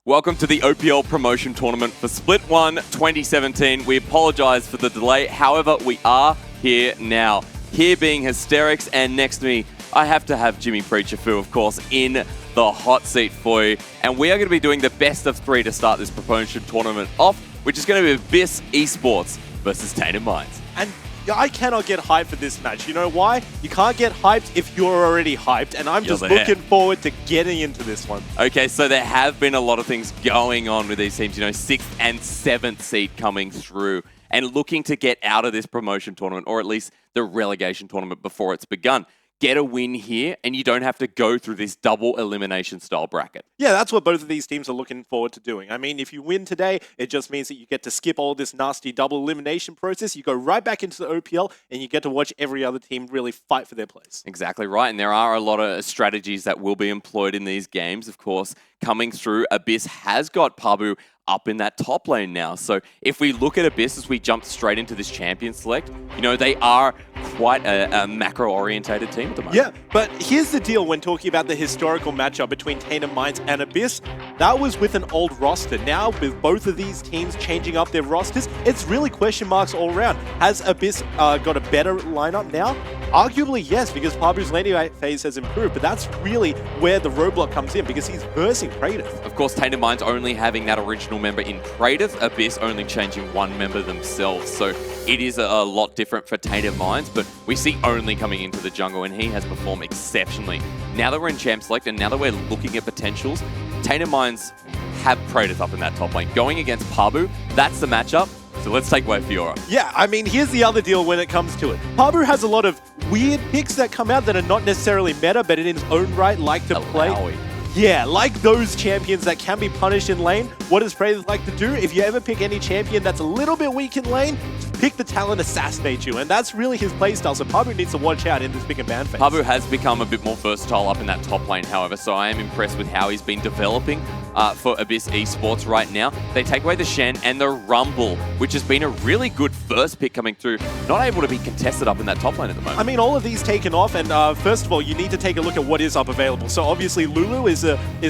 Welcome to the OPL Promotion Tournament for Split 1 2017. We apologise for the delay, however, we are here now. Here being Hysterics, and next to me, I have to have Jimmy Preacher-Fu, of course, in the hot seat for you. And we are going to be doing the best of three to start this promotion tournament off, which is going to be Abyss Esports versus Tainted Minds. And I cannot get hyped for this match. You know why? You can't get hyped if you're already hyped, and I'm just looking forward to getting into this one. Okay, so there have been a lot of things going on with these teams, you know, 6th and 7th seed coming through and looking to get out of this promotion tournament, or at least the relegation tournament before it's begun. Get a win here, and you don't have to go through this double elimination style bracket. Yeah, that's what both of these teams are looking forward to doing. I mean, if you win today, it just means that you get to skip all this nasty double elimination process. You go right back into the OPL, and you get to watch every other team really fight for their place. Exactly right, and there are a lot of strategies that will be employed in these games. Of course, coming through, Abyss has got Pabu up in that top lane now. So if we look at Abyss as we jump straight into this champion select, you know, they are quite a macro-orientated team at the moment. Yeah, but here's the deal when talking about the historical matchup between Tainted Minds and Abyss. That was with an old roster. Now, with both of these teams changing up their rosters, it's really question marks all around. Has Abyss got a better lineup now? Arguably, yes, because Pabu's laning phase has improved, but that's really where the roadblock comes in, because he's versing Praedyth. Of course, Tainted Minds only having that original member in Praedyth, Abyss only changing one member themselves, so it is a lot different for Tainted Minds, but we see Only coming into the jungle, and he has performed exceptionally. Now that we're in Champ Select, and now that we're looking at potentials, Tainted Minds have Praedyth up in that top lane. Going against Pabu, that's the matchup. So let's take away Fiora. Yeah, I mean, here's the other deal when it comes to it. Pabu has a lot of weird picks that come out that are not necessarily meta, but in his own right like to play. Yeah, like those champions that can be punished in lane. What does Praedyth like to do? If you ever pick any champion that's a little bit weak in lane, just pick the talent assassinate you. And that's really his playstyle, so Pabu needs to watch out in this pick and ban phase. Pabu has become a bit more versatile up in that top lane, however, so I am impressed with how he's been developing for Abyss Esports right now. They take away the Shen and the Rumble, which has been a really good first pick coming through. Not able to be contested up in that top lane at the moment. I mean, all of these taken off, and first of all, you need to take a look at what is up available. So obviously, Lulu is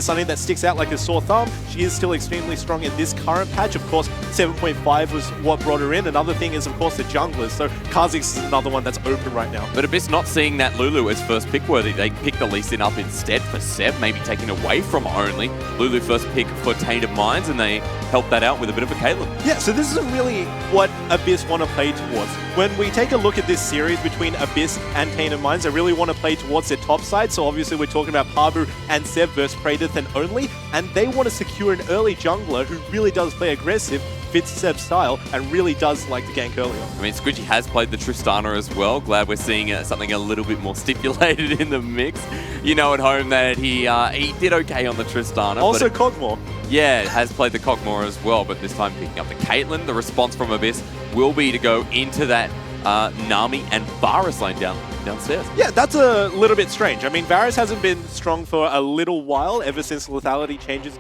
something that sticks out like a sore thumb. She is still extremely strong in this current patch. Of course, 7.5 was what brought her in. Another thing is, of course, the junglers. So Kha'Zix is another one that's open right now. But Abyss not seeing that Lulu as first pick worthy. They picked the Lee Sin up instead for Seb, maybe taking away from Only. Lulu first pick for Tainted Minds, and they helped that out with a bit of a Caitlyn. Yeah, so this isn't really what Abyss want to play towards. When we take a look at this series between Abyss and Tainted Minds, they really want to play towards their top side. So obviously we're talking about Pabu and Seb versus Praedyth and Only, and they want to secure an early jungler who really does play aggressive, fits Seb's style, and really does like to gank early on. I mean, Squidgy has played the Tristana as well. Glad we're seeing something a little bit more stipulated in the mix. You know at home that he did okay on the Tristana. Also Kog'Maw. Yeah, has played the Kog'Maw as well, but this time picking up the Caitlyn. The response from Abyss will be to go into that Nami and Varus lane downstairs. Yeah, that's a little bit strange. I mean, Varus hasn't been strong for a little while, ever since lethality changes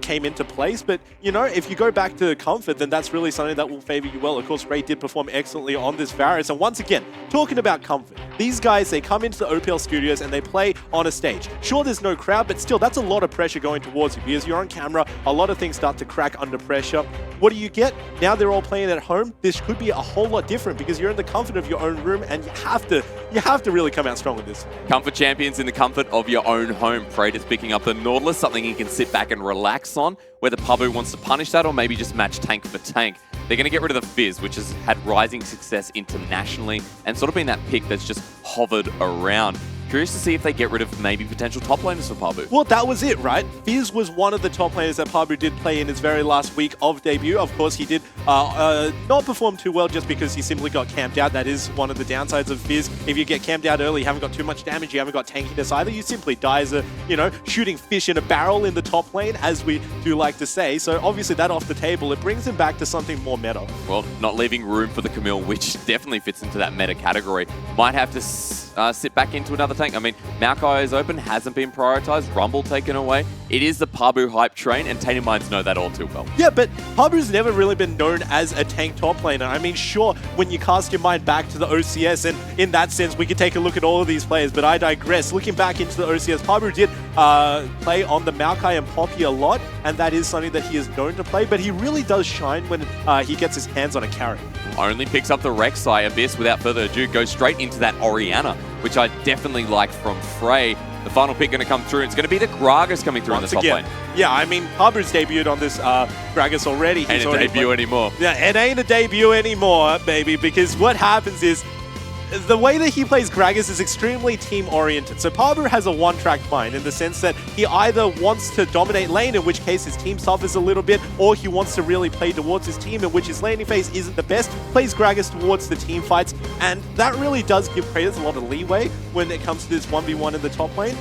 came into place. But, you know, if you go back to Comfort, then that's really something that will favor you well. Of course, Ray did perform excellently on this Varus. And once again, talking about Comfort, these guys, they come into the OPL studios and they play on a stage. Sure, there's no crowd, but still, that's a lot of pressure going towards you because you're on camera. A lot of things start to crack under pressure. What do you get? Now they're all playing at home. This could be a whole lot different because you're in the comfort of your own room, and you have to really come out strong with this. Comfort champions in the comfort of your own home. Praedyth picking up the Nautilus, something he can sit back and relax on, whether Pabu wants to punish that or maybe just match tank for tank. They're going to get rid of the Fizz, which has had rising success internationally and sort of been that pick that's just hovered around. Curious to see if they get rid of maybe potential top laners for Pabu. Well, that was it, right? Fizz was one of the top laners that Pabu did play in his very last week of debut. Of course, he did not perform too well just because he simply got camped out. That is one of the downsides of Fizz. If you get camped out early, you haven't got too much damage, you haven't got tankiness either, you simply die as a, you know, shooting fish in a barrel in the top lane, as we do like to say. So obviously that off the table, it brings him back to something more meta. Well, not leaving room for the Camille, which definitely fits into that meta category. Might have to sit back into another tank. I mean, Maokai is open, hasn't been prioritized, Rumble taken away. It is the Pabu hype train, and Tainted Minds know that all too well. Yeah, but Pabu's never really been known as a tank top laner. I mean, sure, when you cast your mind back to the OCS, and in that sense, we could take a look at all of these players, but I digress. Looking back into the OCS, Pabu did play on the Maokai and Poppy a lot, and that is something that he is known to play, but he really does shine when he gets his hands on a carry. Only picks up the Rek'Sai. Abyss, without further ado, goes straight into that Orianna, which I definitely like from Frey. The final pick going to come through. It's going to be the Gragas coming through in the top lane. Yeah, I mean, Pabu's debuted on this Gragas already. Ain't a debut anymore. Yeah, it ain't a debut anymore, baby, because what happens is the way that he plays Gragas is extremely team-oriented. So Pabu has a one-track mind in the sense that he either wants to dominate lane, in which case his team suffers a little bit, or he wants to really play towards his team, in which his laning phase isn't the best, plays Gragas towards the team fights, and that really does give Kratos a lot of leeway when it comes to this 1v1 in the top lane.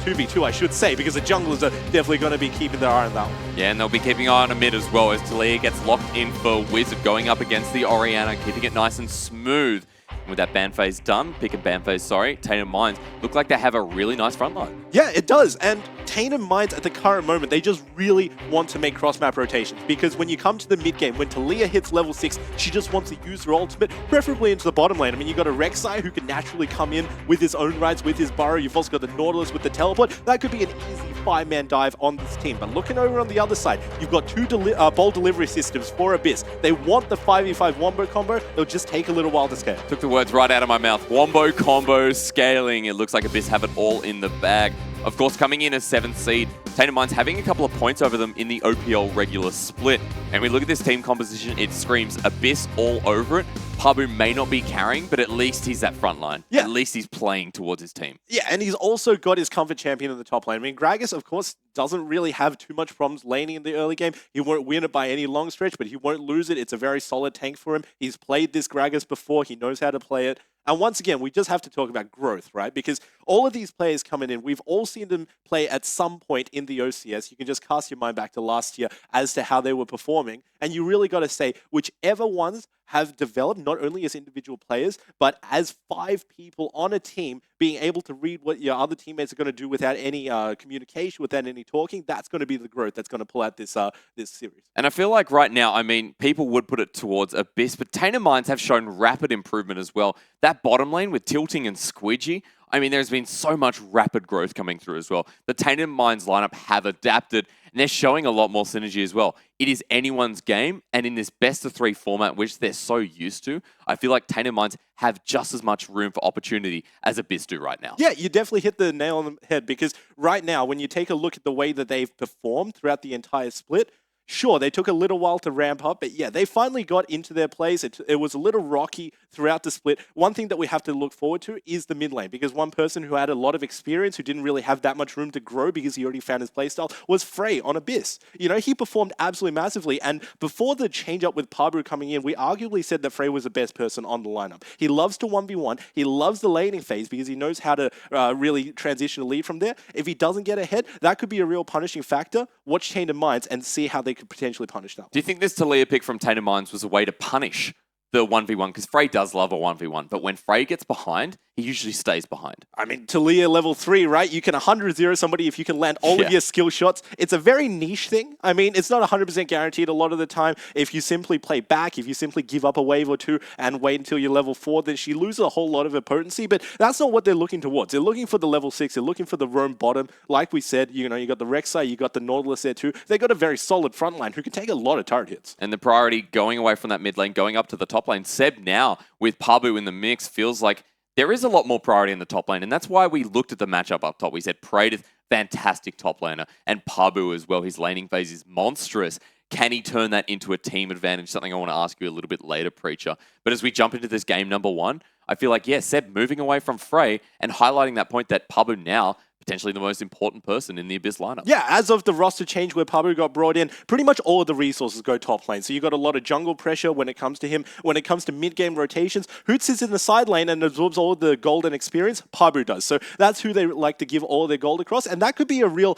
2v2, I should say, because the junglers are definitely going to be keeping their eye on that one. Yeah, and they'll be keeping an eye on a mid as well as Talia gets locked in for Wizard going up against the Orianna, keeping it nice and smooth. With that ban phase done, pick and ban phase, sorry, Tainted Minds look like they have a really nice front line. Yeah, it does. And Tainted Minds at the current moment, they just really want to make cross-map rotations, because when you come to the mid-game, when Talia hits level 6, she just wants to use her ultimate, preferably into the bottom lane. I mean, you got a Rek'Sai who can naturally come in with his own rides, with his burrow. You've also got the Nautilus with the teleport. That could be an easy 5-man dive on this team. But looking over on the other side, you've got two bold delivery systems for Abyss. They want the 5v5 Wombo combo. It'll just take a little while to scale. Took the words right out of my mouth. Wombo combo scaling. It looks like Abyss have it all in the bag. Of course, coming in as 7th seed, Tainted Minds having a couple of points over them in the OPL regular split. And we look at this team composition, it screams Abyss all over it. Pabu may not be carrying, but at least he's that front line. Yeah. At least he's playing towards his team. Yeah, and he's also got his comfort champion in the top lane. I mean, Gragas, of course, doesn't really have too much problems laning in the early game. He won't win it by any long stretch, but he won't lose it. It's a very solid tank for him. He's played this Gragas before. He knows how to play it. And once again, we just have to talk about growth, right? Because all of these players coming in, we've all seen them play at some point in the OCS. You can just cast your mind back to last year as to how they were performing. And you really got to say, whichever ones have developed, not only as individual players, but as 5 people on a team, being able to read what your other teammates are going to do without any communication, without any talking, that's going to be the growth that's going to pull out this this series. And I feel like right now, I mean, people would put it towards Abyss, but Tainted Minds have shown rapid improvement as well. That bottom lane with Tilting and Squidgy, I mean, there's been so much rapid growth coming through as well. The Tainted Minds lineup have adapted, and they're showing a lot more synergy as well. It is anyone's game, and in this best-of-3 format, which they're so used to, I feel like Tainted Minds have just as much room for opportunity as Abyss do right now. Yeah, you definitely hit the nail on the head, because right now, when you take a look at the way that they've performed throughout the entire split, sure, they took a little while to ramp up, but yeah, they finally got into their place. It was a little rocky throughout the split. One thing that we have to look forward to is the mid lane, because one person who had a lot of experience, who didn't really have that much room to grow because he already found his playstyle, was Frey on Abyss. You know, he performed absolutely massively, and before the change up with Pabu coming in, we arguably said that Frey was the best person on the lineup. He loves to 1v1, he loves the laning phase because he knows how to really transition a lead from there. If he doesn't get ahead, that could be a real punishing factor. Watch Tainted Minds and see how they could potentially punish that. Do you think this Talia pick from Tainted Minds was a way to punish the 1v1? Because Frey does love a 1v1, but when Frey gets behind, he usually stays behind. I mean, Talia level 3, right? You can 100-0 somebody if you can land all of your skill shots. It's a very niche thing. I mean, it's not 100% guaranteed a lot of the time. If you simply play back, if you simply give up a wave or two and wait until you're level 4, then she loses a whole lot of her potency, but that's not what they're looking towards. They're looking for the level 6. They're looking for the roam bottom. Like we said, you know, you got the Rek'Sai, you got the Nautilus there too. They got a very solid front line who can take a lot of turret hits. And the priority going away from that mid lane, going up to the top lane, Seb now with Pabu in the mix feels like there is a lot more priority in the top lane, and that's why we looked at the matchup up top. We said Praetor, fantastic top laner, and Pabu as well. His laning phase is monstrous. Can he turn that into a team advantage? Something I want to ask you a little bit later, Preacher. But as we jump into this game number 1, I feel like, yeah, Seb moving away from Frey and highlighting that point that Pabu now potentially the most important person in the Abyss lineup. Yeah, as of the roster change where Pabu got brought in, pretty much all of the resources go top lane. So you got a lot of jungle pressure when it comes to him. When it comes to mid-game rotations, who sits in the side lane and absorbs all the gold and experience? Pabu does. So that's who they like to give all their gold across, and that could be a real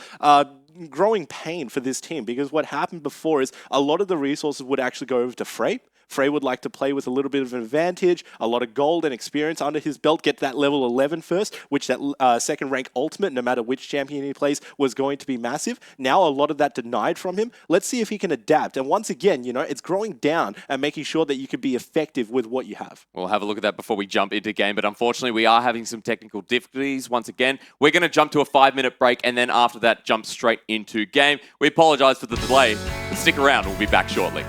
growing pain for this team, because what happened before is a lot of the resources would actually go over to Frey, Frey would like to play with a little bit of an advantage, a lot of gold and experience under his belt, get that level 11 first, which that second rank ultimate, no matter which champion he plays, was going to be massive. Now a lot of that denied from him. Let's see if he can adapt. And once again, you know, it's growing down and making sure that you can be effective with what you have. We'll have a look at that before we jump into game, but unfortunately we are having some technical difficulties once again. We're going to jump to a 5-minute break, and then after that, jump straight into game. We apologize for the delay, but stick around. We'll be back shortly.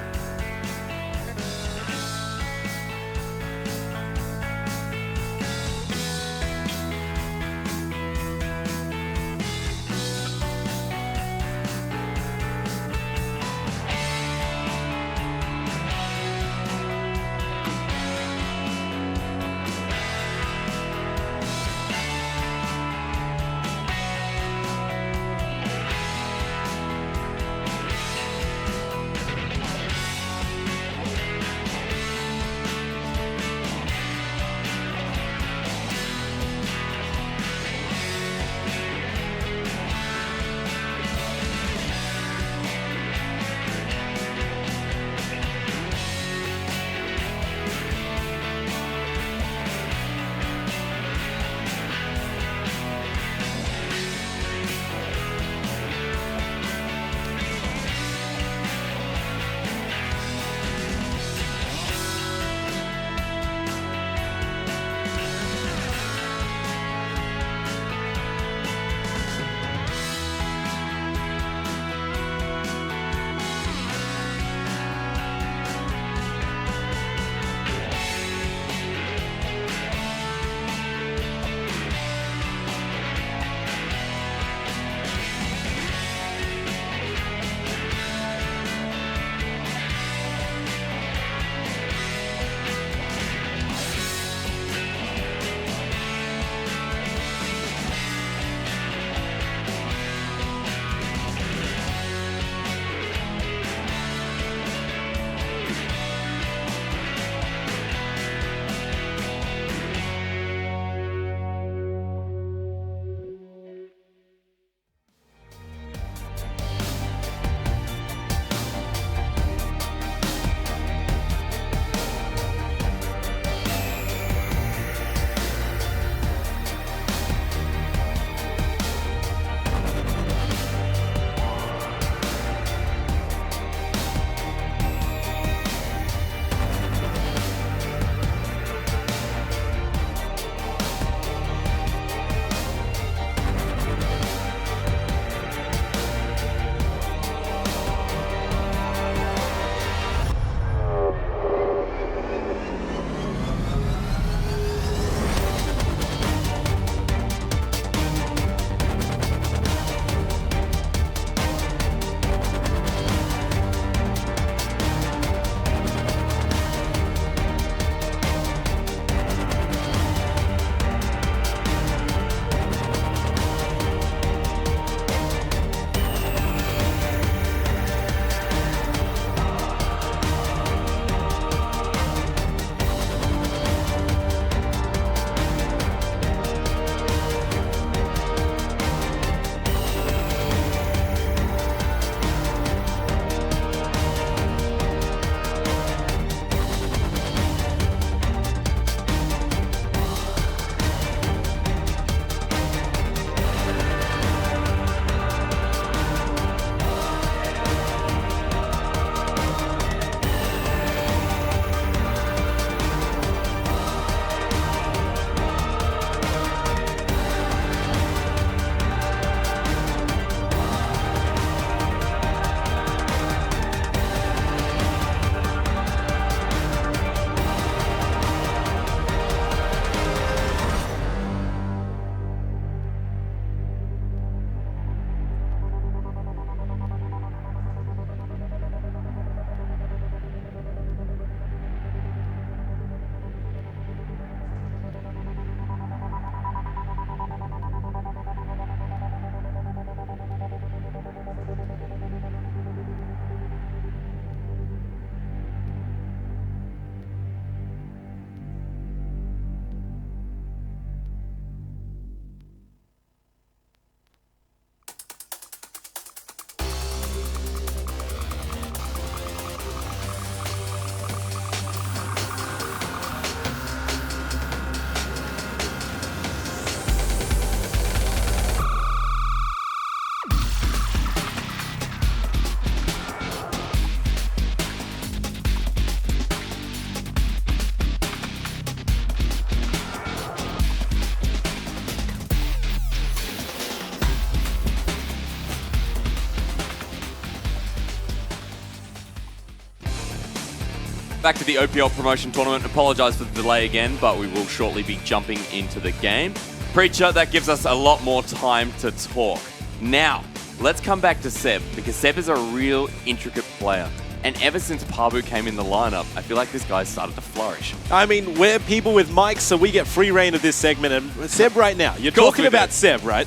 Back to the OPL Promotion Tournament. Apologise for the delay again, but we will shortly be jumping into the game. Preacher, that gives us a lot more time to talk. Now, let's come back to Seb, because Seb is a real intricate player. And ever since Pabu came in the lineup, I feel like this guy's started to flourish. I mean, we're people with mics, so we get free reign of this segment. And Seb right now, you're talking about Seb, right?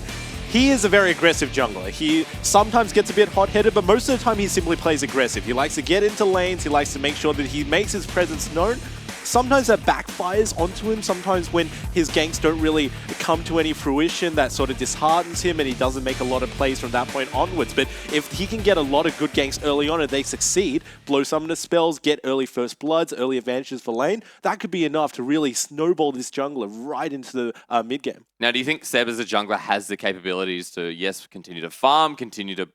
He is a very aggressive jungler. He sometimes gets a bit hot-headed, but most of the time he simply plays aggressive. He likes to get into lanes. He likes to make sure that he makes his presence known. Sometimes that backfires onto him. Sometimes when his ganks don't really come to any fruition, that sort of disheartens him and he doesn't make a lot of plays from that point onwards. But if he can get a lot of good ganks early on and they succeed, blow some of the spells, get early first bloods, early advantages for lane, that could be enough to really snowball this jungler right into the mid-game. Now, do you think Seb as a jungler has the capabilities to, yes, continue to farm, continue to,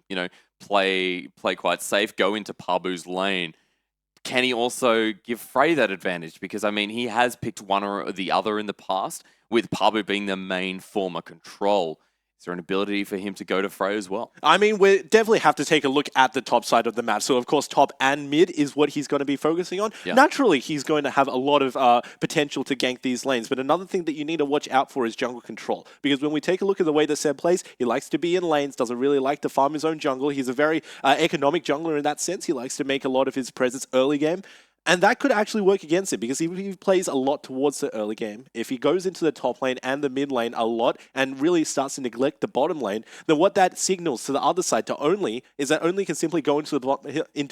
play quite safe, go into Pabu's lane? Can he also give Frey that advantage? Because, I mean, he has picked one or the other in the past, with Pabu being the main form of control. Is there an ability for him to go to Frey as well? I mean, we definitely have to take a look at the top side of the map. So, of course, top and mid is what he's going to be focusing on. Yeah. Naturally, he's going to have a lot of potential to gank these lanes. But another thing that you need to watch out for is jungle control. Because when we take a look at the way that Seb plays, he likes to be in lanes, doesn't really like to farm his own jungle. He's a very economic jungler in that sense. He likes to make a lot of his presence early game. And that could actually work against him, because if he plays a lot towards the early game, if he goes into the top lane and the mid lane a lot and really starts to neglect the bottom lane, then what that signals to the other side, to Only, is that Only can simply go into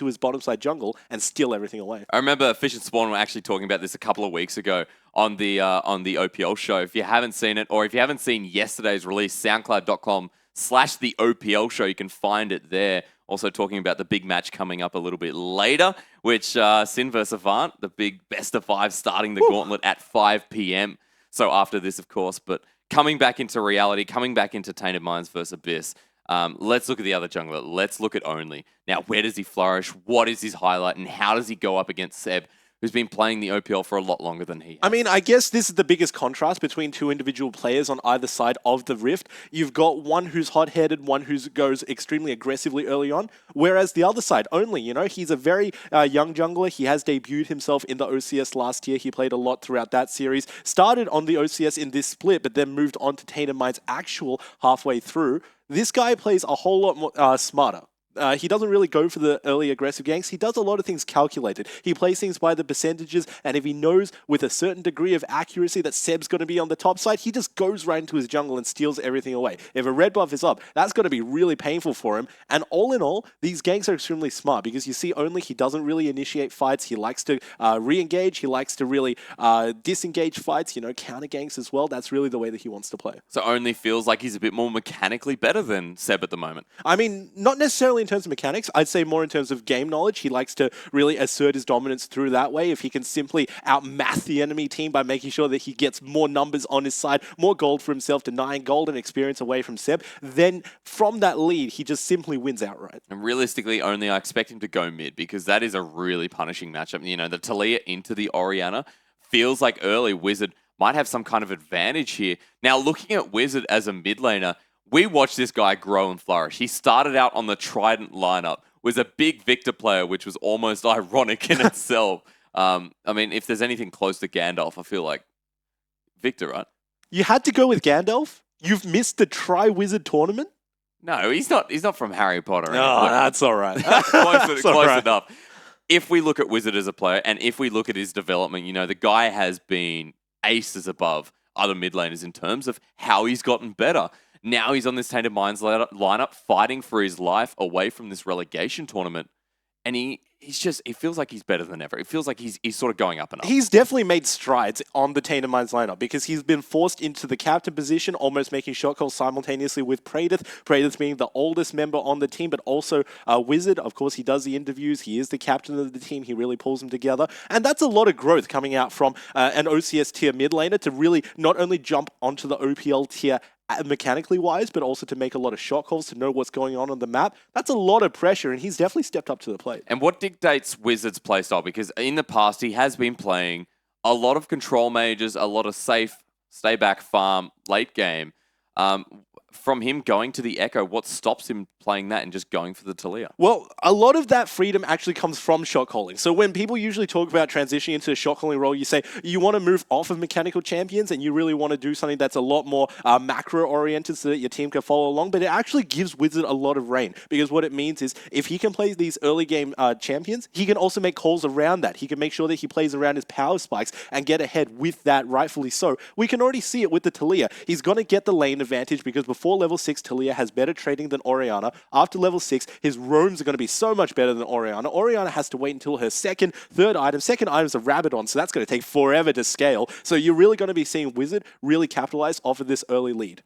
his bottom side jungle and steal everything away. I remember Fish and Spawn were actually talking about this a couple of weeks ago on the OPL show. If you haven't seen it, or if you haven't seen yesterday's release, soundcloud.com/the OPL show, you can find it there. Also talking about the big match coming up a little bit later, which Sin vs Avant, the big best of 5 starting the gauntlet at 5 p.m. So after this, of course, but coming back into reality, coming back into Tainted Minds versus Abyss, let's look at the other jungler. Let's look at Only. Now, where does he flourish? What is his highlight? And how does he go up against Seb, who's been playing the OPL for a lot longer than he has? I mean, I guess this is the biggest contrast between two individual players on either side of the Rift. You've got one who's hot-headed, one who goes extremely aggressively early on, whereas the other side, Only, he's a very young jungler. He has debuted himself in the OCS last year. He played a lot throughout that series. Started on the OCS in this split, but then moved on to Tainted Minds actual halfway through. This guy plays a whole lot more smarter. He doesn't really go for the early aggressive ganks. He does a lot of things calculated. He plays things by the percentages, and if he knows with a certain degree of accuracy that Seb's going to be on the top side, he just goes right into his jungle and steals everything away. If a red buff is up, that's going to be really painful for him. And all in all, these ganks are extremely smart, because you see Only, he doesn't really initiate fights. He likes to re-engage. He likes to really disengage fights, counter ganks as well. That's really the way that he wants to play. So Only feels like he's a bit more mechanically better than Seb at the moment. I mean, not necessarily in terms of mechanics. I'd say more in terms of game knowledge. He likes to really assert his dominance through that way. If he can simply outmath the enemy team by making sure that he gets more numbers on his side, more gold for himself, denying gold and experience away from Seb, then from that lead, he just simply wins outright. And realistically, Only, I expect him to go mid, because that is a really punishing matchup. The Talia into the Orianna feels like early Wizard might have some kind of advantage here. Now, looking at Wizard as a mid laner, we watched this guy grow and flourish. He started out on the Trident lineup, was a big Victor player, which was almost ironic in itself. I mean, if there's anything close to Gandalf, I feel like Victor, right? You had to go with Gandalf? You've missed the Tri-Wizard tournament? No, he's not from Harry Potter. Oh, that's all right. close enough. If we look at Wizard as a player, and if we look at his development, the guy has been aces above other mid laners in terms of how he's gotten better. Now he's on this Tainted Minds lineup, fighting for his life away from this relegation tournament. And he feels like he's better than ever. It feels like he's sort of going up and up. He's definitely made strides on the Tainted Minds lineup, because he's been forced into the captain position, almost making shot calls simultaneously with Praedyth. Praedyth being the oldest member on the team, but also Wizard. Of course, he does the interviews. He is the captain of the team. He really pulls them together. And that's a lot of growth coming out from an OCS tier mid laner to really not only jump onto the OPL tier mechanically wise, but also to make a lot of shot calls, to know what's going on the map. That's a lot of pressure, and he's definitely stepped up to the plate. And what dictates Wizard's playstyle? Because in the past, he has been playing a lot of control mages, a lot of safe, stay back farm, late game. from him going to the Echo, what stops him playing that and just going for the Talia? Well, a lot of that freedom actually comes from shot calling. So when people usually talk about transitioning into a shot calling role, you say you want to move off of mechanical champions and you really want to do something that's a lot more macro oriented so that your team can follow along. But it actually gives Wizard a lot of reign, because what it means is if he can play these early game champions, he can also make calls around that. He can make sure that he plays around his power spikes and get ahead with that, rightfully so. We can already see it with the Talia. He's going to get the lane advantage because before level 6, Talia has better trading than Orianna. After level 6, his roams are going to be so much better than Orianna. Orianna has to wait until her third item. Second item's a Rabadon, so that's going to take forever to scale. So you're really going to be seeing Wizard really capitalize off of this early lead.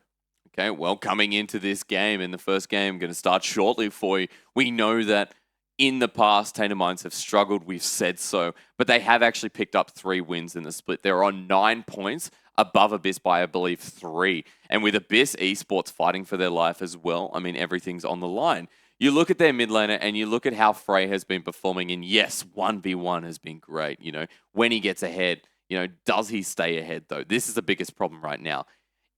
Okay, well, coming into this game, in the first game, going to start shortly for you, we know that in the past, Tainted Minds have struggled, we've said so, but they have actually picked up 3 wins in the split. They're on 9 points, above Abyss by, I believe, 3. And with Abyss Esports fighting for their life as well, I mean, everything's on the line. You look at their mid laner and you look at how Frey has been performing, and yes, 1v1 has been great. You know, when he gets ahead, you know, does he stay ahead though? This is the biggest problem right now.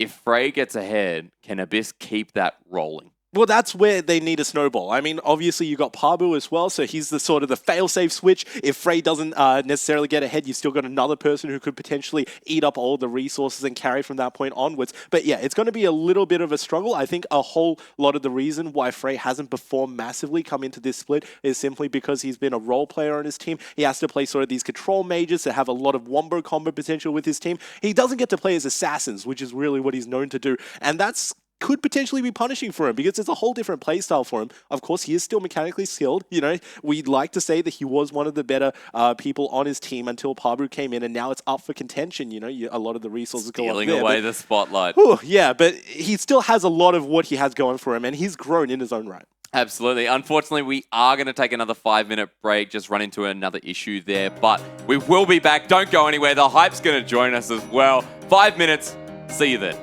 If Frey gets ahead, can Abyss keep that rolling? Well, that's where they need a snowball. I mean, obviously you got Pabu as well, so he's the sort of the fail-safe switch. If Frey doesn't necessarily get ahead, you've still got another person who could potentially eat up all the resources and carry from that point onwards. But yeah, it's going to be a little bit of a struggle. I think a whole lot of the reason why Frey hasn't performed massively come into this split is simply because he's been a role player on his team. He has to play sort of these control mages that have a lot of wombo combo potential with his team. He doesn't get to play as assassins, which is really what he's known to do. And that's could potentially be punishing for him because it's a whole different playstyle for him. Of course, he is still mechanically skilled. You know, we'd like to say that he was one of the better people on his team until Pabu came in, and now it's up for contention. You know, a lot of the resources go up there. Stealing away the spotlight. Whew, yeah, but he still has a lot of what he has going for him, and he's grown in his own right. Absolutely. Unfortunately, we are going to take another 5-minute break, just run into another issue there, but we will be back. Don't go anywhere. The Hype's going to join us as well. 5 minutes. See you then.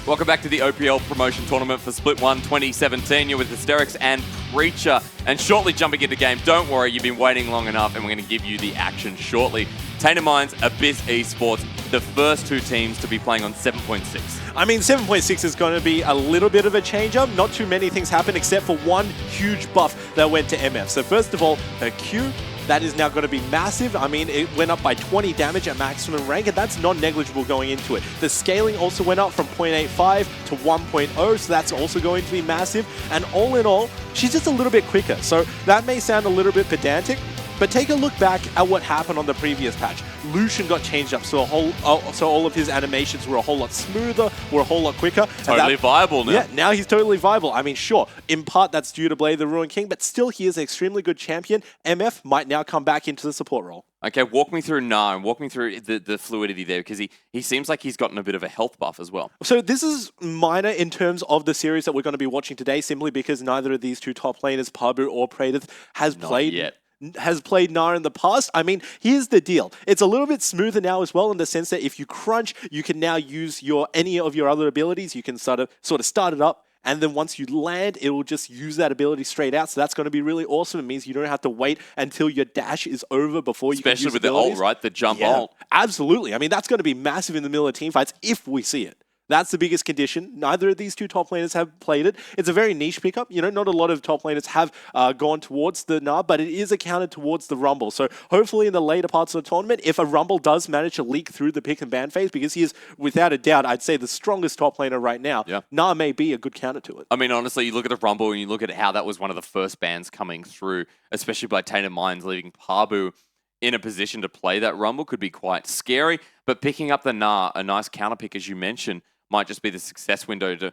Welcome back to the OPL Promotion Tournament for Split 1 2017. You're with Hysterics and Preacher. And shortly jumping into game, don't worry, you've been waiting long enough and we're going to give you the action shortly. Tainted Minds, Abyss Esports, the first two teams to be playing on 7.6. I mean, 7.6 is going to be a little bit of a change-up. Not too many things happen except for one huge buff that went to MF. So first of all, her Q, that is now going to be massive. I mean, it went up by 20 damage at maximum rank, and that's non-negligible going into it. The scaling also went up from 0.85 to 1.0, so that's also going to be massive. And all in all, she's just a little bit quicker. So that may sound a little bit pedantic, but take a look back at what happened on the previous patch. Lucian got changed up, so all of his animations were a whole lot smoother, were a whole lot quicker. Totally viable now. Yeah, now he's totally viable. I mean, sure, in part that's due to Blade the Ruined King, but still he is an extremely good champion. MF might now come back into the support role. Okay, walk me through Na and walk me through the fluidity there, because he seems like he's gotten a bit of a health buff as well. So this is minor in terms of the series that we're going to be watching today, simply because neither of these two top laners, Pabu or Praedyth, has played Gnar in the past. I mean, here's the deal. It's a little bit smoother now as well, in the sense that if you crunch, you can now use any of your other abilities. You can sort of start it up, and then once you land, it will just use that ability straight out. So that's going to be really awesome. It means you don't have to wait until your dash is over before you can use Especially with abilities. the ult, right? The jump ult. Absolutely. I mean, that's going to be massive in the middle of team fights if we see it. That's the biggest condition. Neither of these two top laners have played it. It's a very niche pickup. You know, not a lot of top laners have gone towards the Gnar, but it is accounted towards the Rumble. So hopefully in the later parts of the tournament, if a Rumble does manage to leak through the pick and ban phase, because he is, without a doubt, I'd say the strongest top laner right now, Gnar may be a good counter to it. I mean, honestly, you look at the Rumble and you look at how that was one of the first bans coming through, especially by Tainted Minds, leaving Pabu in a position to play that Rumble could be quite scary. But picking up the Gnar, a nice counter pick, as you mentioned, might just be the success window to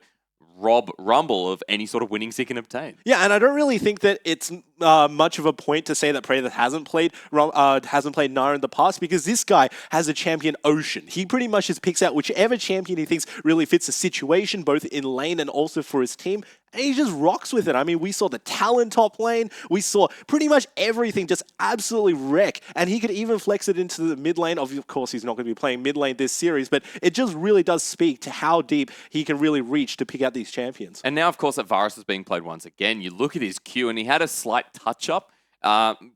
rob Rumble of any sort of winnings he can obtain. Yeah, and I don't really think that it's much of a point to say that Praedyth hasn't played Gnar in the past, because this guy has a champion Ocean. He pretty much just picks out whichever champion he thinks really fits the situation, both in lane and also for his team, and he just rocks with it. I mean, we saw the Talon top lane, we saw pretty much everything just absolutely wreck, and he could even flex it into the mid lane. Of course, he's not going to be playing mid lane this series, but it just really does speak to how deep he can really reach to pick out these champions. And now, of course, that Varus is being played once again. You look at his Q, and he had a slight touch-up,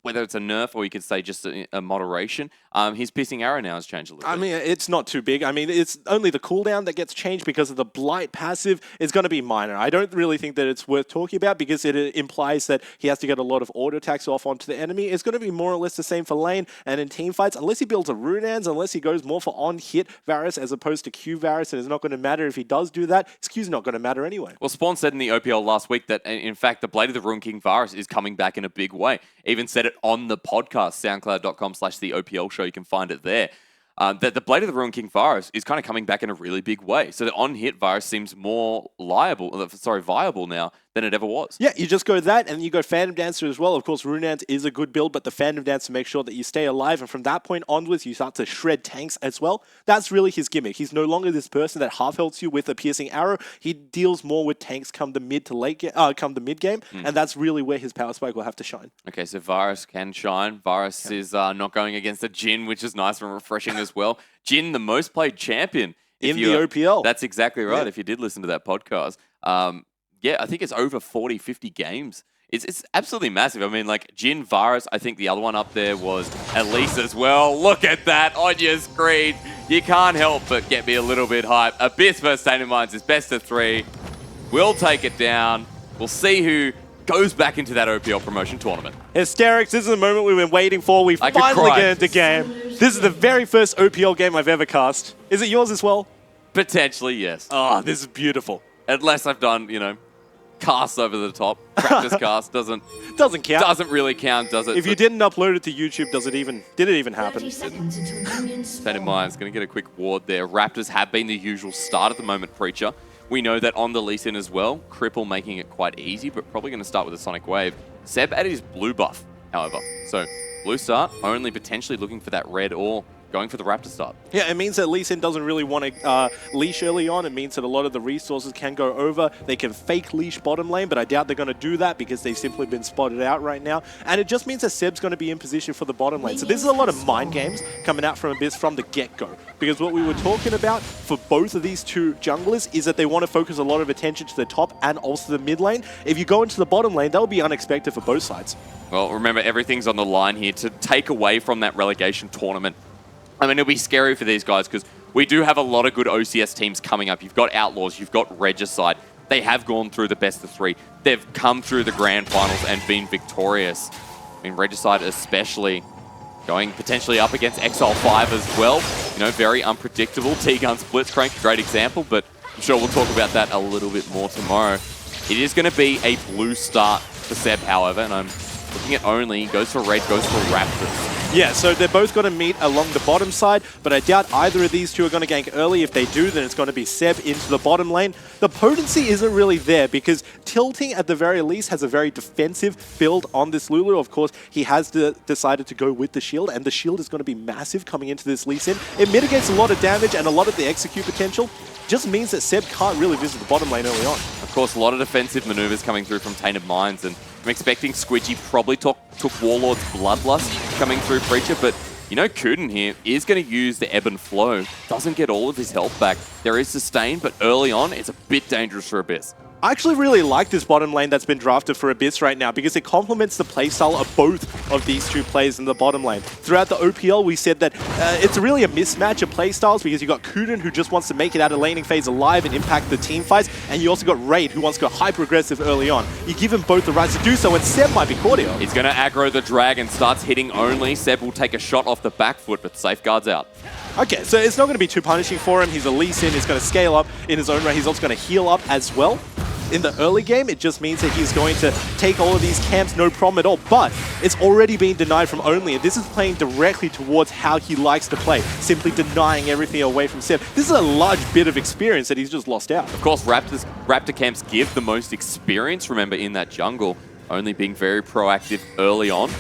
whether it's a nerf or you could say just a moderation. His piercing arrow now has changed a little bit. I mean, it's not too big. I mean, it's only the cooldown that gets changed because of the Blight passive. It's going to be minor. I don't really think that it's worth talking about, because it implies that he has to get a lot of auto attacks off onto the enemy. It's going to be more or less the same for lane and in team fights, unless he builds a Runans, unless he goes more for on-hit Varus as opposed to Q Varus, and it's not going to matter if he does do that. His Q's not going to matter anyway. Well, Spawn said in the OPL last week that, in fact, the Blade of the Ruined King Varus is coming back in a big way. Even said it on the podcast, soundcloud.com/theOPL show. You can find it there. That the Blade of the Ruined King Varus is kind of coming back in a really big way. So the on-hit Varus seems more viable now than it ever was. Yeah, you just go that, and you go Phantom Dancer as well. Of course, Runans is a good build, but the Phantom Dancer makes sure that you stay alive, and from that point onwards, you start to shred tanks as well. That's really his gimmick. He's no longer this person that half-healths you with a piercing arrow. He deals more with tanks come the mid game, and that's really where his power spike will have to shine. Okay, so Varus can shine. Varus is not going against a Jhin, which is nice and refreshing as well. Jhin, the most played champion in the OPL. That's exactly right. Yeah. If you did listen to that podcast. Yeah, I think it's over 40, 50 games. It's absolutely massive. I mean, like, Jhin, Varus, I think the other one up there was Elise as well. Look at that on your screen. You can't help but get me a little bit hyped. Abyss versus Tainted Minds is best of 3. We'll take it down. We'll see who goes back into that OPL Promotion Tournament. Hysterics, this is the moment we've been waiting for. We finally get into game. This is the very first OPL game I've ever cast. Is it yours as well? Potentially, yes. Oh, this is beautiful. Unless I've done, cast over the top. Practice cast doesn't count. Doesn't really count, does it? If you didn't upload it to YouTube, did it even happen? Tainted Minds going to get a quick ward there. Raptors have been the usual start at the moment, Preacher. We know that on the Lee Sin as well, Cripple making it quite easy, but probably going to start with a Sonic Wave. Seb added his blue buff, however. So blue start, only potentially looking for that red or going for the Raptor start. Yeah, it means that Lee Sin doesn't really want to leash early on. It means that a lot of the resources can go over. They can fake leash bottom lane, but I doubt they're going to do that because they've simply been spotted out right now. And it just means that Seb's going to be in position for the bottom lane. So this is a lot of mind games coming out from Abyss from the get-go. Because what we were talking about for both of these two junglers is that they want to focus a lot of attention to the top and also the mid lane. If you go into the bottom lane, that will be unexpected for both sides. Well, remember, everything's on the line here to take away from that relegation tournament. I mean, it'll be scary for these guys because we do have a lot of good OCS teams coming up. You've got Outlaws, you've got Regicide. They have gone through the best of 3. They've come through the grand finals and been victorious. I mean, Regicide especially going potentially up against Exile 5 as well. You know, very unpredictable. T-Gun Blitzcrank, great example, but I'm sure we'll talk about that a little bit more tomorrow. It is going to be a blue start for Seb, however, and I'm looking at only. Goes for Raid, goes for Raptors. Yeah, so they're both going to meet along the bottom side, but I doubt either of these two are going to gank early. If they do, then it's going to be Seb into the bottom lane. The potency isn't really there because Tilting, at the very least, has a very defensive build on this Lulu. Of course, he has decided to go with the shield, and the shield is going to be massive coming into this Lee Sin. It mitigates a lot of damage and a lot of the execute potential. Just means that Seb can't really visit the bottom lane early on. Of course, a lot of defensive maneuvers coming through from Tainted Minds, and I'm expecting Squidgy probably took Warlord's Bloodlust coming through Preacher, but you know, Kuden here is going to use the Ebb and Flow. Doesn't get all of his health back. There is sustain, but early on, it's a bit dangerous for Abyss. I actually really like this bottom lane that's been drafted for Abyss right now because it complements the playstyle of both of these two players in the bottom lane. Throughout the OPL, we said that it's really a mismatch of playstyles because you got Kuden, who just wants to make it out of laning phase alive and impact the team fights, and you also got Raid, who wants to go hyper-aggressive early on. You give him both the rights to do so, and Seb might be caught here. He's going to aggro the dragon, starts hitting only. Seb will take a shot off the back foot, but safeguards out. Okay, so it's not going to be too punishing for him. He's a Lee Sin, he's going to scale up in his own right. He's also going to heal up as well. In the early game, it just means that he's going to take all of these camps, no problem at all. But it's already been denied from Only, and this is playing directly towards how he likes to play, simply denying everything away from Seb. This is a large bit of experience that he's just lost out. Of course, Raptor camps give the most experience, remember, in that jungle. Only being very proactive early on.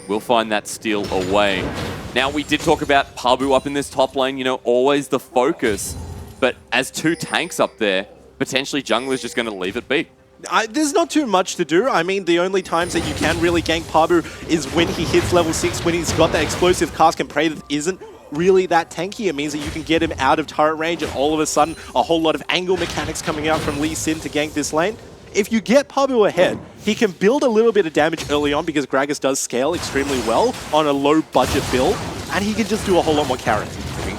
We'll find that steal away. Now, we did talk about Pabu up in this top lane, you know, always the focus. But as 2 tanks up there, potentially jungler's just going to leave it be. There's not too much to do. I mean, the only times that you can really gank Pabu is when he hits level 6, when he's got that explosive cast and pray that isn't really that tanky. It means that you can get him out of turret range, and all of a sudden, a whole lot of angle mechanics coming out from Lee Sin to gank this lane. If you get Pabu ahead, he can build a little bit of damage early on because Gragas does scale extremely well on a low-budget build, and he can just do a whole lot more carry.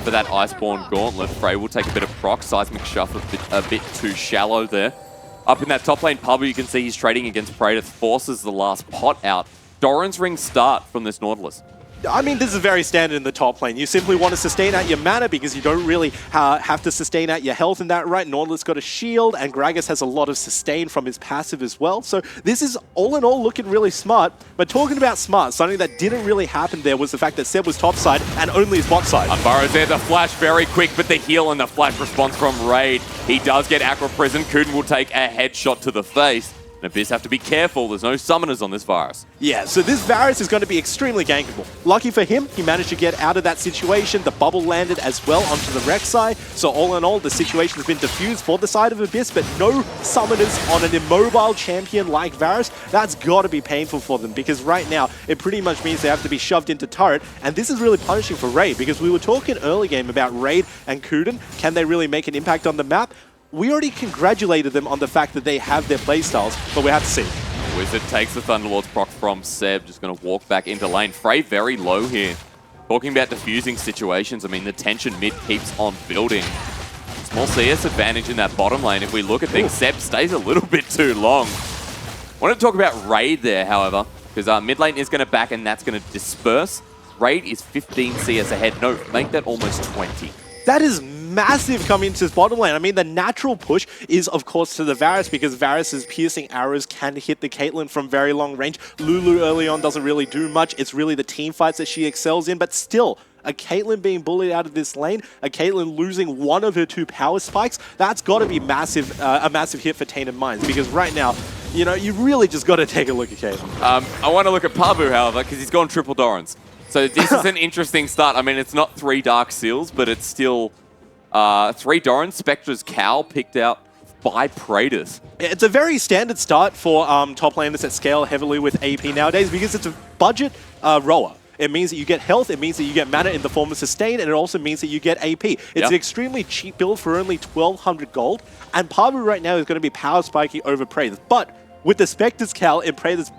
For that Iceborne Gauntlet, Frey will take a bit of proc. Seismic Shuffle a bit too shallow there. Up in that top lane, Pabu, you can see he's trading against Prey that forces the last pot out. Doran's Ring start from this Nautilus. I mean, this is very standard in the top lane. You simply want to sustain out your mana because you don't really have to sustain out your health in that right. Nautilus got a shield, and Gragas has a lot of sustain from his passive as well. So this is, all in all, looking really smart. But talking about smart, something that didn't really happen there was the fact that Seb was top side and only his bot side. Unburrows there, the flash very quick, but the heal and the flash response from Raid. He does get Aqua Prison. Kuden will take a headshot to the face. And Abyss have to be careful. There's no summoners on this Varus. Yeah, so this Varus is going to be extremely gankable. Lucky for him, he managed to get out of that situation. The bubble landed as well onto the Rek'Sai. So all in all, the situation has been diffused for the side of Abyss, but no summoners on an immobile champion like Varus. That's got to be painful for them because right now, it pretty much means they have to be shoved into turret. And this is really punishing for Raid because we were talking early game about Raid and Kuden. Can they really make an impact on the map? We already congratulated them on the fact that they have their playstyles, but we have to see. Wizard takes the Thunderlord's proc from Seb, just going to walk back into lane. Frey very low here. Talking about diffusing situations, I mean, the tension mid keeps on building. Small CS advantage in that bottom lane. If we look at things, Seb stays a little bit too long. I want to talk about Raid there, however, because mid lane is going to back and that's going to disperse. Raid is 15 CS ahead. No, make that almost 20. That is massive coming into this bottom lane. I mean, the natural push is, of course, to the Varus because Varus's piercing arrows can hit the Caitlyn from very long range. Lulu early on doesn't really do much. It's really the team fights that she excels in, but still, a Caitlyn being bullied out of this lane, a Caitlyn losing one of her 2 power spikes, that's got to be massive, a massive hit for Tainted Minds because right now, you know, you really just got to take a look at Caitlyn. I want to look at Pabu, however, because he's gone triple Dorans. So this is an interesting start. I mean, it's not 3 Dark Seals, but it's still 3 Doran, Spectre's Cow picked out by Praetus. It's a very standard start for top laners that scale heavily with AP nowadays because it's a budget rower. It means that you get health, it means that you get mana in the form of sustain, and it also means that you get AP. It's an extremely cheap build for only 1,200 gold, and Pabu right now is going to be power spiking over Praetus. But with the Spectre's Cowl in Praetus'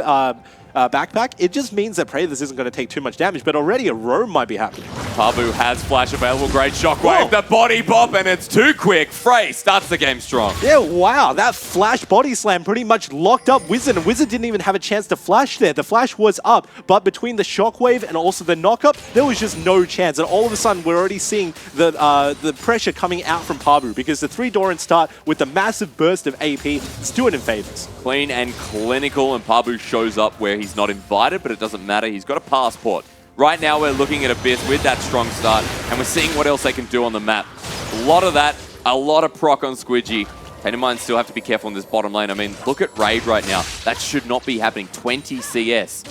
backpack, it just means that Praetus isn't going to take too much damage, but already a roam might be happening. Pabu has flash available, great shockwave, the body pop, and it's too quick. Frey starts the game strong. Yeah, wow, that flash body slam pretty much locked up Wizard, and Wizard didn't even have a chance to flash there. The flash was up, but between the shockwave and also the knock-up, there was just no chance, and all of a sudden we're already seeing the pressure coming out from Pabu because the 3 Doran start with the massive burst of AP is doing him favors. Clean and clinical, and Pabu shows up where he's not invited, but it doesn't matter. He's got a passport. Right now, we're looking at Abyss with that strong start, and we're seeing what else they can do on the map. A lot of that, a lot of proc on Squidgy. Tainted Minds still have to be careful in this bottom lane. I mean, look at Raid right now. That should not be happening. 20 CS.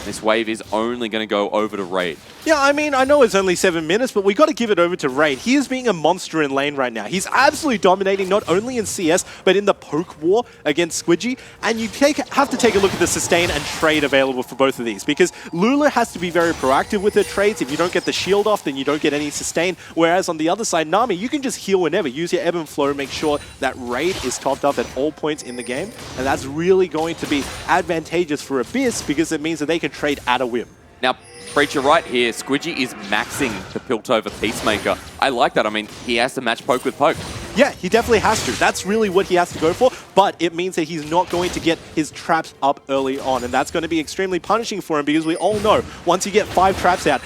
This wave is only going to go over to Raid. Yeah, I mean, I know it's only 7 minutes, but we got to give it over to Raid. He is being a monster in lane right now. He's absolutely dominating not only in CS, but in the poke war against Squidgy. And you have to take a look at the sustain and trade available for both of these, because Lula has to be very proactive with her trades. If you don't get the shield off, then you don't get any sustain. Whereas on the other side, Nami, you can just heal whenever. Use your ebb and flow, make sure that Raid is topped up at all points in the game. And that's really going to be advantageous for Abyss, because it means that they can trade at a whim. Now, Preacher right here, Squidgy is maxing the Piltover Peacemaker. I like that. I mean, he has to match poke with poke. Yeah, he definitely has to. That's really what he has to go for, but it means that he's not going to get his traps up early on, and that's going to be extremely punishing for him, because we all know once you get 5 traps out,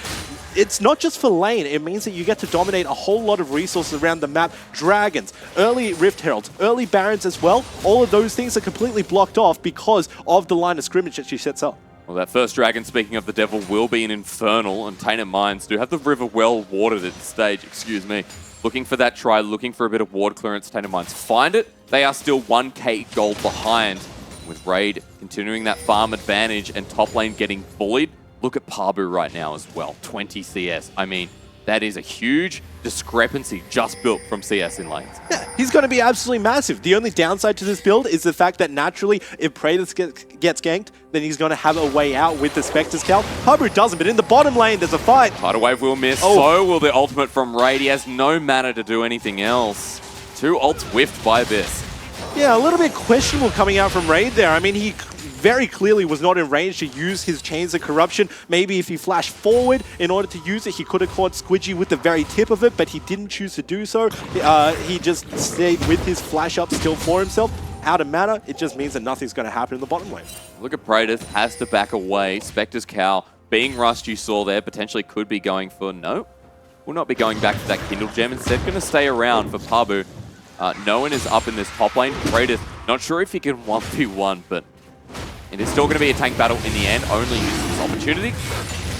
it's not just for lane, it means that you get to dominate a whole lot of resources around the map. Dragons, early Rift Heralds, early Barons as well, all of those things are completely blocked off because of the line of scrimmage that she sets up. Well, that first dragon, speaking of the devil, will be an Infernal, and Tainted Minds do have the river well watered at this stage, excuse me. Looking for that try, looking for a bit of ward clearance. Tainted Minds find it. They are still 1k gold behind, with Raid continuing that farm advantage and top lane getting bullied. Look at Pabu right now as well, 20 CS. I mean, that is a huge discrepancy just built from CS in lanes. Yeah, he's going to be absolutely massive. The only downside to this build is the fact that naturally, if Praetus gets ganked, then he's going to have a way out with the Spectre's Cowl. Pabu doesn't, but in the bottom lane, there's a fight. Tidal Wave will miss, so will the ultimate from Raid. He has no mana to do anything else. 2 ults whiffed by Abyss. Yeah, a little bit questionable coming out from Raid there. I mean, he very clearly was not in range to use his Chains of Corruption. Maybe if he flashed forward in order to use it, he could have caught Squidgy with the very tip of it, but he didn't choose to do so. He just stayed with his flash up still for himself. Out of mana, it just means that nothing's going to happen in the bottom lane. Look at Praetus, has to back away. Spectre's Cowl being rushed, you saw there, potentially could be going for no. Will not be going back to that Kindle Gem. Instead, going to stay around for Pabu. No one is up in this top lane. Praetus, not sure if he can 1v1, but it is still going to be a tank battle in the end. Only uses this opportunity.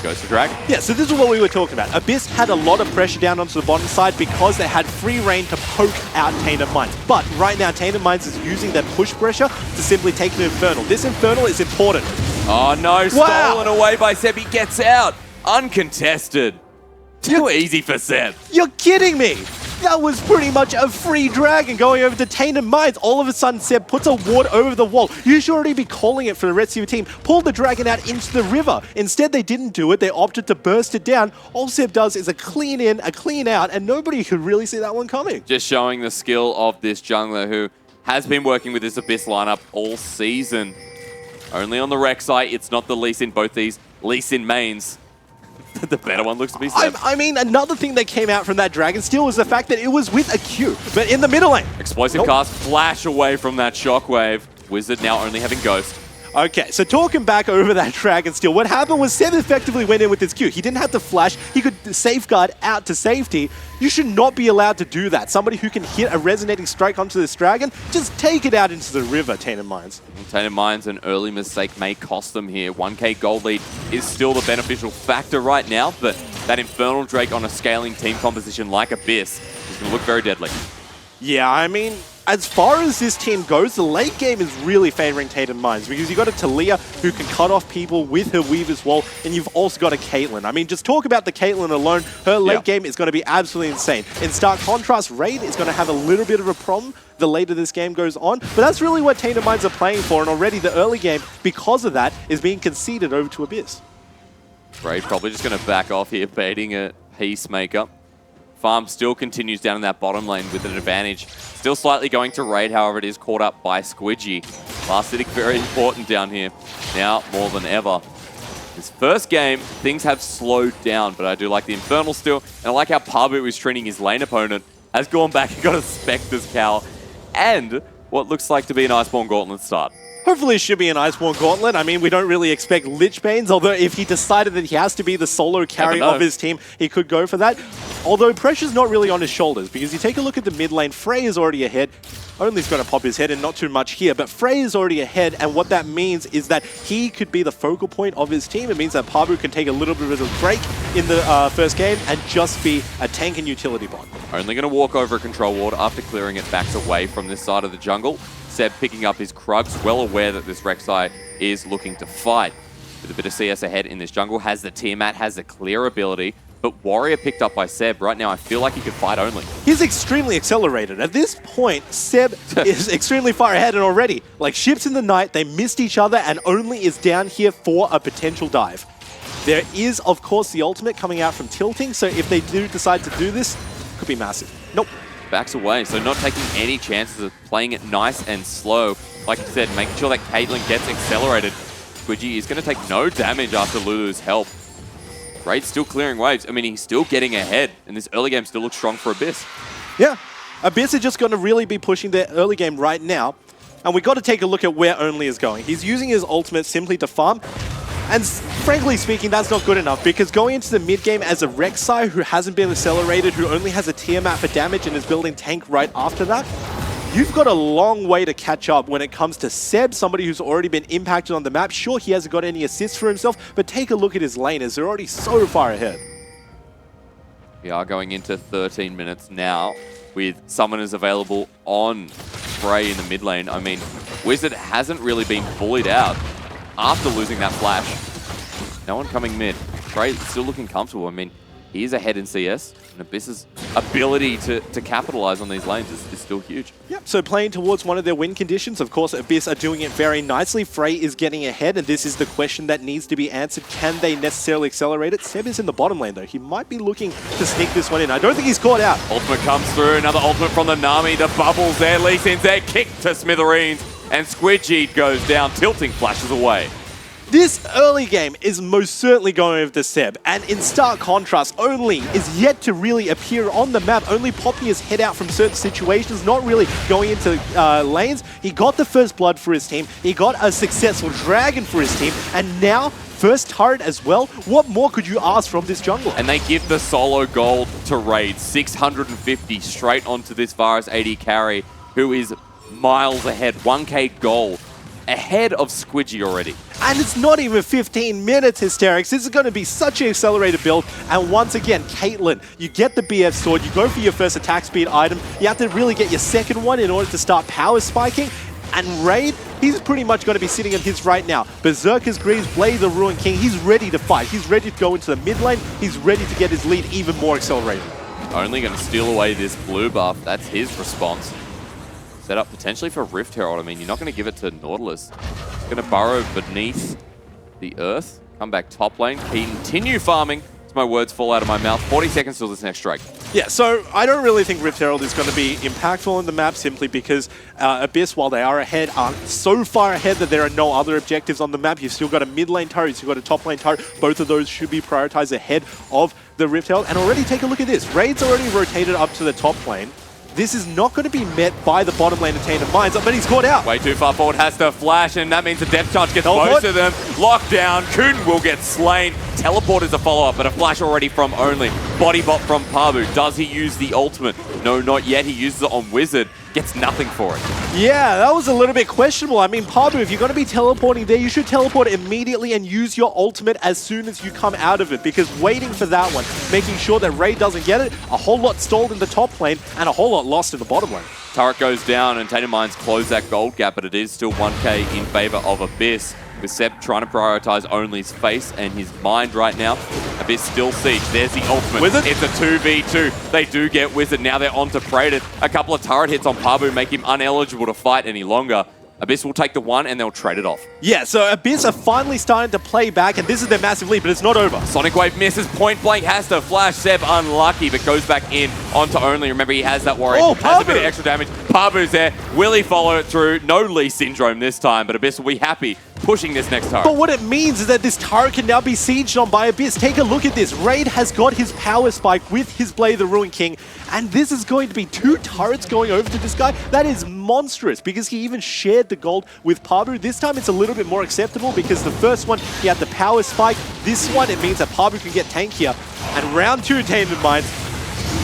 Goes for Dragon. Yeah, so this is what we were talking about. Abyss had a lot of pressure down onto the bottom side because they had free reign to poke out Tainted Minds. But right now, Tainted Minds is using that push pressure to simply take an Infernal. This Infernal is important. Oh no, stolen away by Seb. He gets out. Uncontested. Too easy for Seb. You're kidding me! That was pretty much a free dragon going over to Tainted Minds. All of a sudden, Seb puts a ward over the wall. You should already be calling it for the rest of your team. Pull the dragon out into the river. Instead, they didn't do it. They opted to burst it down. All Seb does is a clean in, a clean out, and nobody could really see that one coming. Just showing the skill of this jungler who has been working with this Abyss lineup all season. Only on the Rec site, it's not the Lee Sin, both these Lee Sin mains. The better one looks to be Seb. I mean, another thing that came out from that Dragon Steel was the fact that it was with a Q, but in the middle lane. Explosive cast, flash away from that shockwave. Wizard now only having Ghost. Okay, so talking back over that Dragon Steel, what happened was Seb effectively went in with his Q. He didn't have to flash. He could safeguard out to safety. You should not be allowed to do that. Somebody who can hit a resonating strike onto this dragon, just take it out into the river, Tainted Minds. Tainted Minds, an early mistake may cost them here. 1k gold lead is still the beneficial factor right now, but that Infernal Drake on a scaling team composition like Abyss is going to look very deadly. Yeah, I mean, as far as this team goes, the late game is really favoring Tatum Mines because you've got a Talia who can cut off people with her Weaver's Wall, and you've also got a Caitlyn. I mean, just talk about the Caitlyn alone. Her late game is going to be absolutely insane. In stark contrast, Raid is going to have a little bit of a problem the later this game goes on, but that's really what Tatum Mines are playing for, and already the early game, because of that, is being conceded over to Abyss. Raid probably just going to back off here, baiting a Peacemaker. Farm still continues down in that bottom lane with an advantage. Still slightly going to Raid, however, it is caught up by Squidgy. Parasitic very important down here, now more than ever. This first game, things have slowed down, but I do like the Infernal still, and I like how Pabu is treating his lane opponent. Has gone back and got a Spectre's Cowl, and what looks like to be an Iceborne Gauntlet start. Hopefully it should be an Iceborne Gauntlet. I mean, we don't really expect Lichbanes, although if he decided that he has to be the solo carry of his team, he could go for that. Although pressure's not really on his shoulders, because you take a look at the mid lane, Frey is already ahead. Only's going to pop his head and not too much here, but Frey is already ahead, and what that means is that he could be the focal point of his team. It means that Pabu can take a little bit of a break in the first game and just be a tank and utility bot. Only going to walk over a control ward after clearing it, backs away from this side of the jungle. Seb picking up his Krugs, well aware that this Rek'Sai is looking to fight. With a bit of CS ahead in this jungle, has the Tiamat, has the clear ability, but Warrior picked up by Seb. Right now, I feel like he could fight Only. He's extremely accelerated. At this point, Seb is extremely far ahead, and already, like ships in the night, they missed each other, and Only is down here for a potential dive. There is, of course, the ultimate coming out from tilting, so if they do decide to do this, it could be massive. Nope. Backs away, so not taking any chances of playing it nice and slow. Like I said, making sure that Caitlyn gets accelerated. Squidgy is going to take no damage after Lulu's help. Raid's still clearing waves. I mean, he's still getting ahead, and this early game still looks strong for Abyss. Yeah, Abyss are just going to really be pushing their early game right now, and we've got to take a look at where Only is going. He's using his ultimate simply to farm, and frankly speaking, that's not good enough, because going into the mid-game as a Rek'Sai who hasn't been accelerated, who only has a Tiamat for damage and is building tank right after that, you've got a long way to catch up when it comes to Seb, somebody who's already been impacted on the map. Sure, he hasn't got any assists for himself, but take a look at his laners. They're already so far ahead. We are going into 13 minutes now with summoners available on Frey in the mid lane. I mean, Wizard hasn't really been bullied out after losing that flash. No one coming mid. Frey still looking comfortable. I mean, he is ahead in CS, and Abyss's ability to capitalize on these lanes is still huge. Yep, so playing towards one of their win conditions. Of course, Abyss are doing it very nicely. Frey is getting ahead, and this is the question that needs to be answered. Can they necessarily accelerate it? Seb is in the bottom lane, though. He might be looking to sneak this one in. I don't think he's caught out. Ultimate comes through. Another ultimate from the Nami. The bubbles there. Lee Sin's there. Kick to smithereens. And Squidgy goes down. Tilting flashes away. This early game is most certainly going with the Seb, and in stark contrast, Only is yet to really appear on the map, only popping his head out from certain situations, not really going into lanes. He got the first blood for his team, he got a successful dragon for his team, and now first turret as well. What more could you ask from this jungle? And they give the solo gold to Raid, 650 straight onto this Varus AD carry, who is miles ahead, 1k gold. Ahead of Squidgy already. And it's not even 15 minutes, Hysterics. This is going to be such an accelerated build. And once again, Caitlyn, you get the BF sword, you go for your first attack speed item, you have to really get your second one in order to start power spiking. And Raid, he's pretty much going to be sitting on his right now. Berserker's Greaves, Blade the Ruin King, he's ready to fight. He's ready to go into the mid lane. He's ready to get his lead even more accelerated. Only going to steal away this blue buff. That's his response. Set up potentially for Rift Herald. I mean, you're not going to give it to Nautilus. It's going to burrow beneath the earth. Come back top lane. Continue farming. As my words fall out of my mouth. 40 seconds till this next strike. Yeah, so I don't really think Rift Herald is going to be impactful on the map simply because Abyss, while they are ahead, aren't so far ahead that there are no other objectives on the map. You've still got a mid lane turret, you've got a top lane turret. Both of those should be prioritized ahead of the Rift Herald. And already take a look at this. Raid's already rotated up to the top lane. This is not going to be met by the bottom lane of Tainted Minds, but he's caught out. Way too far forward, has to flash, and that means the depth charge gets most of them. Locked down, Kun will get slain. Teleport is a follow-up, but a flash already from Only. Body bot from Pabu. Does he use the ultimate? No, not yet. He uses it on Wizard. gets nothing for it. Yeah, that was a little bit questionable. I mean, Pabu, if you're going to be teleporting there, you should teleport immediately and use your ultimate as soon as you come out of it, because waiting for that one, making sure that Ray doesn't get it, a whole lot stalled in the top lane and a whole lot lost in the bottom lane. Turret goes down and Tainted Minds close that gold gap, but it is still 1k in favor of Abyss, with Seb trying to prioritize Only's face and his mind right now. Abyss still siege. There's the ultimate. Wizard? It's a 2v2. They do get Wizard. Now they're on to Praetor. A couple of turret hits on Pabu make him uneligible to fight any longer. Abyss will take the one and they'll trade it off. Yeah, so Abyss are finally starting to play back, and this is their massive lead, but it's not over. Sonic Wave misses. Point blank has to flash. Seb unlucky, but goes back in onto Only. Remember, he has that warrior. Oh, has a bit of Pabu! extra damage. Pabu's there. Will he follow it through? No Lee Syndrome this time, but Abyss will be happy pushing this next turret. But what it means is that this turret can now be sieged on by Abyss. Take a look at this. Raid has got his power spike with his Blade of the Ruin King, and this is going to be 2 turrets going over to this guy. That is monstrous, because he even shared the gold with Pabu. This time it's a little bit more acceptable, because the first one, he had the power spike. This one, it means that Pabu can get tankier. And round 2, Tainted Minds,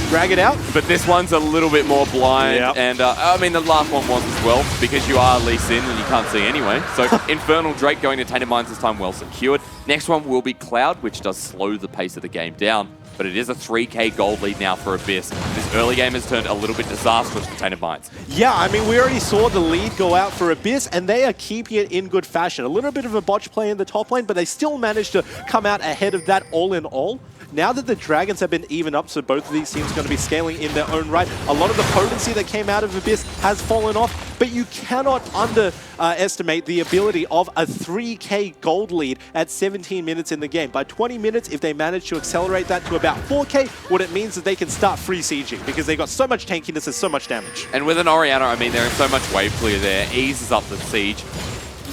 drag it out. But this one's a little bit more blind, Yep. and I mean the last one was as well, because you are Lee Sin and you can't see anyway. So Infernal Drake going to Tainted Minds this time well secured. Next one will be Cloud, which does slow the pace of the game down, but it is a 3k gold lead now for Abyss. This early game has turned a little bit disastrous for Tainted Minds. Yeah, I mean, we already saw the lead go out for Abyss, and they are keeping it in good fashion. A little bit of a botch play in the top lane, but they still managed to come out ahead of that all in all. Now that the Dragons have been even up, so both of these teams are going to be scaling in their own right, a lot of the potency that came out of Abyss has fallen off, but you cannot underestimate the ability of a 3k gold lead at 17 minutes in the game. By 20 minutes, if they manage to accelerate that to about 4k, what it means is they can start free sieging, because they got so much tankiness and so much damage. And with an Orianna, I mean, there is so much wave clear there, eases up the siege.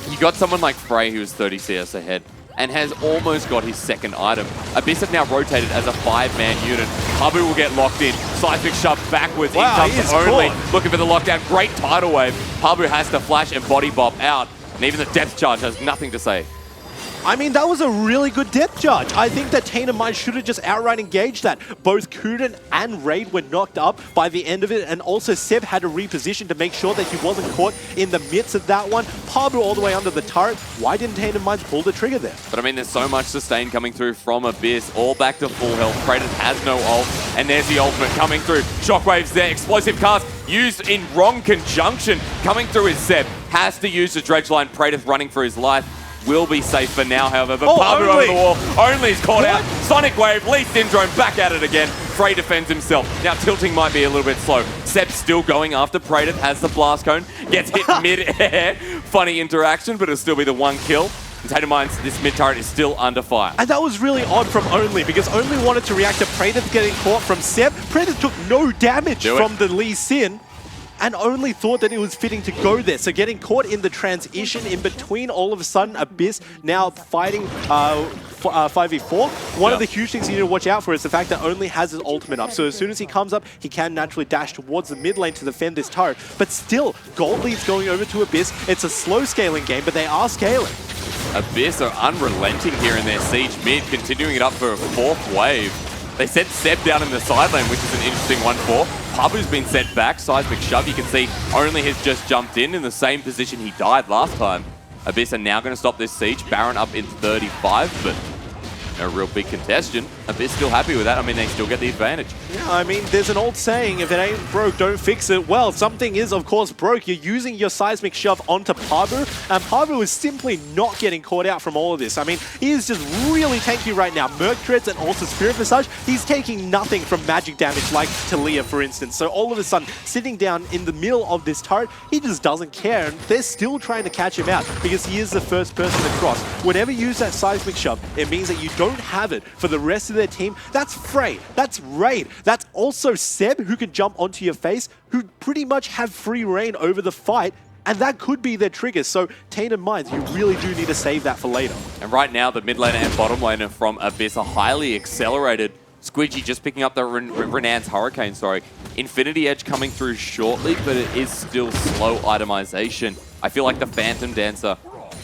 You got someone like Frey who is 30 CS ahead and has almost got his second item. Abyss have now rotated as a 5-man unit. Pabu will get locked in. Seismic shove backwards. Wow, in he comes is Only. caught. Looking for the lockdown. Great tidal wave. Pabu has to flash and body bop out. And even the depth charge has nothing to say. I mean, that was a really good depth charge. I think that Tainted Minds should have just outright engaged that. Both Kuden and Raid were knocked up by the end of it, and also Seb had to reposition to make sure that he wasn't caught in the midst of that one. Pabu all the way under the turret. Why didn't Tainted Minds pull the trigger there? But I mean, there's so much sustain coming through from Abyss. All back to full health. Kratos has no ult. And there's the ultimate coming through. Shockwave's there. Explosive cast used in wrong conjunction. Coming through is Seb. Has to use the dredge line. Praetor running for his life. Will be safe for now, however. But Pabu over the wall. Only's caught out. Sonic Wave, Lee Syndrome back at it again. Frey defends himself. Now tilting might be a little bit slow. Seb's still going after Praetor, has the blast cone. Gets hit mid-air. Funny interaction, but it'll still be the one kill. And Tainted Minds, this mid-turret is still under fire. And that was really odd from Only, because Only wanted to react to Praetor getting caught from Seb. Praetor took no damage from the Lee Sin, and Only thought that it was fitting to go there. So getting caught in the transition in between, all of a sudden, Abyss now fighting 5v4. One of the huge things you need to watch out for is the fact that Only has his ultimate up. So as soon as he comes up, he can naturally dash towards the mid lane to defend this turret. But still, gold lead's going over to Abyss. It's a slow scaling game, but they are scaling. Abyss are unrelenting here in their siege mid, continuing it up for a 4th wave. They set Seb down in the side lane, which is an interesting one for. Pabu's been set back. Seismic shove, you can see Only has just jumped in the same position he died last time. Abyss are now going to stop this siege. Baron up in 35, but a real big contestant. Abyss still happy with that. I mean, they still get the advantage. Yeah, I mean, there's an old saying, if it ain't broke, don't fix it. Well, something is, of course, broke. You're using your seismic shove onto Pabu, and Pabu is simply not getting caught out from all of this. I mean, he is just really tanky right now. Merc Treads and also Spirit Visage, he's taking nothing from magic damage like Talia, for instance. So all of a sudden, sitting down in the middle of this turret, he just doesn't care, and they're still trying to catch him out because he is the first person to cross. Whenever you use that seismic shove, it means that you don't have it for the rest of their team. That's Frey, that's Raid, that's also Seb, who can jump onto your face, who pretty much have free reign over the fight, and that could be their trigger. So Tainted Minds, you really do need to save that for later. And right now, the mid laner and bottom laner from Abyss are highly accelerated. Squidgy just picking up the Renan's Hurricane, sorry. Infinity Edge coming through shortly, but it is still slow itemization. I feel like the Phantom Dancer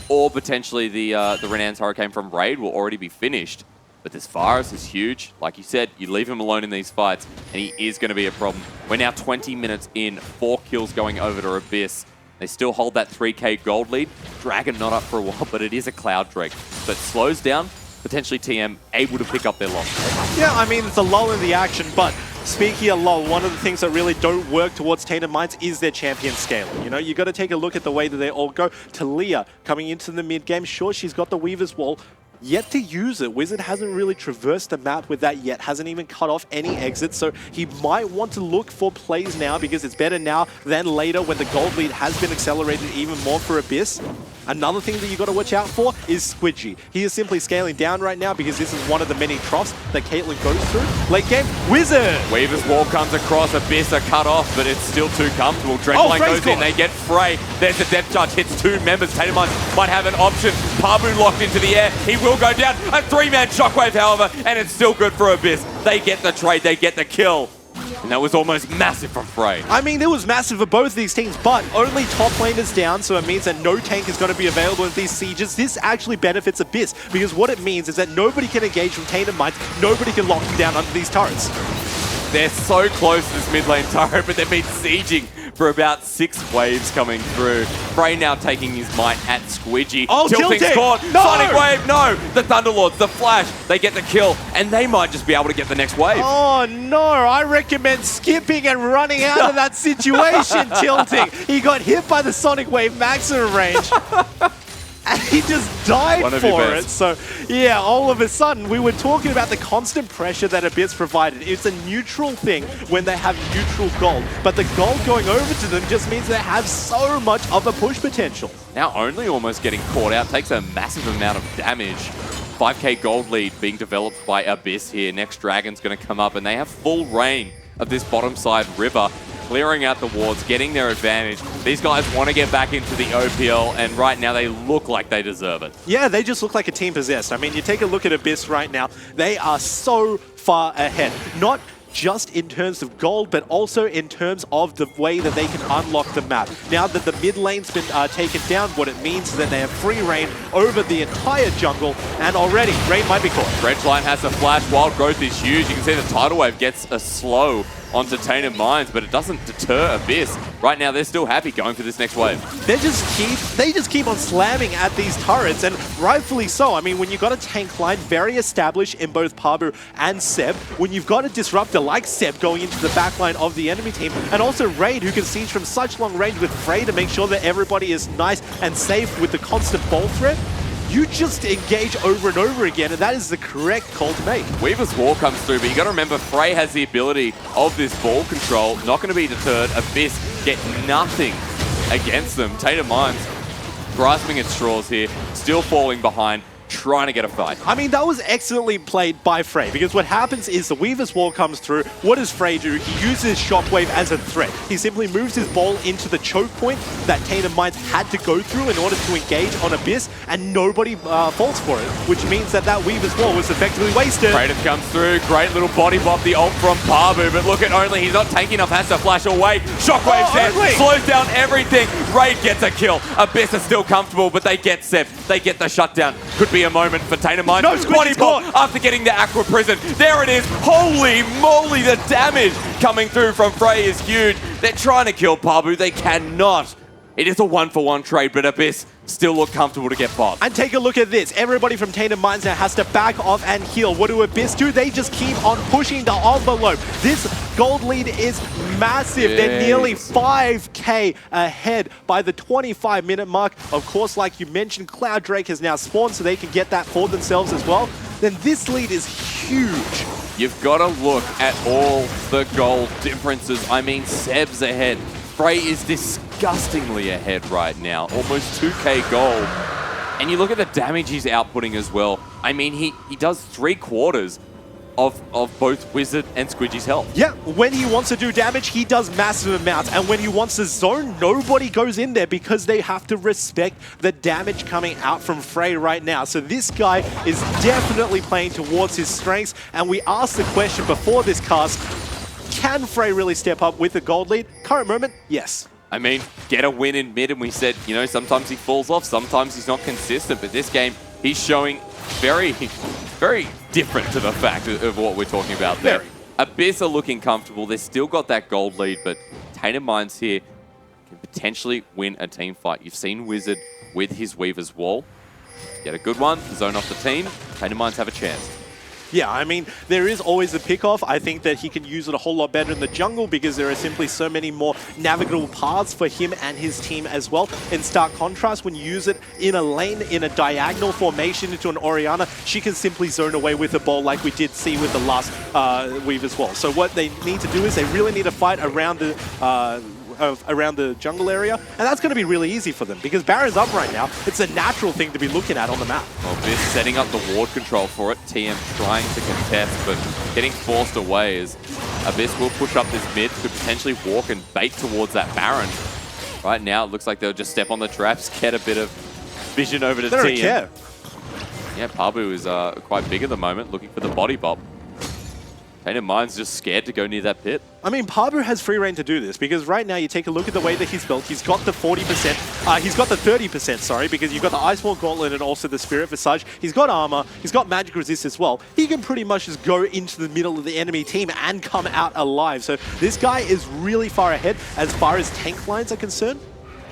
or potentially the Renan's Hurricane from Raid will already be finished. But this virus is huge. Like you said, you leave him alone in these fights, and he is going to be a problem. We're now 20 minutes in, 4 kills going over to Abyss. They still hold that 3k gold lead. Dragon not up for a while, but it is a Cloud Drake. But slows down, potentially TM able to pick up their loss. Yeah, I mean, it's a lull in the action, but speaking of lull, one of the things that really don't work towards Tainted Minds is their champion scaling. You know, you got to take a look at the way that they all go. Talia coming into the mid game, sure, she's got the Weaver's Wall, yet to use it. Wizard hasn't really traversed the map with that yet, hasn't even cut off any exits, so he might want to look for plays now because it's better now than later when the gold lead has been accelerated even more for Abyss. Another thing that you got to watch out for is Squidgy. He is simply scaling down right now because this is one of the many troughs that Caitlyn goes through. Late game, Wizard! Weaver's Wall comes across, Abyss are cut off, but it's still too comfortable. Dreadline goes in, they get Frey. There's the depth charge, hits 2 members. Tainted Minds might have an option. Pabu locked into the air, he will go down. A 3-man shockwave, however, and it's still good for Abyss. They get the trade, they get the kill. And that was almost massive from Frey. I mean, it was massive for both these teams, but only top lane is down, so it means that no tank is going to be available in these sieges. This actually benefits Abyss, because what it means is that nobody can engage from Tainted Minds, nobody can lock them down under these turrets. They're so close to this mid lane turret, but they've been sieging for about 6 waves coming through. Frey now taking his might at Squidgy. Oh, tilting! Scored. No! Sonic Wave, no! The Thunderlords, the Flash, they get the kill, and they might just be able to get the next wave. Oh no, I recommend skipping and running out of that situation, Tilting. He got hit by the Sonic Wave maximum range. And he just died for it. So, yeah, all of a sudden, we were talking about the constant pressure that Abyss provided. It's a neutral thing when they have neutral gold. But the gold going over to them just means they have so much of a push potential. Now only almost getting caught out. Takes a massive amount of damage. 5k gold lead being developed by Abyss here. Next Dragon's going to come up, and they have full reign of this bottom side river. Clearing out the wards, getting their advantage. These guys want to get back into the OPL, and right now they look like they deserve it. Yeah, they just look like a team possessed. I mean, you take a look at Abyss right now. They are so far ahead. Not just in terms of gold, but also in terms of the way that they can unlock the map. Now that the mid lane's been taken down, what it means is that they have free reign over the entire jungle, and already, Rain might be caught. Dreadline has a flash, Wild Growth is huge. You can see the Tidal Wave gets a slow onto Tainted Minds, but it doesn't deter Abyss. Right now, they're still happy going for this next wave. They just keep on slamming at these turrets, and rightfully so. I mean, when you've got a tank line very established in both Pabu and Seb, when you've got a disruptor like Seb going into the backline of the enemy team, and also Raid, who can siege from such long range with Frey to make sure that everybody is nice and safe with the constant ball threat, you just engage over and over again, and that is the correct call to make. Weaver's Wall comes through, but you got to remember, Frey has the ability of this ball control. Not going to be deterred. Abyss get nothing against them. Tainted Minds grasping at straws here, still falling behind, trying to get a fight. I mean, that was excellently played by Frey, because what happens is the Weaver's Wall comes through. What does Frey do? He uses Shockwave as a threat. He simply moves his ball into the choke point that Tainted Minds had to go through in order to engage on Abyss, and nobody falls for it, which means that that Weaver's Wall was effectively wasted. Kratos comes through, great little body bop, the ult from Pabu, but look at only, he's not tanky enough, has to flash away. Shockwave's there, slows down everything. Raid gets a kill. Abyss are still comfortable, but they get Seb. They get the shutdown. Could be a moment for Tainted Minds. No, Squidgy's caught after getting the Aqua Prison. There it is. Holy moly, the damage coming through from Frey is huge. They're trying to kill Pabu. They cannot. It is a 1-for-1 trade, but Abyss still look comfortable to get bot. And take a look at this. Everybody from Tainted Minds now has to back off and heal. What do Abyss do? They just keep on pushing the envelope. This gold lead is massive. They're nearly 5k ahead by the 25-minute mark. Of course, like you mentioned, Cloud Drake has now spawned, so they can get that for themselves as well. Then this lead is huge. You've got to look at all the gold differences. I mean, Seb's ahead. Frey is disgustingly ahead right now, almost 2k gold. And you look at the damage he's outputting as well. I mean, he does 3/4 of both Wizard and Squidgy's health. Yeah, when he wants to do damage, he does massive amounts. And when he wants to zone, nobody goes in there because they have to respect the damage coming out from Frey right now. So this guy is definitely playing towards his strengths. And we asked the question before this cast, can Frey really step up with the gold lead? Current moment, yes. I mean, get a win in mid, and we said, you know, sometimes he falls off, sometimes he's not consistent, but this game, he's showing very, very different to the fact of what we're talking about there. Very. Abyss are looking comfortable. They've still got that gold lead, but Tainted Minds here can potentially win a team fight. You've seen Wizard with his Weaver's Wall. Get a good one, zone off the team, Tainted Minds have a chance. Yeah, I mean, there is always a pick-off. I think that he can use it a whole lot better in the jungle because there are simply so many more navigable paths for him and his team as well. In stark contrast, when you use it in a lane, in a diagonal formation into an Orianna, she can simply zone away with a ball like we did see with the last Weaver's Wall. So what they need to do is they really need to fight around the jungle area, and that's going to be really easy for them because Baron's up right now. It's a natural thing to be looking at on the map. Well, Abyss setting up the ward control for it. TM trying to contest, but getting forced away as Abyss will push up this mid, could potentially walk and bait towards that Baron. Right now, it looks like they'll just step on the traps, get a bit of vision over to TM. They don't care. Yeah, Pabu is quite big at the moment, looking for the body bop. Tainted Minds just scared to go near that pit. I mean, Pabu has free reign to do this because right now you take a look at the way that he's built. He's got the 40%, he's got the 30%, sorry, because you've got the Iceborne Gauntlet and also the Spirit Visage. He's got armor, he's got magic resist as well. He can pretty much just go into the middle of the enemy team and come out alive. So this guy is really far ahead as far as tank lines are concerned.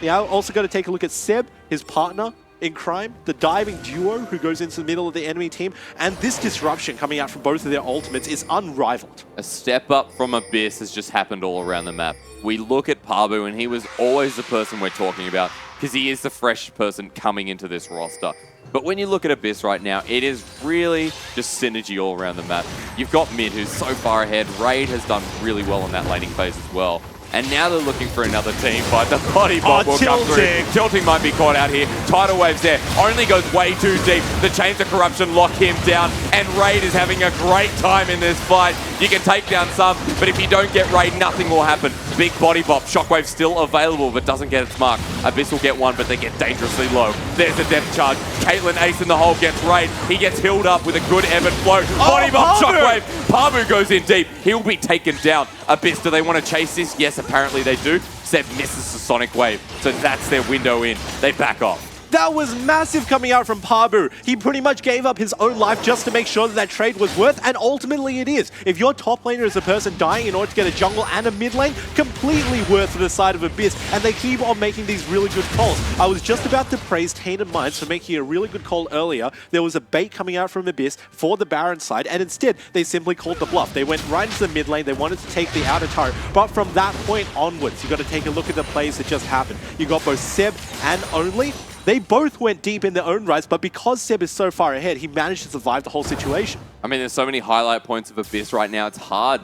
Yeah, also got to take a look at Seb, his partner in crime, the diving duo who goes into the middle of the enemy team, and this disruption coming out from both of their ultimates is unrivaled. A step up from Abyss has just happened all around the map. We look at Pabu, and he was always the person we're talking about because he is the fresh person coming into this roster. But when you look at Abyss right now, it is really just synergy all around the map. You've got Mid, who's so far ahead. Raid has done really well in that laning phase as well. And now they're looking for another team fight. The body bomb will come through. Tilting might be caught out here. Tidal Wave's there. Only goes way too deep. The Chains of Corruption lock him down. And Raid is having a great time in this fight. You can take down some, but if you don't get Raid, nothing will happen. Big body bop. Shockwave still available, but doesn't get its mark. Abyss will get one, but they get dangerously low. There's the depth charge. Caitlyn ace in the hole gets Raid. He gets healed up with a good ebb and flow. Body bop, Shockwave. Pabu goes in deep. He'll be taken down. Abyss, do they want to chase this? Yes, apparently they do. Seb misses the Sonic Wave, so that's their window in. They back off. That was massive coming out from Pabu. He pretty much gave up his own life just to make sure that that trade was worth, and ultimately it is. If your top laner is a person dying in order to get a jungle and a mid lane, completely worth for the side of Abyss, and they keep on making these really good calls. I was just about to praise Tainted Minds for making a really good call earlier. There was a bait coming out from Abyss for the Baron side, and instead they simply called the bluff. They went right into the mid lane, they wanted to take the outer turret, but from that point onwards, you got to take a look at the plays that just happened. You got both Seb and Only. They both went deep in their own rights, but because Seb is so far ahead, he managed to survive the whole situation. I mean, there's so many highlight points of Abyss right now, it's hard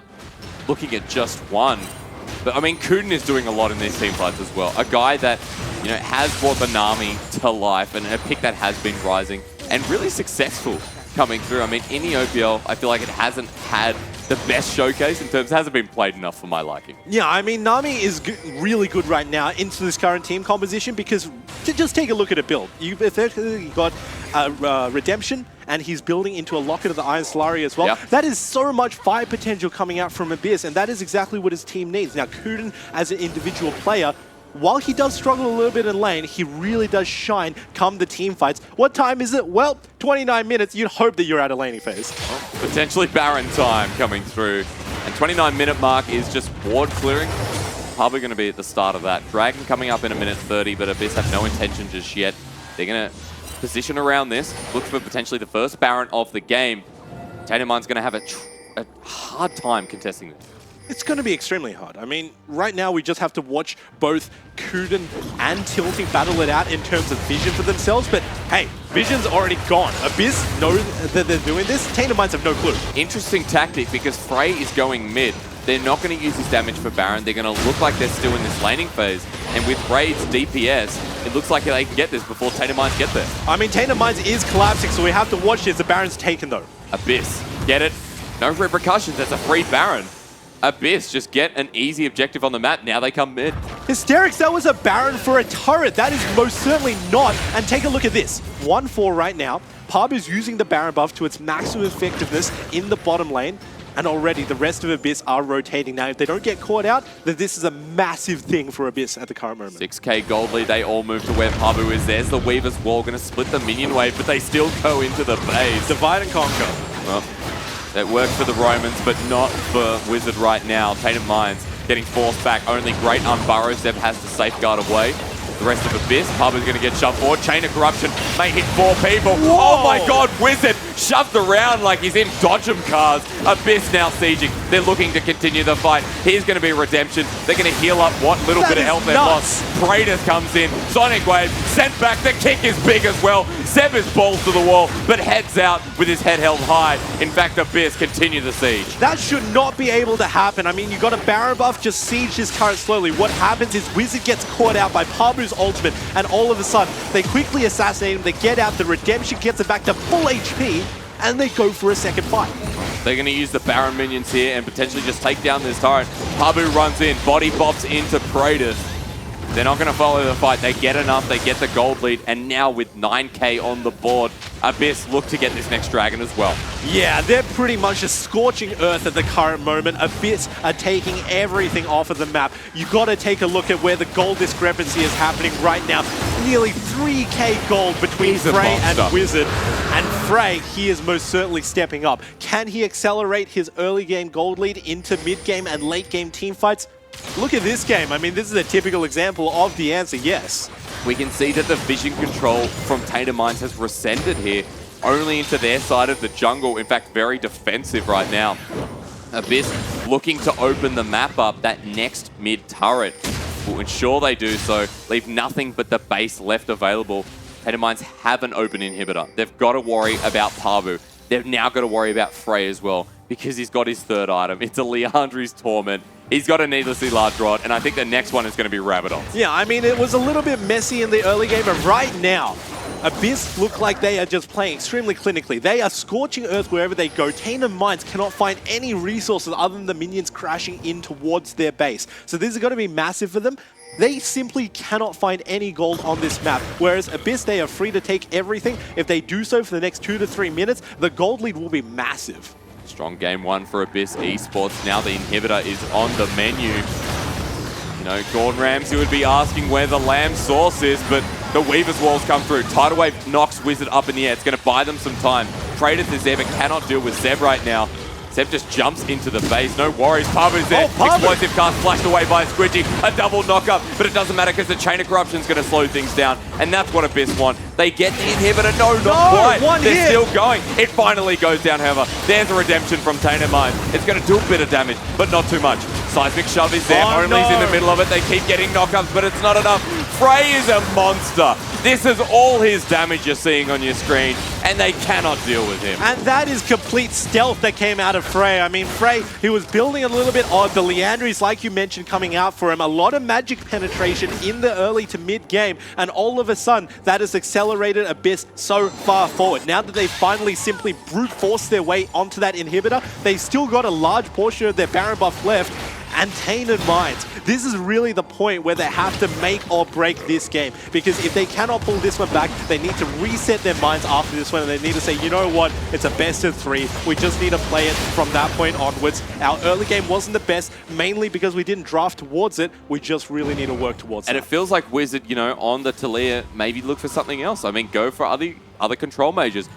looking at just one. But I mean, Kuden is doing a lot in these team fights as well. A guy that, you know, has brought the Nami to life and a pick that has been rising and really successful coming through. I mean, in the OPL, I feel like it hasn't had the best showcase in terms, hasn't been played enough for my liking. Yeah, I mean, Nami is really good right now into this current team composition because just take a look at a build. You've effectively got Redemption, and he's building into a Locket of the Iron Solari as well. Yep. That is so much fire potential coming out from Abyss, and that is exactly what his team needs. Now, Kuden, as an individual player, while he does struggle a little bit in lane, he really does shine come the team fights. What time is it? Well, 29 minutes. You'd hope that you're at a laning phase. Well, potentially Baron time coming through. And 29-minute mark is just ward clearing. Probably going to be at the start of that. Dragon coming up in a minute 30, but Abyss have no intention just yet. They're going to position around this, look for potentially the first Baron of the game. Tainted Mind's going to have a hard time contesting this. It's going to be extremely hard. I mean, right now we just have to watch both Kuden and Tilting battle it out in terms of vision for themselves, but hey, vision's already gone. Abyss know that they're doing this. Tainted Minds have no clue. Interesting tactic because Frey is going mid. They're not going to use his damage for Baron. They're going to look like they're still in this laning phase. And with Raid's DPS, it looks like they can get this before Tainted Minds get there. I mean, Tainted Minds is collapsing, so we have to watch this. The Baron's taken, though. Abyss, get it? No repercussions. That's a free Baron. Abyss just get an easy objective on the map. Now they come mid. Hysterics, that was a Baron for a turret. That is most certainly not. And take a look at this. 1-4 right now. Pabu's using the Baron buff to its maximum effectiveness in the bottom lane. and already the rest of Abyss are rotating. Now, if they don't get caught out, then this is a massive thing for Abyss at the current moment. 6k gold lead, they all move to where Pabu is. There's the Weaver's Wall, going to split the minion wave, but they still go into the base. Divide and conquer. Well, it worked for the Romans, but not for Wizard right now. Tainted Minds getting forced back. Only Great Unburrow Zeb has to safeguard away. The rest of Abyss, Pabu's going to get shoved forward. Chain of Corruption may hit 4 people. Whoa. Oh my god, Wizard shoved around like he's in Dodgem cars. Abyss now sieging. They're looking to continue the fight. Here's going to be redemption. They're going to heal up what little bit of health they've lost. Praetor comes in. Sonic Wave sent back. The kick is big as well. Zeb is balls to the wall, but heads out with his head held high. In fact, Abyss continue the siege. That should not be able to happen. I mean, you got a Baron buff, just siege this turret slowly. What happens is Wizard gets caught out by Pabu's ultimate, and all of a sudden, they quickly assassinate him, they get out, the redemption gets it back to full HP, and they go for a second fight. They're going to use the Baron minions here and potentially just take down this turret. Pabu runs in, body bobs into Praetor. They're not going to follow the fight. They get enough, they get the gold lead, and now with 9k on the board, Abyss look to get this next dragon as well. Yeah, they're pretty much just scorching earth at the current moment. Abyss are taking everything off of the map. You got to take a look at where the gold discrepancy is happening right now. Nearly 3k gold between Frey and Wizard. And Frey, he is most certainly stepping up. Can he accelerate his early game gold lead into mid game and late game team fights? Look at this game. I mean, this is a typical example of the answer, yes. We can see that the vision control from Tainted Minds has rescinded here, only into their side of the jungle. In fact, very defensive right now. Abyss looking to open the map up. That next mid turret will ensure they do so. Leave nothing but the base left available. Tainted Minds have an open inhibitor. They've got to worry about Pabu. They've now got to worry about Frey as well, because he's got his third item. It's a Liandry's Torment. He's got a needlessly large rod, and I think the next one is going to be Rabadon. Yeah, I mean, it was a little bit messy in the early game, but right now, Abyss look like they are just playing extremely clinically. They are scorching earth wherever they go. Tainted Minds cannot find any resources other than the minions crashing in towards their base. So this is going to be massive for them. They simply cannot find any gold on this map, whereas Abyss, they are free to take everything. If they do so for the next 2 to 3 minutes, the gold lead will be massive. Strong game one for Abyss Esports. Now the inhibitor is on the menu. You know, Gordon Ramsay would be asking where the lamb source is, but the Weaver's Walls come through. Tidal Wave knocks Wizard up in the air. It's going to buy them some time. Praetor is there, but cannot deal with Zeb right now. Zeb just jumps into the base. No worries. Pabu's there. Explosive cast flashed away by Squidgy. A double knockup, but it doesn't matter because the Chain of Corruption is going to slow things down, and that's what Abyss want. They get the inhibitor. No, not quite. They're still going. It finally goes down, however. There's a redemption from Tainted Minds. It's going to do a bit of damage, but not too much. Seismic Shove is there. Only's in the middle of it. They keep getting knockups, but it's not enough. Frey is a monster. This is all his damage you're seeing on your screen, and they cannot deal with him. And that is complete stealth that came out of Frey. I mean, Frey, he was building a little bit odd. The Liandry's, like you mentioned, coming out for him. A lot of magic penetration in the early to mid game, and all of a sudden, that has accelerated Abyss so far forward. Now that they finally simply brute forced their way onto that inhibitor, they've still got a large portion of their Baron buff left. And Tainted Minds, this is really the point where they have to make or break this game. Because if they cannot pull this one back, they need to reset their minds after this one. And they need to say, you know what, it's a best of 3. We just need to play it from that point onwards. Our early game wasn't the best, mainly because we didn't draft towards it. We just really need to work towards it. And it feels like Wizard, you know, on the Talia, maybe look for something else. I mean, go for other control mages.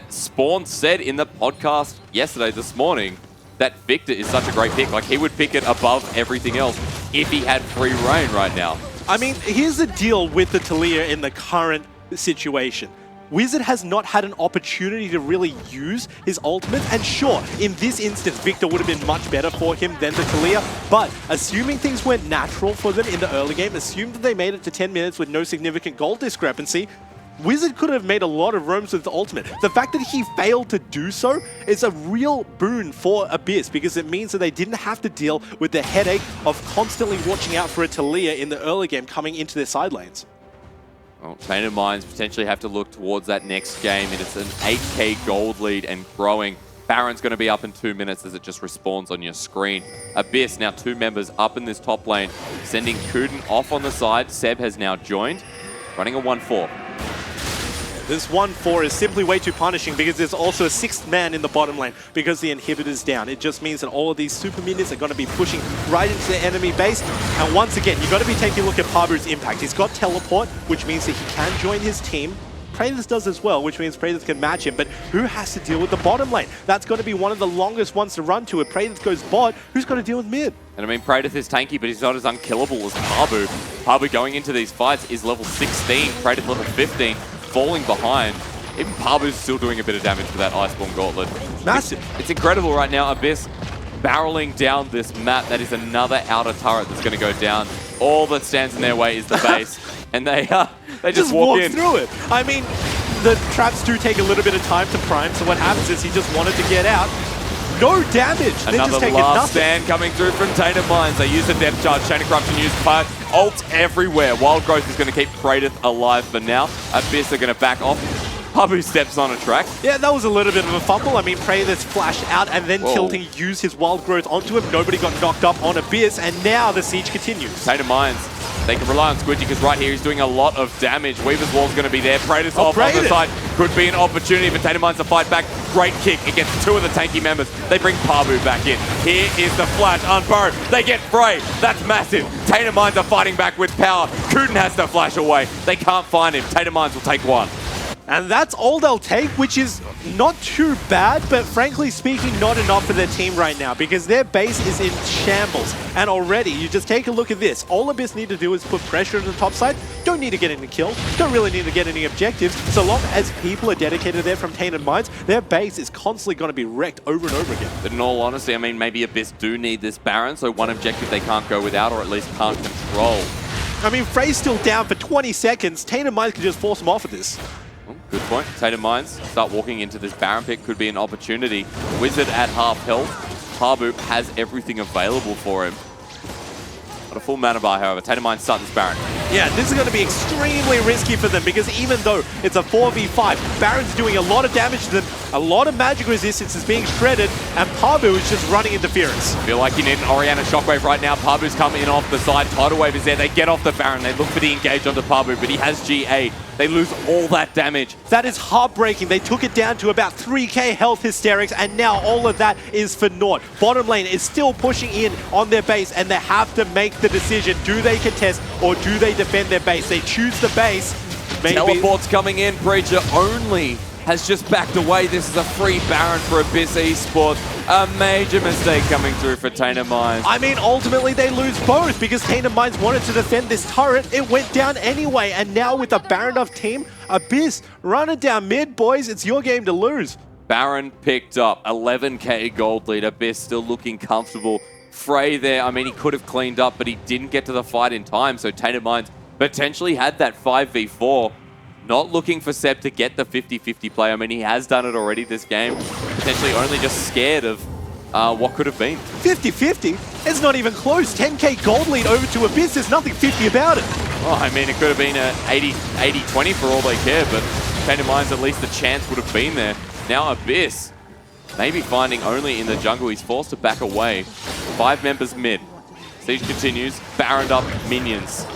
Spawn said in the podcast this morning, that Victor is such a great pick. Like, he would pick it above everything else if he had free reign right now. I mean, here's the deal with the Talia in the current situation. Wizard has not had an opportunity to really use his ultimate, and sure, in this instance, Victor would have been much better for him than the Talia, but assuming things went natural for them in the early game, assume that they made it to 10 minutes with no significant gold discrepancy, Wizard could have made a lot of roams with the ultimate. The fact that he failed to do so is a real boon for Abyss, because it means that they didn't have to deal with the headache of constantly watching out for a Talia in the early game coming into their side lanes. Well, Tainted Minds potentially have to look towards that next game, and it's an 8k gold lead and growing. Baron's going to be up in 2 minutes as it just respawns on your screen. Abyss, now 2 members up in this top lane, sending Kuden off on the side. Seb has now joined, running a 1-4. This 1-4 is simply way too punishing because there's also a 6th man in the bottom lane because the inhibitor's down. It just means that all of these super minions are going to be pushing right into the enemy base. And once again, you've got to be taking a look at Pabu's impact. He's got teleport, which means that he can join his team. Praetus does as well, which means Praetus can match him, but who has to deal with the bottom lane? That's got to be one of the longest ones to run to. If Praetus goes bot, who's got to deal with mid? And I mean, Praetus is tanky, but he's not as unkillable as Pabu. Pabu going into these fights is level 16, Praetus level 15, falling behind. Even Pabu's still doing a bit of damage with that Iceborne Gauntlet. Massive. It's incredible right now. Abyss barreling down this map. That is another outer turret that's going to go down. All that stands in their way is the base. And they just walk in. Through it. I mean, the traps do take a little bit of time to prime, so what happens is he just wanted to get out. No damage. Another last stand coming through from Tainted Minds. They use the depth charge. Chain of Corruption used ult everywhere. Wild Growth is going to keep Praetus alive for now. Abyss are going to back off. Pabu steps on a track. Yeah, that was a little bit of a fumble. I mean, Praetus flashed out and then Tilting used his Wild Growth onto him. Nobody got knocked up on Abyss, and now the siege continues. Tainted Minds. They can rely on Squidgy because right here he's doing a lot of damage. Weaver's Wall's going to be there. Praetus off on the side. Could be an opportunity for Tainted Minds to fight back. Great kick against 2 of the tanky members. They bring Pabu back in. Here is the flash unburrowed. They get Frey. That's massive. Tainted Minds are fighting back with power. Kuden has to flash away. They can't find him. Tainted Minds will take one. And that's all they'll take, which is not too bad, but frankly speaking, not enough for their team right now because their base is in shambles. And already, you just take a look at this. All Abyss need to do is put pressure on the top side. Don't need to get any kills. Don't really need to get any objectives. So long as people are dedicated there from Tainted Minds, their base is constantly going to be wrecked over and over again. But in all honesty, I mean, maybe Abyss do need this Baron, so one objective they can't go without, or at least can't control. I mean, Frey's still down for 20 seconds. Tainted Minds can just force him off of this. Good point. Tainted Minds start walking into this Baron pick. Could be an opportunity. Wizard at half health. Pabu has everything available for him. Not a full mana bar, however. Tainted Minds start this Baron. Yeah, this is going to be extremely risky for them because even though it's a 4v5, Baron's doing a lot of damage to them, a lot of magic resistance is being shredded, and Pabu is just running interference. Feel like you need an Orianna Shockwave right now. Pabu's coming in off the side. Tidal Wave is there. They get off the Baron. They look for the engage onto Pabu, but he has GA. They lose all that damage. That is heartbreaking. They took it down to about 3k health Hysterics, and now all of that is for naught. Bottom lane is still pushing in on their base, and they have to make the decision. Do they contest or do they defend their base? They choose the base. Maybe. Teleport's coming in. Breacher only has just backed away. This is a free Baron for Abyss Esports. A major mistake coming through for Tainted Minds. I mean, ultimately they lose both because Tainted Minds wanted to defend this turret. It went down anyway, and now with a Baron of team, Abyss, run it down mid, boys. It's your game to lose. Baron picked up 11k gold lead. Abyss still looking comfortable. Frey there, I mean, he could have cleaned up, but he didn't get to the fight in time, so Tainted Minds potentially had that 5v4. Not looking for Seb to get the 50-50 play. I mean, he has done it already this game. Potentially only just scared of what could have been. 50-50? It's not even close. 10k gold lead over to Abyss. There's nothing 50 about it. Well, I mean, it could have been a 80-20 for all they care, but Tainted Minds, at least the chance would have been there. Now Abyss, maybe finding only in the jungle. He's forced to back away. 5 members mid. Siege continues. Baroned up minions.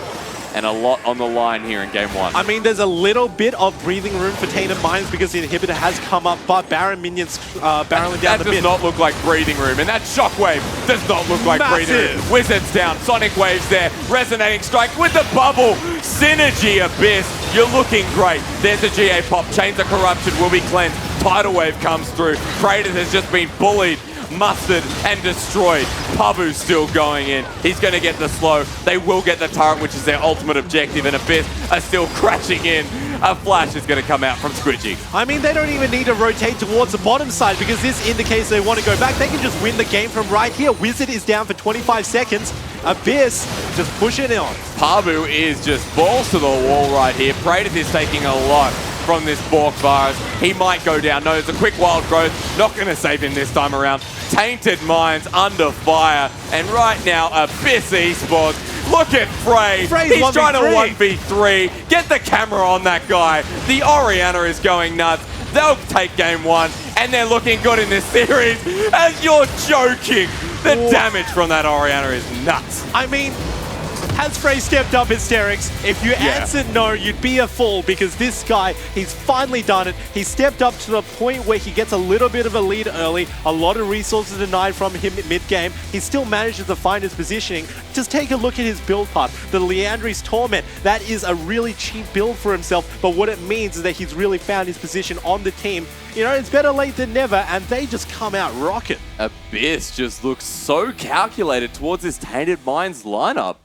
And a lot on the line here in game 1. I mean, there's a little bit of breathing room for Tainted Minds because the inhibitor has come up, but Baron minions barreling down the mid. That does not look like breathing room, and that shockwave does not look like breathing room. Wizards down, Sonic Waves there, Resonating Strike with the bubble. Synergy Abyss, you're looking great. There's a GA pop, Chains of Corruption will be cleansed. Tidal Wave comes through. Praetus has just been bullied, mustered, and destroyed. Pabu's still going in. He's going to get the slow. They will get the turret, which is their ultimate objective, and Abyss are still crashing in. A flash is going to come out from Squidgy. I mean, they don't even need to rotate towards the bottom side because this indicates they want to go back. They can just win the game from right here. Wizard is down for 25 seconds. Abyss just pushing it on. Pabu is just balls to the wall right here. Praetus is taking a lot from this Bork virus. He might go down. No, it's a quick Wild Growth. Not going to save him this time around. Tainted Minds under fire. And right now, Abyss Esports. Look at Frey. He's trying to 1v3. Get the camera on that guy. The Orianna is going nuts. They'll take game 1. And they're looking good in this series. As you're joking. The damage from that Orianna is nuts. I mean, Has Frey stepped up, Hysterics? If you answered no, you'd be a fool, because this guy, he's finally done it. He stepped up to the point where he gets a little bit of a lead early, a lot of resources denied from him mid-game. He still manages to find his positioning. Just take a look at his build path. The Leandri's Torment, that is a really cheap build for himself, but what it means is that he's really found his position on the team. You know, it's better late than never, and they just come out rocking. Abyss just looks so calculated towards this Tainted Minds lineup.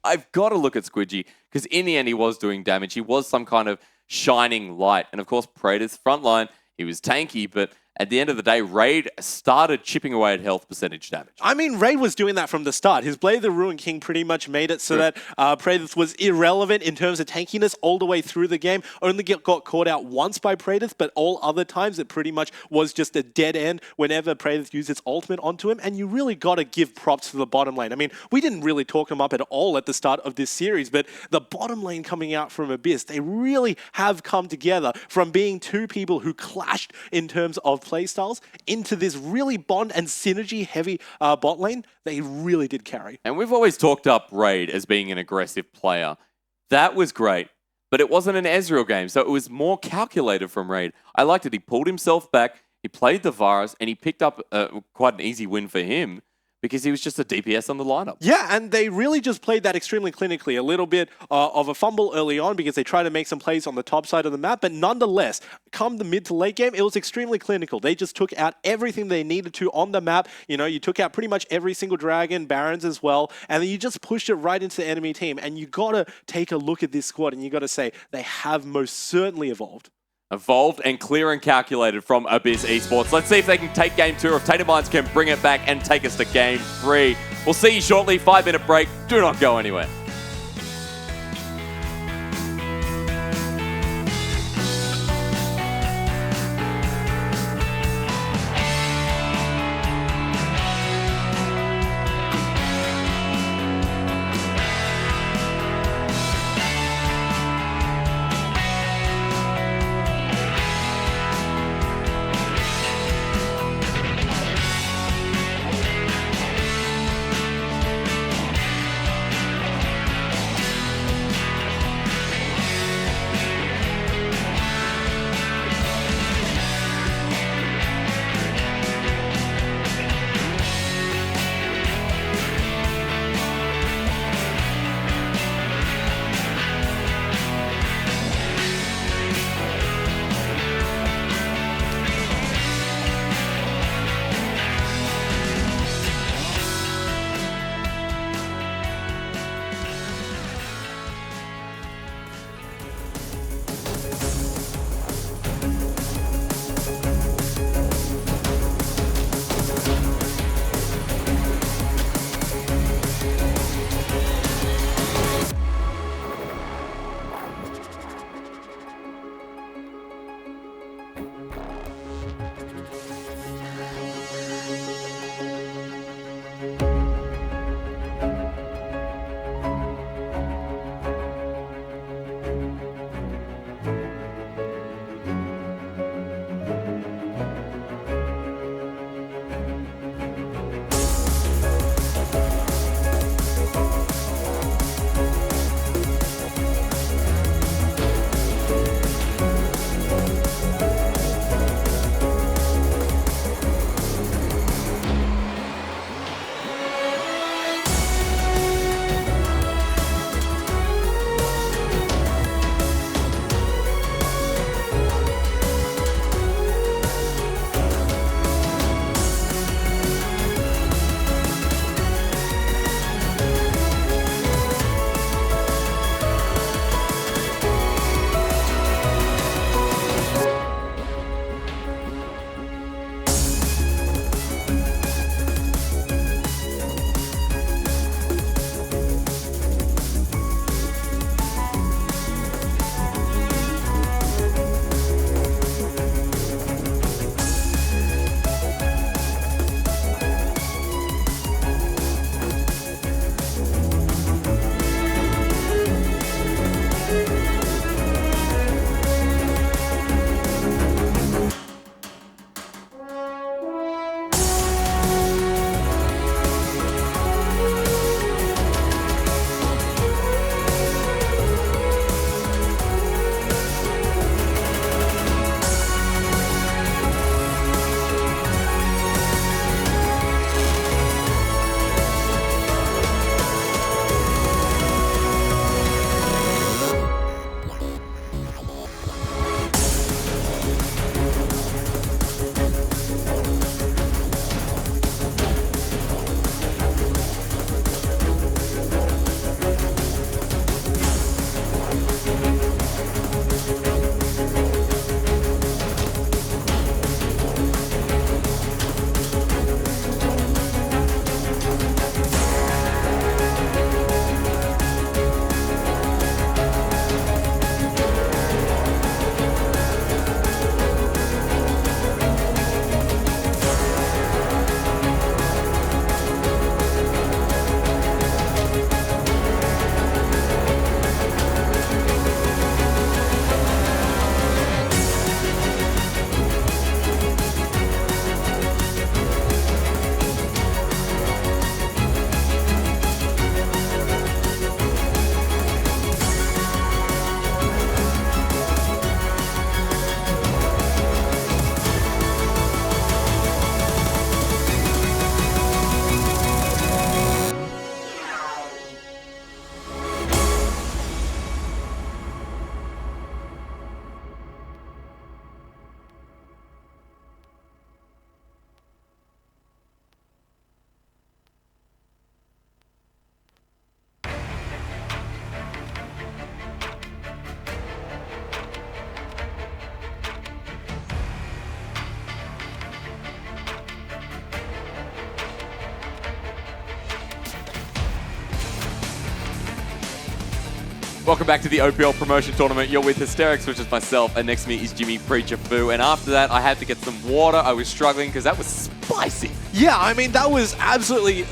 I've got to look at Squidgy, because in the end he was doing damage. He was some kind of shining light. And of course, Praetor's frontline, he was tanky, but at the end of the day, Raid started chipping away at health percentage damage. I mean, Raid was doing that from the start. His Blade of the Ruined King pretty much made it so that Praetor was irrelevant in terms of tankiness all the way through the game. Only got caught out once by Praetor, but all other times it pretty much was just a dead end whenever Praetor used its ultimate onto him. And you really got to give props to the bottom lane. I mean, we didn't really talk him up at all at the start of this series, but the bottom lane coming out from Abyss, they really have come together from being two people who clashed in terms of playstyles into this really bond and synergy heavy bot lane. They really did carry. And we've always talked up Raid as being an aggressive player. That was great, but it wasn't an Ezreal game, so it was more calculated from Raid. I liked it. He pulled himself back, he played the Varus, and he picked up quite an easy win for him, because he was just a DPS on the lineup. Yeah, and they really just played that extremely clinically. A little bit of a fumble early on because they tried to make some plays on the top side of the map, but nonetheless, come the mid to late game, it was extremely clinical. They just took out everything they needed to on the map. You know, you took out pretty much every single dragon, Barons as well, and then you just pushed it right into the enemy team. And you got to take a look at this squad and you got to say they have most certainly evolved. Evolved and clear and calculated from Abyss Esports. Let's see if they can take game 2, or if Tainted Minds can bring it back and take us to game 3. We'll see you shortly. 5-minute break. Do not go anywhere. Welcome back to the OPL Promotion Tournament. You're with Hysterics, which is myself, and next to me is Jimmy Preacher Fu. And after that, I had to get some water. I was struggling because that was spicy. Yeah, I mean, that was absolutely,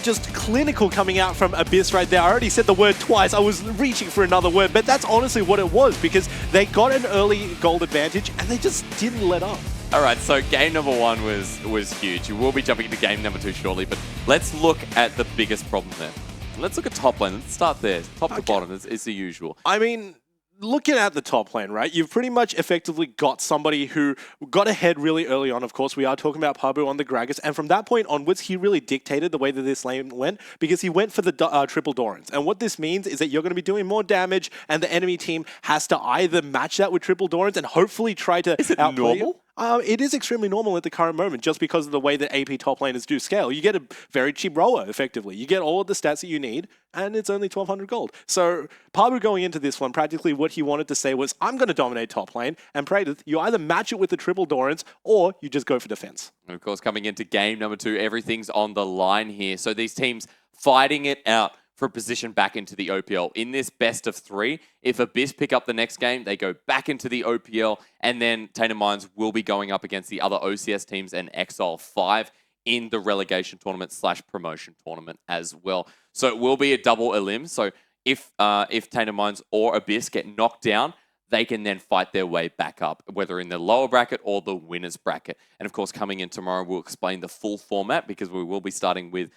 just clinical coming out from Abyss right there. I already said the word twice. I was reaching for another word, but that's honestly what it was, because they got an early gold advantage and they just didn't let up. All right, so game number one was huge. You will be jumping into game number two shortly, but let's look at the biggest problem there. Let's look at top lane. Let's start there. Top to bottom is the usual. I mean, looking at the top lane, right, you've pretty much effectively got somebody who got ahead really early on. Of course, we are talking about Pabu on the Gragas, and from that point onwards, he really dictated the way that this lane went, because he went for the triple Dorans. And what this means is that you're going to be doing more damage, and the enemy team has to either match that with triple Dorans and hopefully try to outplay you. It is extremely normal at the current moment, just because of the way that AP top laners do scale. You get a very cheap rower, effectively. You get all of the stats that you need, and it's only 1,200 gold. So Pabu going into this one, practically what he wanted to say was, I'm going to dominate top lane, and Praedyth, you either match it with the triple Dorans, or you just go for defense. And of course, coming into game number two, everything's on the line here. So these teams fighting it out for position back into the OPL. In this best of three, if Abyss pick up the next game, they go back into the OPL, and then Tainted Minds will be going up against the other OCS teams and Exile 5 in the relegation tournament / promotion tournament as well. So it will be a double elim. So if Tainted Minds or Abyss get knocked down, they can then fight their way back up, whether in the lower bracket or the winner's bracket. And of course, coming in tomorrow, we'll explain the full format, because we will be starting with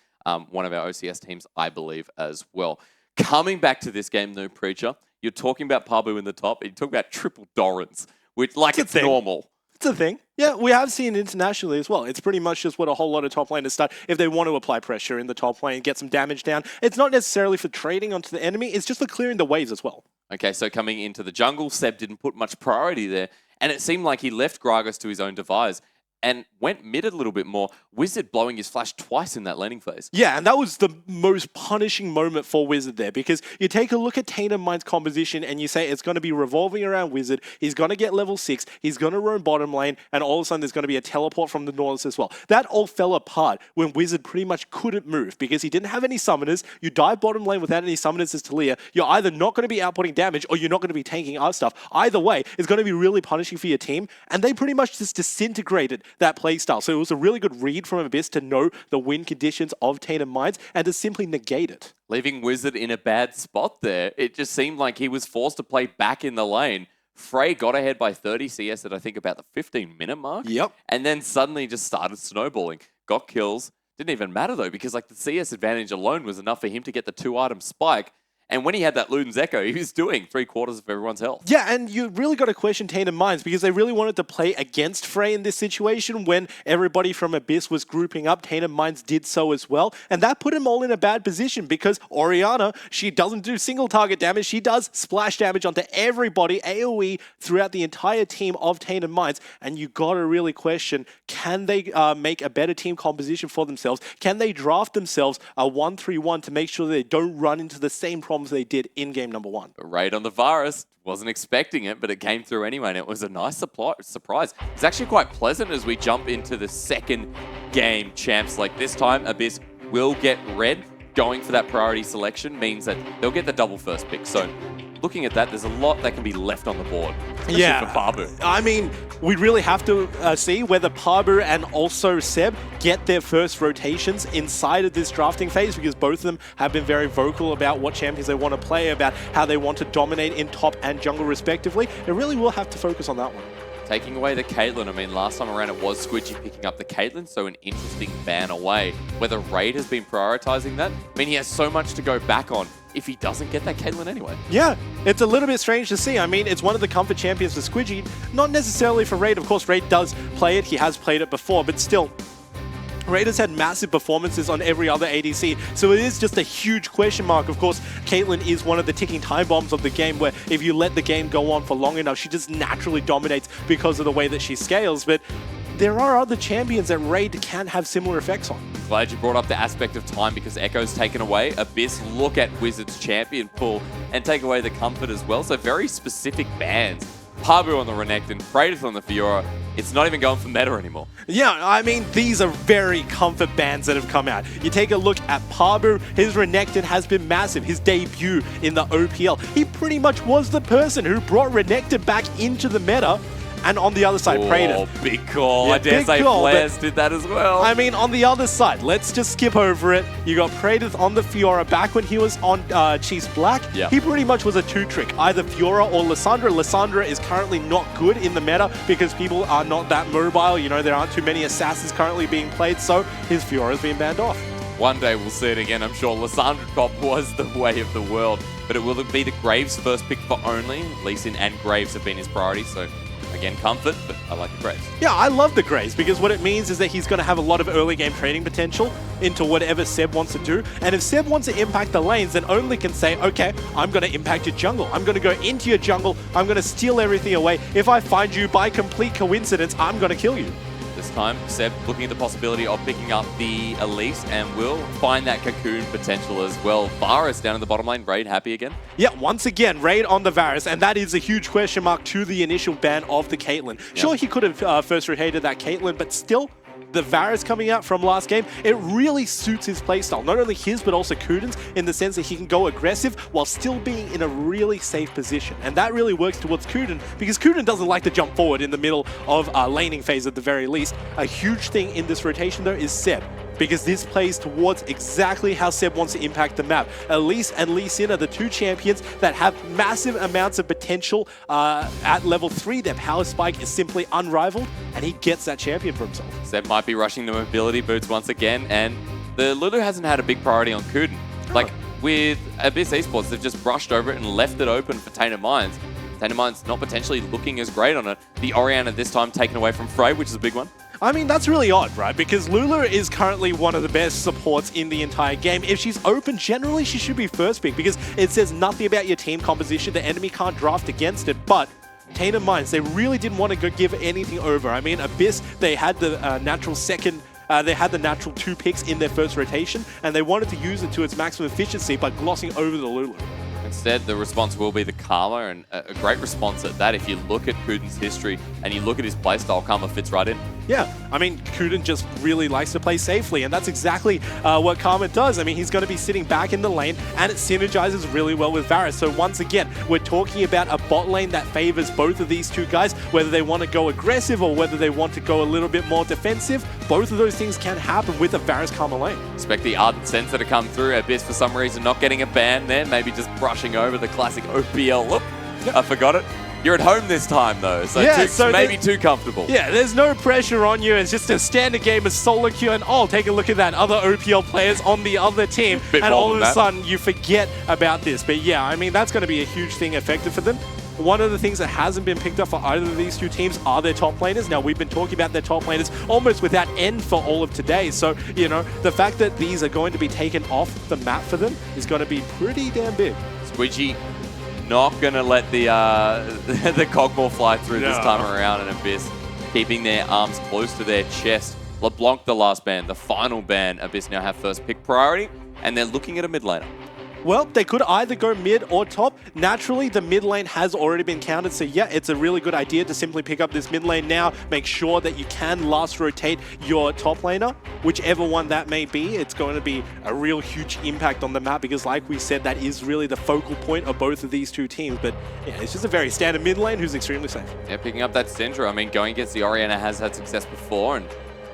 one of our OCS teams, I believe, as well. Coming back to this game, though, Preacher, you're talking about Pabu in the top, and you're talking about triple Dorans, which, like, it's normal. It's a thing. Yeah, we have seen internationally as well. It's pretty much just what a whole lot of top laners start if they want to apply pressure in the top lane, get some damage down. It's not necessarily for trading onto the enemy, it's just for clearing the waves as well. Okay, so coming into the jungle, Seb didn't put much priority there, and it seemed like he left Gragas to his own device and went mid a little bit more. Wizard blowing his flash twice in that laning phase. Yeah, and that was the most punishing moment for Wizard there, because you take a look at Tainted Mind's composition and you say it's going to be revolving around Wizard. He's going to get level 6. He's going to roam bottom lane, and all of a sudden there's going to be a teleport from the Nautilus as well. That all fell apart when Wizard pretty much couldn't move, because he didn't have any summoners. You dive bottom lane without any summoners as Talia, you're either not going to be outputting damage or you're not going to be tanking our stuff. Either way, it's going to be really punishing for your team, and they pretty much just disintegrated that playstyle. So it was a really good read from Abyss to know the win conditions of Tainted Minds and to simply negate it. Leaving Wizard in a bad spot there. It just seemed like he was forced to play back in the lane. Frey got ahead by 30 CS at I think about the 15-minute mark. Yep. And then suddenly just started snowballing. Got kills. Didn't even matter though, because like the CS advantage alone was enough for him to get the 2-item spike. And when he had that Luden's Echo, he was doing 3/4 of everyone's health. Yeah, and you really got to question Tainted Minds, because they really wanted to play against Frey in this situation. When everybody from Abyss was grouping up, Tainted Minds did so as well. And that put him all in a bad position, because Orianna, she doesn't do single target damage. She does splash damage onto everybody, AoE, throughout the entire team of Tainted Minds. And you got to really question, can they make a better team composition for themselves? Can they draft themselves a 1-3-1 to make sure they don't run into the same problems they did in game number one? Raid on the Varus. Wasn't expecting it, but it came through anyway, and it was a nice surprise. It's actually quite pleasant as we jump into the second game, champs. Like this time, Abyss will get red. Going for that priority selection means that they'll get the double first pick. So looking at that, there's a lot that can be left on the board, especially for Pabu. I mean, we really have to see whether Pabu and also Seb get their first rotations inside of this drafting phase, because both of them have been very vocal about what champions they want to play, about how they want to dominate in top and jungle respectively. They really will have to focus on that one. Taking away the Caitlyn, I mean, last time around it was Squidgy picking up the Caitlyn, so an interesting ban away. Whether Raid has been prioritizing that, I mean, he has so much to go back on if he doesn't get that Caitlyn anyway. Yeah, it's a little bit strange to see. I mean, it's one of the comfort champions for Squidgy, not necessarily for Raid. Of course, Raid does play it. He has played it before, but still, Raid has had massive performances on every other ADC, so it is just a huge question mark. Of course, Caitlyn is one of the ticking time bombs of the game, where if you let the game go on for long enough, she just naturally dominates because of the way that she scales. But there are other champions that Raid can have similar effects on. Glad you brought up the aspect of time, because Echo's taken away. Abyss look at Wizard's champion pool and take away the comfort as well. So very specific bans Pabu on the Renekton, Praedyth on the Fiora. It's not even going for meta anymore. Yeah, I mean, these are very comfort bans that have come out. You take a look at Pabu, his Renekton has been massive. His debut in the OPL, he pretty much was the person who brought Renekton back into the meta. And on the other side, Praedyth. Oh, big call. Yeah, I dare big say call, Flares did that as well. I mean, on the other side, let's just skip over it. You got Praedyth on the Fiora. Back when he was on Chiefs Black, he pretty much was a two-trick. Either Fiora or Lissandra. Lissandra is currently not good in the meta because people are not that mobile. You know, there aren't too many assassins currently being played, so his Fiora's been banned off. One day we'll see it again, I'm sure. Lissandra Top was the way of the world, but it will be the Graves first pick for only. Lee Sin and Graves have been his priority, so again, comfort, but I like the Graves. Yeah, I love the Graves because what it means is that he's going to have a lot of early game trading potential into whatever Seb wants to do. And if Seb wants to impact the lanes, then only can say, okay, I'm going to impact your jungle. I'm going to go into your jungle. I'm going to steal everything away. If I find you by complete coincidence, I'm going to kill you. This time, Seb looking at the possibility of picking up the Elise and will find that Cocoon potential as well. Varus down in the bottom lane, Raid happy again? Yeah, once again, Raid on the Varus, and that is a huge question mark to the initial ban of the Caitlyn. Sure, he could have first rotated that Caitlyn, but still, the Varus coming out from last game, it really suits his playstyle. Not only his, but also Kuden's, in the sense that he can go aggressive while still being in a really safe position. And that really works towards Kuden, because Kuden doesn't like to jump forward in the middle of a laning phase at the very least. A huge thing in this rotation, though, is Seb, because this plays towards exactly how Seb wants to impact the map. Elise and Lee Sin are the two champions that have massive amounts of potential at level 3. Their power spike is simply unrivaled, and he gets that champion for himself. Seb might be rushing the mobility boots once again, and the Lulu hasn't had a big priority on Kuden. Like, with Abyss Esports, they've just brushed over it and left it open for Tainted Minds. Tainted Minds not potentially looking as great on it. The Orianna this time taken away from Frey, which is a big one. I mean, that's really odd, right? Because Lulu is currently one of the best supports in the entire game. If she's open, generally she should be first pick because it says nothing about your team composition. The enemy can't draft against it, but Tainted Minds, they really didn't want to give anything over. I mean, Abyss, they had the natural second... they had the natural 2 picks in their first rotation, and they wanted to use it to its maximum efficiency by glossing over the Lulu. Instead, the response will be the Karma, and a great response at that. If you look at Kuden's history and you look at his playstyle, Karma fits right in. Yeah, I mean, Kuden just really likes to play safely, and that's exactly what Karma does. I mean, he's going to be sitting back in the lane, and it synergizes really well with Varus. So once again, we're talking about a bot lane that favors both of these two guys, whether they want to go aggressive or whether they want to go a little bit more defensive. Both of those things can happen with a Varus Karma lane. Expect the Ardent Sensor to come through. Abyss, for some reason, not getting a ban there, maybe just brushing over the classic OPL. Look, I forgot it. You're at home this time, though, so, maybe too comfortable. Yeah, there's no pressure on you. It's just a standard game of solo queue, and take a look at that. Other OPL players on the other team, and all of a sudden you forget about this. But yeah, I mean, that's going to be a huge thing effective for them. One of the things that hasn't been picked up for either of these two teams are their top laners. Now, we've been talking about their top laners almost without end for all of today. So, you know, the fact that these are going to be taken off the map for them is going to be pretty damn big. Squidgy not going to let the the Cogmore fly through this time around, and Abyss keeping their arms close to their chest. LeBlanc, the last ban, the final ban. Abyss now have first pick priority, and they're looking at a mid laner. Well, they could either go mid or top. Naturally, the mid lane has already been counted, so yeah, it's a really good idea to simply pick up this mid lane now. Make sure that you can last rotate your top laner, whichever one that may be. It's going to be a real huge impact on the map because, like we said, that is really the focal point of both of these two teams. But yeah, it's just a very standard mid lane who's extremely safe. Yeah, picking up that Syndra. I mean, going against the Orianna has had success before, and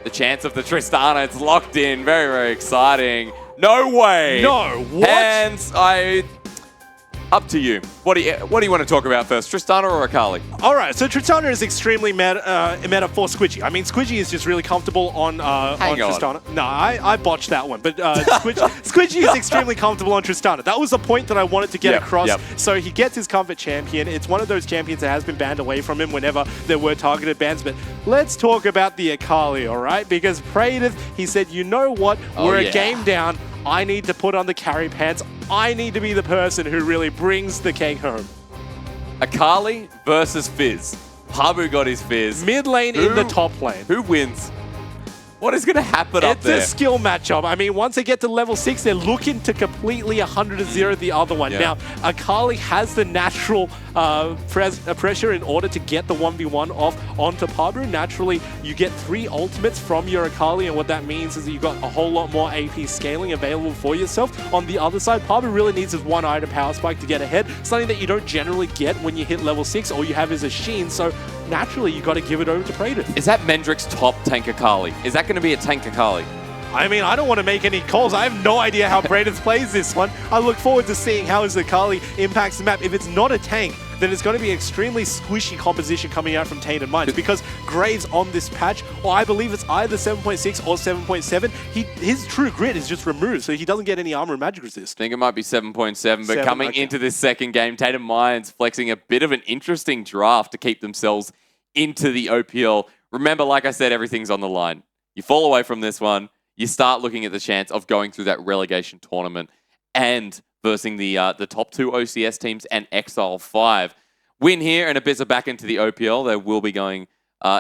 the chance of the Tristana, it's locked in. Very, very exciting. No way. No, what? Hands, up to you. What do you want to talk about first, Tristana or Akali? All right, so Tristana is extremely meta for Squidgy. I mean, Squidgy is just really comfortable on Tristana. No, I botched that one, but Squidgy is extremely comfortable on Tristana. That was the point that I wanted to get across. So he gets his comfort champion. It's one of those champions that has been banned away from him whenever there were targeted bans. But let's talk about the Akali, all right? Because Praedyth, he said, you know what? We're a game down. I need to put on the carry pants. I need to be the person who really brings the cake home. Akali versus Fizz. Pabu got his Fizz. Mid lane in the top lane. Who wins? What is going to happen up there? It's a skill matchup. I mean, once they get to level 6, they're looking to completely 100-0 the other one. Yeah. Now, Akali has the natural pressure in order to get the 1v1 off onto Pabu. Naturally, you get 3 ultimates from your Akali, and what that means is that you've got a whole lot more AP scaling available for yourself. On the other side, Pabu really needs his 1 item power spike to get ahead, something that you don't generally get when you hit level 6. All you have is a Sheen, so naturally, you got to give it over to Praedyth. Is that Mendrick's top tank Akali? Is that going to be a tank Akali? I mean, I don't want to make any calls. I have no idea how Praedyth plays this one. I look forward to seeing how his Akali impacts the map. If it's not a tank, then it's going to be extremely squishy composition coming out from Tainted Minds, because Graves on this patch, or I believe it's either 7.6 or 7.7, his true grit is just removed, so he doesn't get any armor and magic resist. I think it might be 7.7, but coming into this second game, Tainted Minds flexing a bit of an interesting draft to keep themselves into the OPL. Remember, like I said, everything's on the line. You fall away from this one, you start looking at the chance of going through that relegation tournament and versing the top 2 OCS teams and Exile 5. Win here and Abyss are back into the OPL. They will be going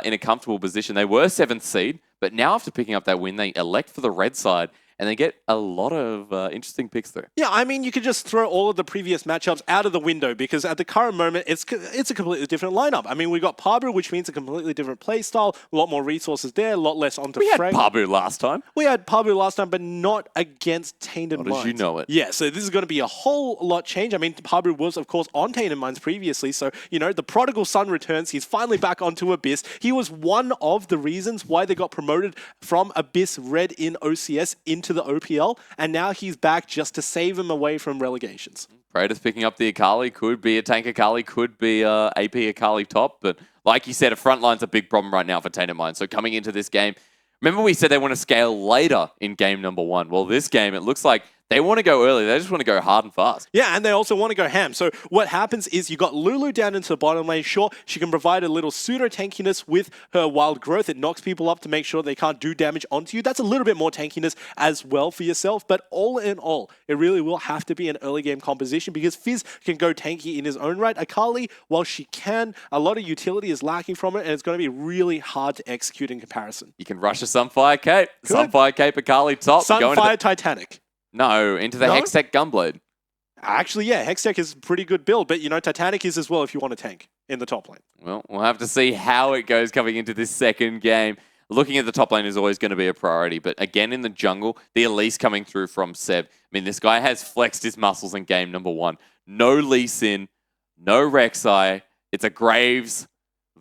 in a comfortable position. They were 7th seed, but now after picking up that win, they elect for the red side. And they get a lot of interesting picks there. Yeah, I mean, you could just throw all of the previous matchups out of the window, because at the current moment, it's a completely different lineup. I mean, we got Pabu, which means a completely different play style, a lot more resources there, a lot less onto frag. We had Pabu last time. We had Pabu last time, but not against Tainted Minds. As you know it. Yeah, so this is going to be a whole lot change. I mean, Pabu was, of course, on Tainted Minds previously, so, you know, the prodigal son returns. He's finally back onto Abyss. He was one of the reasons why they got promoted from Abyss Red in OCS into the OPL. And now he's back just to save him away from relegations. Praedyth picking up the Akali, could be a tank Akali, could be AP Akali top. But like you said, a front line's a big problem right now for Tainted Minds. So coming into this game, remember we said they want to scale later in game number 1. Well, this game, it looks like they want to go early. They just want to go hard and fast. Yeah, and they also want to go ham. So what happens is you got Lulu down into the bottom lane. Sure, she can provide a little pseudo-tankiness with her wild growth. It knocks people up to make sure they can't do damage onto you. That's a little bit more tankiness as well for yourself. But all in all, it really will have to be an early game composition, because Fizz can go tanky in his own right. Akali, while she can, a lot of utility is lacking from it, and it's going to be really hard to execute in comparison. You can rush a Sunfire Cape. Sunfire Cape Akali top. Sunfire Titanic. No, into the Hextech Gunblade. Actually, yeah, Hextech is a pretty good build, but, you know, Titanic is as well if you want to tank in the top lane. Well, we'll have to see how it goes coming into this second game. Looking at the top lane is always going to be a priority, but again in the jungle, the Elise coming through from Seb. I mean, this guy has flexed his muscles in game number 1. No Lee Sin, no Rek'Sai. It's a Graves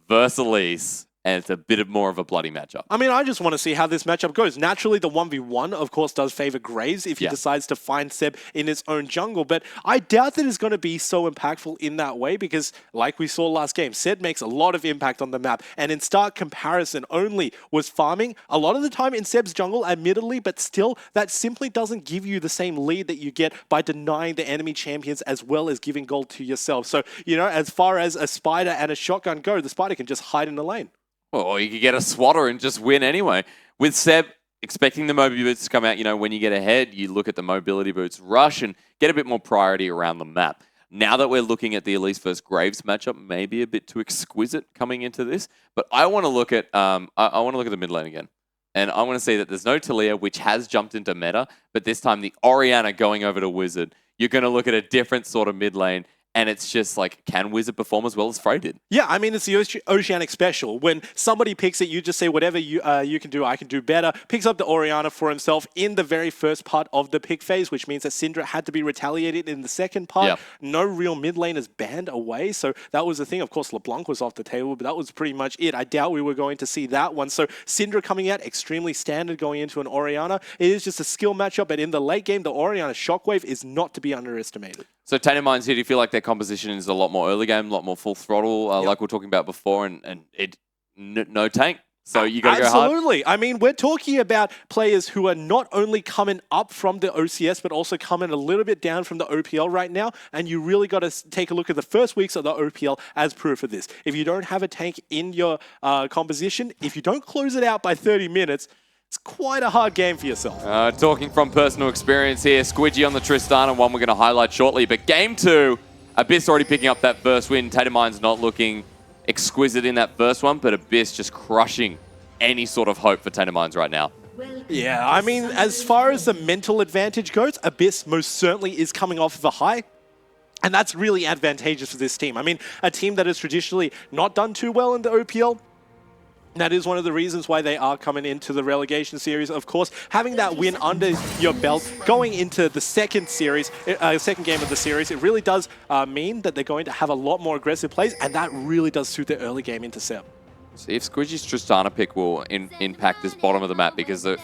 versus Elise. And it's a bit more of a bloody matchup. I mean, I just want to see how this matchup goes. Naturally, the 1v1, of course, does favor Graves if he decides to find Seb in his own jungle. But I doubt that it's going to be so impactful in that way, because, like we saw last game, Seb makes a lot of impact on the map. And in stark comparison, only was farming a lot of the time in Seb's jungle, admittedly, but still, that simply doesn't give you the same lead that you get by denying the enemy champions as well as giving gold to yourself. So, you know, as far as a Spider and a Shotgun go, the Spider can just hide in the lane. Or you could get a swatter and just win anyway. With Seb, expecting the mobility boots to come out, you know, when you get ahead, you look at the mobility boots, rush, and get a bit more priority around the map. Now that we're looking at the Elise versus Graves matchup, maybe a bit too exquisite coming into this, but I want to look at I want to look at the mid lane again. And I want to see that there's no Talia, which has jumped into meta, but this time the Orianna going over to Wizard. You're going to look at a different sort of mid lane. And it's just like, can Wizard perform as well as Frey did? Yeah, I mean, it's the Oceanic special. When somebody picks it, you just say, whatever you can do, I can do better. Picks up the Orianna for himself in the very first part of the pick phase, which means that Syndra had to be retaliated in the second part. Yep. No real mid lane is banned away, so that was the thing. Of course, LeBlanc was off the table, but that was pretty much it. I doubt we were going to see that one. So Syndra coming out, extremely standard going into an Orianna. It is just a skill matchup, but in the late game, the Orianna Shockwave is not to be underestimated. So Tainted Minds here, do you feel like their composition is a lot more early game, a lot more full throttle, like we were talking about before, and no tank? So you got to go hard? Absolutely. I mean, we're talking about players who are not only coming up from the OCS, but also coming a little bit down from the OPL right now. And you really got to take a look at the first weeks of the OPL as proof of this. If you don't have a tank in your composition, if you don't close it out by 30 minutes, it's quite a hard game for yourself. Talking from personal experience here, Squidgy on the Tristana, one we're going to highlight shortly. But game 2, Abyss already picking up that first win. Tainted Minds not looking exquisite in that first one, but Abyss just crushing any sort of hope for Tendermines right now. Yeah, I mean, as far as the mental advantage goes, Abyss most certainly is coming off of a high. And that's really advantageous for this team. I mean, a team that has traditionally not done too well in the OPL, that is one of the reasons why they are coming into the relegation series. Of course, having that win under your belt, going into the second game of the series, it really does mean that they're going to have a lot more aggressive plays, and that really does suit their early game intercept. See if Squidgy's Tristana pick will impact this bottom of the map, because the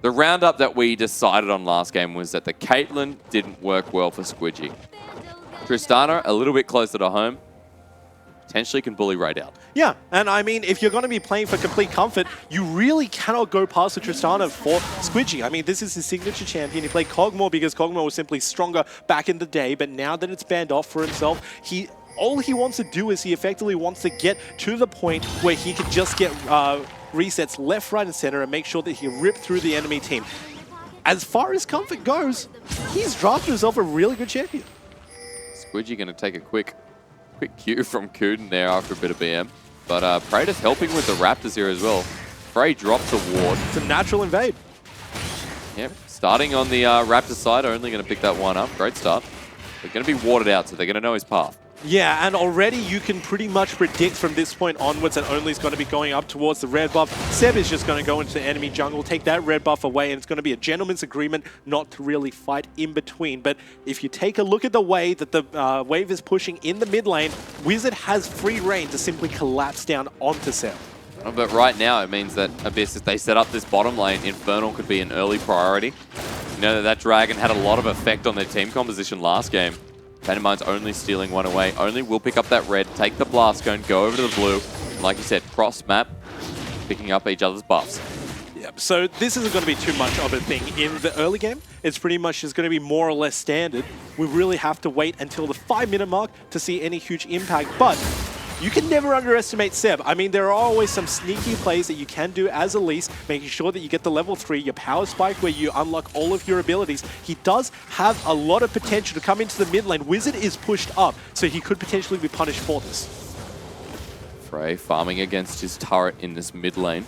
roundup that we decided on last game was that the Caitlyn didn't work well for Squidgy. Tristana, a little bit closer to home, potentially can bully right out. Yeah, and I mean, if you're going to be playing for complete comfort, you really cannot go past the Tristana for Squidgy. I mean, this is his signature champion. He played Kog'Maw because Kog'Maw was simply stronger back in the day, but now that it's banned off for himself, all he wants to do is he effectively wants to get to the point where he can just get resets left, right, and center and make sure that he rip through the enemy team. As far as comfort goes, he's drafted himself a really good champion. Squidgy going to take a quick cue from Kuden there after a bit of BM. But Praetor's helping with the Raptors here as well. Frey drops a ward. It's a natural invade. Yep, starting on the Raptor side, only going to pick that one up. Great start. They're going to be warded out, so they're going to know his path. Yeah, and already you can pretty much predict from this point onwards that Only's going to be going up towards the red buff. Seb is just going to go into the enemy jungle, take that red buff away, and it's going to be a gentleman's agreement not to really fight in between. But if you take a look at the way that the wave is pushing in the mid lane, Wizard has free reign to simply collapse down onto Seb. But right now it means that Abyss, if they set up this bottom lane, Infernal could be an early priority. You know that Dragon had a lot of effect on their team composition last game. Tendermines only stealing one away. Only will pick up that red, take the blast cone, go over to the blue. And like you said, cross map, picking up each other's buffs. Yep, so this isn't going to be too much of a thing in the early game. It's pretty much just going to be more or less standard. We really have to wait until the 5-minute mark to see any huge impact. But you can never underestimate Seb. I mean, there are always some sneaky plays that you can do as Elise, making sure that you get the level 3, your power spike where you unlock all of your abilities. He does have a lot of potential to come into the mid lane. Wizard is pushed up, so he could potentially be punished for this. Frey farming against his turret in this mid lane.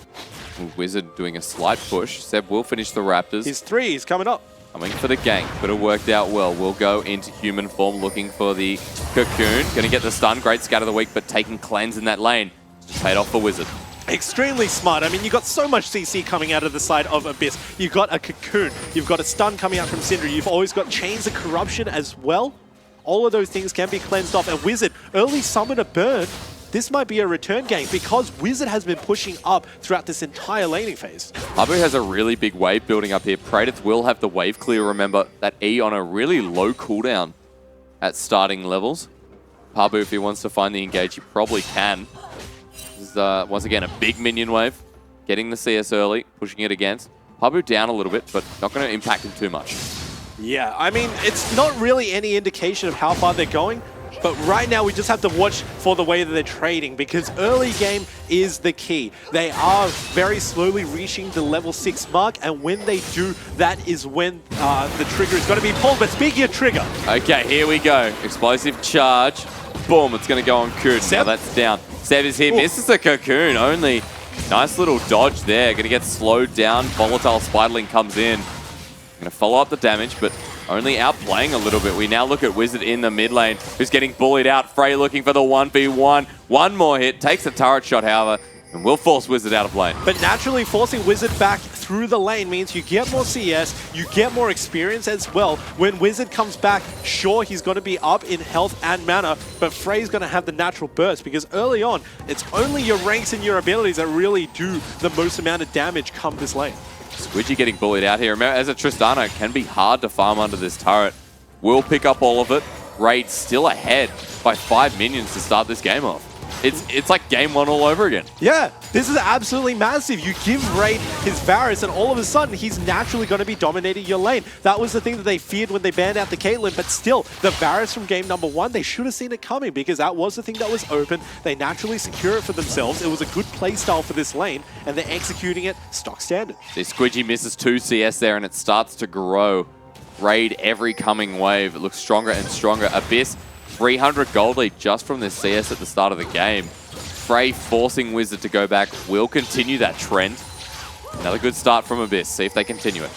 Wizard doing a slight push. Seb will finish the Raptors. His 3 is coming up. Coming for the gank, but it worked out well. We'll go into human form looking for the Cocoon. Going to get the stun. Great scatter of the week, but taking cleanse in that lane. Just paid off for Wizard. Extremely smart. I mean, you've got so much CC coming out of the side of Abyss. You've got a Cocoon. You've got a stun coming out from Syndra. You've always got Chains of Corruption as well. All of those things can be cleansed off. And Wizard, early summon a burn. This might be a return game because Wizard has been pushing up throughout this entire laning phase. Habu has a really big wave building up here. Praetor will have the wave clear. Remember, that E on a really low cooldown at starting levels. Habu, if he wants to find the engage, he probably can. This is, once again, a big minion wave. Getting the CS early, pushing it against. Habu down a little bit, but not going to impact him too much. Yeah, I mean, it's not really any indication of how far they're going. But right now, we just have to watch for the way that they're trading because early game is the key. They are very slowly reaching the level 6 mark, and when they do, that is when the trigger is going to be pulled. But speaking of trigger... Okay, here we go. Explosive charge. Boom, it's going to go on Cocoon. Now that's down. Seb is here, misses the Cocoon only. Nice little dodge there. Going to get slowed down. Volatile Spiderling comes in. Going to follow up the damage, but only outplaying a little bit. We now look at Wizard in the mid lane, who's getting bullied out. Frey looking for the 1v1. One more hit, takes a turret shot, however, and will force Wizard out of lane. But naturally, forcing Wizard back through the lane means you get more CS, you get more experience as well. When Wizard comes back, sure, he's going to be up in health and mana, but Frey's going to have the natural burst because early on, it's only your ranks and your abilities that really do the most amount of damage come this lane. Squidgy getting bullied out here. Remember, as a Tristana, it can be hard to farm under this turret. Will pick up all of it. Raid still ahead by 5 minions to start this game off. It's like game 1 all over again. Yeah, this is absolutely massive. You give Raid his Varus, and all of a sudden, he's naturally going to be dominating your lane. That was the thing that they feared when they banned out the Caitlyn, but still, the Varus from game number 1, they should have seen it coming because that was the thing that was open. They naturally secure it for themselves. It was a good play style for this lane, and they're executing it stock standard. See, Squidgy misses 2 CS there, and it starts to grow. Raid every coming wave. It looks stronger and stronger. Abyss, 300 gold lead just from this CS at the start of the game. Frey forcing Wizard to go back will continue that trend. Another good start from Abyss. See if they continue it.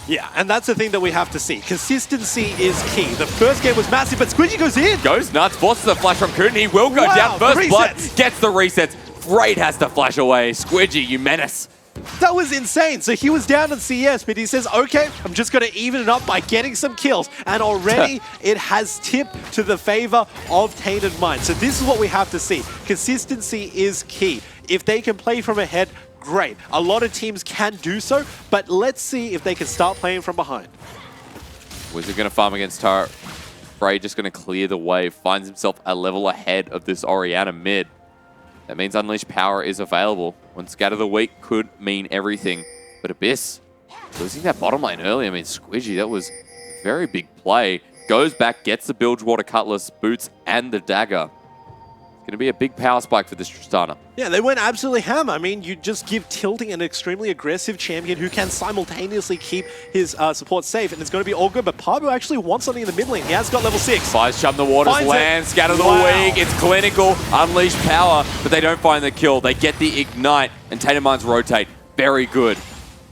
Yeah, and that's the thing that we have to see. Consistency is key. The first game was massive, but Squidgy goes in. Goes nuts, forces a flash from Coon. He will go down. First blood, gets the resets. Raid has to flash away. Squidgy, you menace. That was insane. So he was down on CS, but he says, okay, I'm just going to even it up by getting some kills. And already it has tipped to the favor of Tainted Mind. So this is what we have to see. Consistency is key. If they can play from ahead, great. A lot of teams can do so, but let's see if they can start playing from behind. Wizard going to farm against turret. Frey just going to clear the way. Finds himself a level ahead of this Orianna mid. That means Unleashed Power is available. One Scatter the Weak could mean everything. But Abyss, losing that bottom lane early. I mean, Squidgy, that was a very big play. Goes back, gets the Bilgewater Cutlass, boots, and the dagger. It's going to be a big power spike for this Tristana. Yeah, they went absolutely ham. I mean, you just give Tilting an extremely aggressive champion who can simultaneously keep his support safe, and it's going to be all good. But Pabu actually wants something in the mid lane. He has got level 6. Fires Chum the Waters, land, Scatter the Weak. It's clinical, Unleash Power, but they don't find the kill. They get the Ignite, and Tainted Minds rotate. Very good.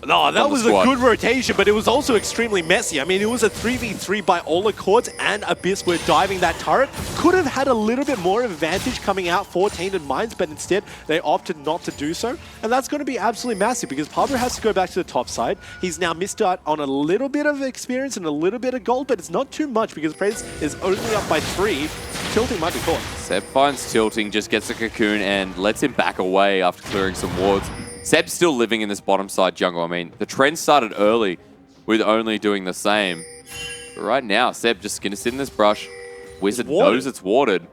No, that was a good rotation, but it was also extremely messy. I mean, it was a 3v3 by all accords, and Abyss were diving that turret. Could have had a little bit more advantage coming out for Tainted Minds, but instead they opted not to do so. And that's going to be absolutely massive because Pablo has to go back to the top side. He's now missed out on a little bit of experience and a little bit of gold, but it's not too much because Praise is only up by 3. Tilting might be caught. Seb finds Tilting, just gets a cocoon and lets him back away after clearing some wards. Seb's still living in this bottom side jungle. I mean, the trend started early with only doing the same. But right now, Seb just going to sit in this brush. Wizard knows it's warded.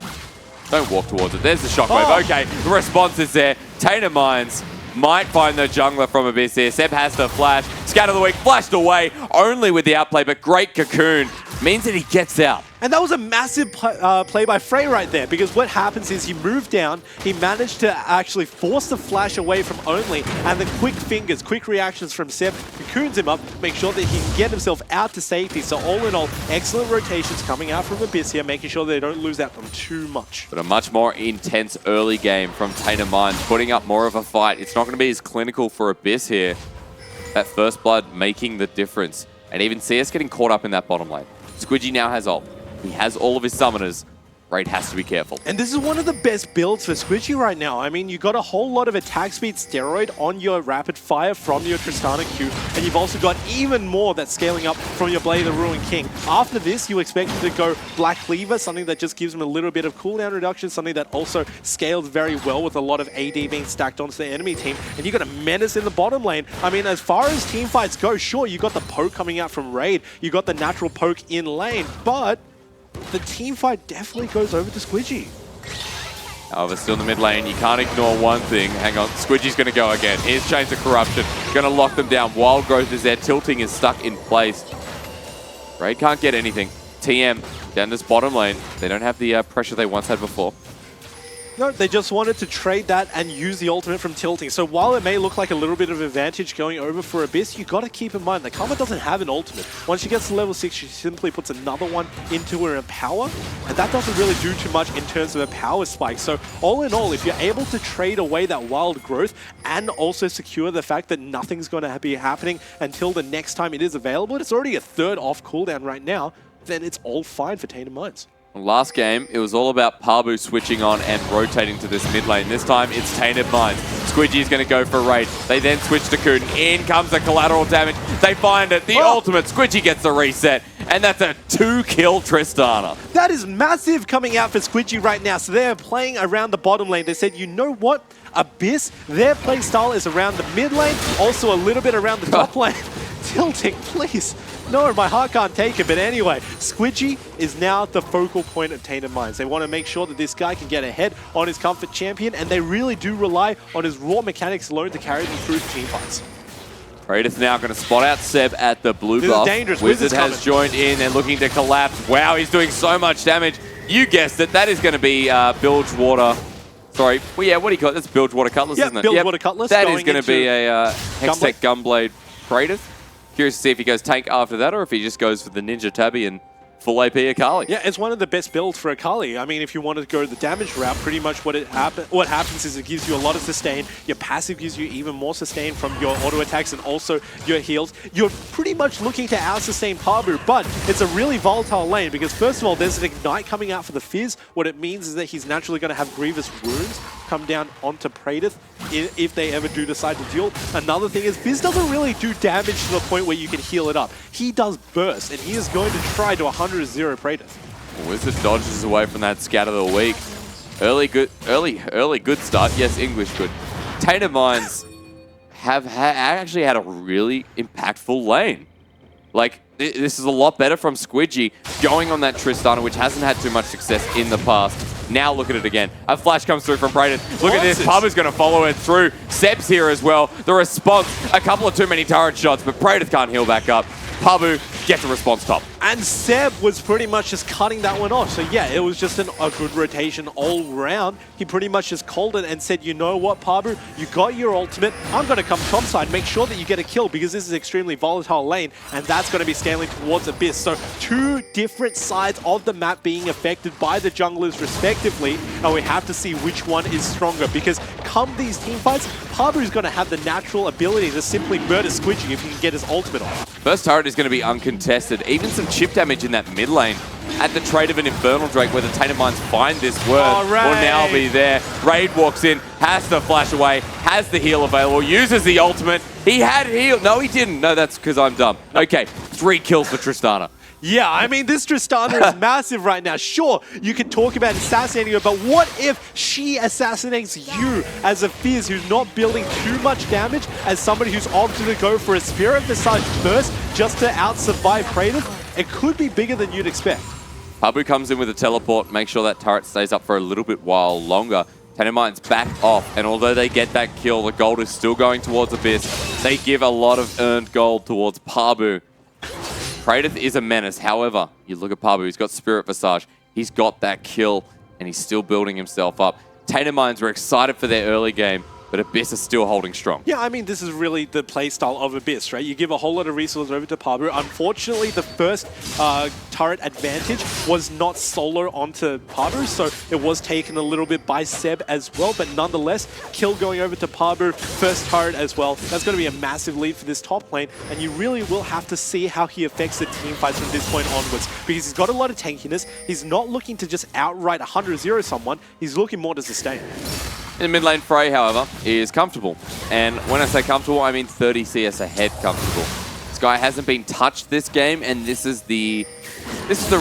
Don't walk towards it. There's the shockwave. Oh. Okay, the response is there. Tainted Minds might find the jungler from Abyss here. Seb has the flash. Scatter the Weak flashed away, only with the outplay, but great cocoon. Means that he gets out. And that was a massive play by Frey right there, because what happens is he moved down, he managed to actually force the flash away from Only, and the quick fingers, quick reactions from Seb cocoons him up, make sure that he can get himself out to safety. So all in all, excellent rotations coming out from Abyss here, making sure they don't lose out from too much. But a much more intense early game from Tainted Minds, putting up more of a fight. It's not going to be as clinical for Abyss here. That first blood making the difference. And even CS getting caught up in that bottom lane. Squidgy now has ult. He has all of his summoners. Raid has to be careful. And this is one of the best builds for Squidgy right now. I mean, you got a whole lot of attack speed steroid on your rapid fire from your Tristana Q, and you've also got even more that's scaling up from your Blade of the Ruined King. After this, you expect him to go Black Cleaver, something that just gives him a little bit of cooldown reduction, something that also scales very well with a lot of AD being stacked onto the enemy team. And you got a menace in the bottom lane. I mean, as far as team fights go, sure, you got the poke coming out from Raid, you got the natural poke in lane, but the team fight definitely goes over to Squidgy. However, still in the mid lane, you can't ignore one thing. Hang on, Squidgy's going to go again. Here's Chains of Corruption. Going to lock them down. Wild Growth is there. Tilting is stuck in place. Raid can't get anything. TM down this bottom lane. They don't have the pressure they once had before. No, they just wanted to trade that and use the ultimate from Tilting. So while it may look like a little bit of advantage going over for Abyss, you got to keep in mind that Karma doesn't have an ultimate. Once she gets to level 6, she simply puts another one into her power, and that doesn't really do too much in terms of a power spike. So all in all, if you're able to trade away that wild growth and also secure the fact that nothing's going to be happening until the next time it is available, it's already a third off cooldown right now, then it's all fine for Tainted Minds. Last game, it was all about Pabu switching on and rotating to this mid lane. This time, it's Tainted Minds. Squidgy is going to go for Raid. They then switch to Kuden. In comes the collateral damage. They find it. The ultimate. Squidgy gets the reset. And that's a 2-kill Tristana. That is massive coming out for Squidgy right now. So they're playing around the bottom lane. They said, you know what? Abyss, their play style is around the mid lane, also a little bit around the top lane. Tilting, please. No, my heart can't take it. But anyway, Squidgy is now the focal point of Tainted Minds. They want to make sure that this guy can get ahead on his comfort champion, and they really do rely on his raw mechanics alone to carry them through the team fights. Kratos now going to spot out Seb at the blue buff. This is dangerous. Wizard has joined in and looking to collapse. Wow, he's doing so much damage. You guessed it. That is going to be Bilgewater. Sorry. Well, yeah, what do you call it? That's Bilgewater Cutlass, isn't it? Bilgewater Cutlass. That is going to be a Hextech Gunblade Kratos. Curious to see if he goes tank after that or if he just goes for the Ninja Tabby and full AP Akali. Yeah, it's one of the best builds for Akali. I mean, if you want to go the damage route, pretty much what happens is it gives you a lot of sustain. Your passive gives you even more sustain from your auto attacks and also your heals. You're pretty much looking to out-sustain Pabu, but it's a really volatile lane because first of all, there's an Ignite coming out for the Fizz. What it means is that he's naturally going to have Grievous Wounds come down onto Praedyth if they ever do decide to duel. Another thing is Fizz doesn't really do damage to the point where you can heal it up. He does burst, and he is going to try to 100-0 Praedyth. Wizard dodges away from that Scatter the Weak. Early good start. Yes, English good. Tainted Minds have actually had a really impactful lane. Like, this is a lot better from Squidgy going on that Tristana, which hasn't had too much success in the past. Now look at it again. A flash comes through from Praedyth. Look at this. Pabu's going to follow it through. Seb's here as well. The response, a couple of too many turret shots, but Praedyth can't heal back up. Pabu gets a response top. And Seb was pretty much just cutting that one off. So yeah, it was just a good rotation all round. He pretty much just called it and said, you know what, Pabu, you got your ultimate. I'm going to come topside, make sure that you get a kill because this is an extremely volatile lane and that's going to be scaling towards Abyss. So two different sides of the map being affected by the junglers respectively. And we have to see which one is stronger because come these team fights, Pabu is going to have the natural ability to simply murder Squidgy if he can get his ultimate off. First turret is going to be uncontested. Even some chip damage in that mid lane at the trade of an Infernal Drake where the Tainted Minds find this word will now be there. Raid walks in, has to flash away, has the heal available, uses the ultimate. He had heal. No, he didn't. No, that's because I'm dumb. Okay, 3 kills for Tristana. Yeah, I mean, this Tristana is massive right now. Sure, you can talk about assassinating her, but what if she assassinates you as a Fizz who's not building too much damage, as somebody who's opted to go for a Spirit Visage first just to out-survive Praedyth? It could be bigger than you'd expect. Pabu comes in with a teleport, make sure that turret stays up for a little bit while longer. Tainted Minds back off, and although they get that kill, the gold is still going towards Abyss. They give a lot of earned gold towards Pabu. Praedyth is a menace. However, you look at Pabu, he's got Spirit Visage. He's got that kill, and he's still building himself up. Tainted Minds were excited for their early game, but Abyss is still holding strong. Yeah, I mean, this is really the playstyle of Abyss, right? You give a whole lot of resources over to Pabu. Unfortunately, the first turret advantage was not solo onto Pabu, so it was taken a little bit by Seb as well, but nonetheless, kill going over to Pabu, first turret as well. That's going to be a massive lead for this top lane, and you really will have to see how he affects the team fights from this point onwards, because he's got a lot of tankiness. He's not looking to just outright 100-0 someone. He's looking more to sustain. In the mid lane, Frey, however, is comfortable. And when I say comfortable, I mean 30 CS ahead comfortable. This guy hasn't been touched this game, and this is the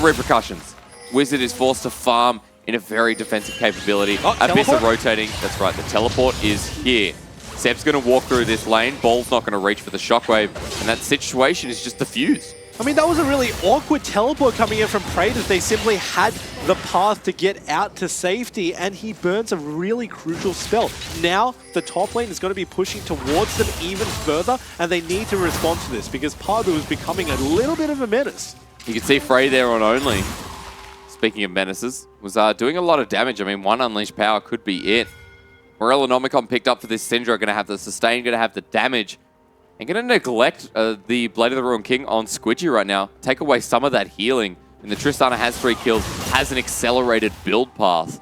repercussions. Wizard is forced to farm in a very defensive capability. Abyss are rotating. That's right, the teleport is here. Seb's going to walk through this lane. Ball's not going to reach for the shockwave, and that situation is just diffused. I mean, that was a really awkward teleport coming in from Praedyth. They simply had the path to get out to safety, and he burns a really crucial spell. Now, the top lane is going to be pushing towards them even further, and they need to respond to this because Pabu is becoming a little bit of a menace. You can see Frey there on only. Speaking of menaces, was doing a lot of damage. I mean, one Unleashed Power could be it. Morellonomicon picked up for this Syndra, going to have the sustain, going to have the damage. And going to neglect the Blade of the Ruined King on Squidgy right now. Take away some of that healing. And the Tristana has 3 kills, has an accelerated build path.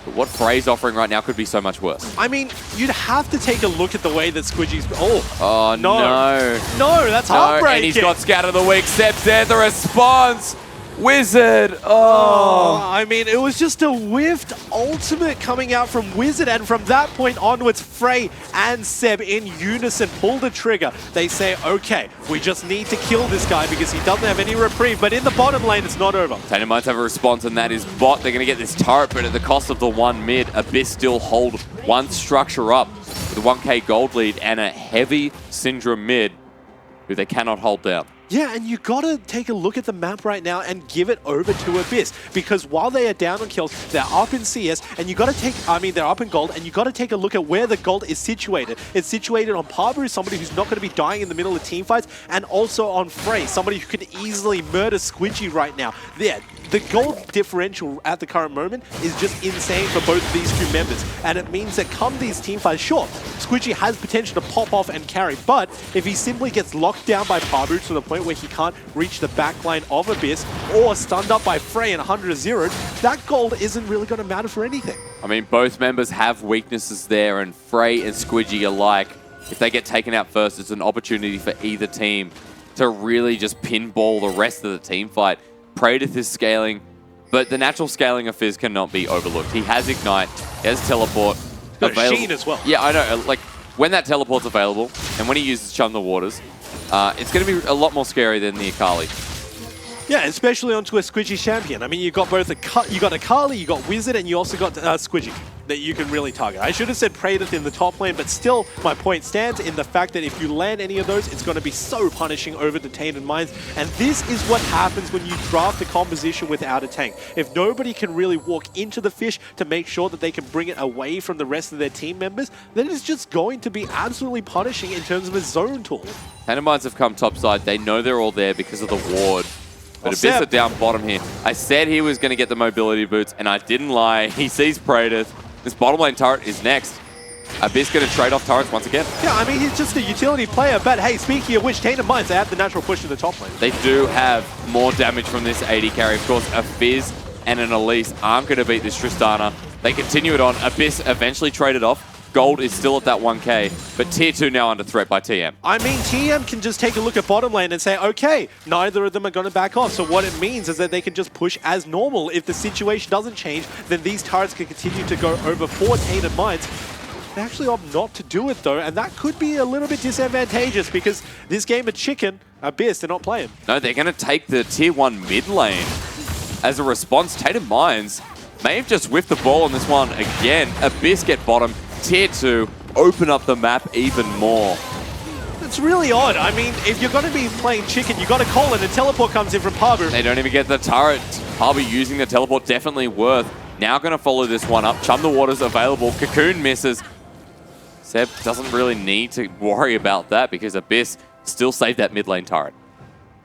But what Frey's offering right now could be so much worse. I mean, you'd have to take a look at the way that Squidgy's... Oh, no. No, that's heartbreaking. And he's got Scatter the Weak. Seb's there, the response. Wizard! Oh! I mean, it was just a whiffed ultimate coming out from Wizard, and from that point onwards, Frey and Seb in unison pull the trigger. They say, okay, we just need to kill this guy because he doesn't have any reprieve, but in the bottom lane, it's not over. Tainted Minds have a response, and that is bot. They're going to get this turret, but at the cost of the 1 mid, Abyss still hold 1 structure up with a 1k gold lead and a heavy Syndra mid who they cannot hold down. Yeah, and you gotta take a look at the map right now and give it over to Abyss, because while they are down on kills, they're up in CS, and you gotta take, they're up in gold, and you gotta take a look at where the gold is situated. It's situated on Pabu, somebody who's not gonna be dying in the middle of team fights, and also on Frey, somebody who can easily murder Squidgy right now. Yeah, the gold differential at the current moment is just insane for both of these two members, and it means that come these team fights, sure, Squidgy has potential to pop off and carry, but if he simply gets locked down by Pabu to the point point where he can't reach the backline of Abyss or stunned up by Frey and 100-0, that gold isn't really going to matter for anything. I mean, both members have weaknesses there, and Frey and Squidgy alike, if they get taken out first, it's an opportunity for either team to really just pinball the rest of the team fight. Praedyth is scaling, but the natural scaling of Fizz cannot be overlooked. He has Ignite, he has Teleport. Available. Sheen as well. Yeah, I know. Like, when that teleport's available, and when he uses Chum the Waters, it's going to be a lot more scary than the Akali. Yeah, especially onto a Squidgy champion. I mean, you got both you got Akali, you got Wizard, and you also got Squidgy that you can really target. I should have said Praedyth in the top lane, but still, my point stands in the fact that if you land any of those, it's going to be so punishing over the Tainted Minds. And this is what happens when you draft a composition without a tank. If nobody can really walk into the fish to make sure that they can bring it away from the rest of their team members, then it's just going to be absolutely punishing in terms of a zone tool. Tainted Minds have come topside. They know they're all there because of the ward. But Abyss are down bottom here. I said he was going to get the mobility boots, and I didn't lie. He sees Praedyth. This bottom lane turret is next. Abyss going to trade off turrets once again. Yeah, I mean, he's just a utility player. But hey, speaking of which, Tainted Minds, they have the natural push to the top lane. They do have more damage from this AD carry. Of course, a Fizz and an Elise aren't going to beat this Tristana. They continue it on. Abyss eventually traded off. Gold is still at that 1k, but tier 2 now under threat by TM. I mean, TM can just take a look at bottom lane and say, okay, neither of them are going to back off. So what it means is that they can just push as normal. If the situation doesn't change, then these turrets can continue to go over for Tainted Minds. They actually opt not to do it though, and that could be a little bit disadvantageous because this game of chicken, Abyss, they're not playing. No, they're going to take the tier 1 mid lane. As a response, Tainted Minds may have just whiffed the ball on this one again. Abyss get bottom. Tier 2, open up the map even more. It's really odd. I mean, if you're going to be playing chicken, you got to call it, and teleport comes in from Pabu. They don't even get the turret. Pabu using the teleport, definitely worth. Now going to follow this one up. Chum the Waters available. Cocoon misses. Seb doesn't really need to worry about that because Abyss still saved that mid lane turret.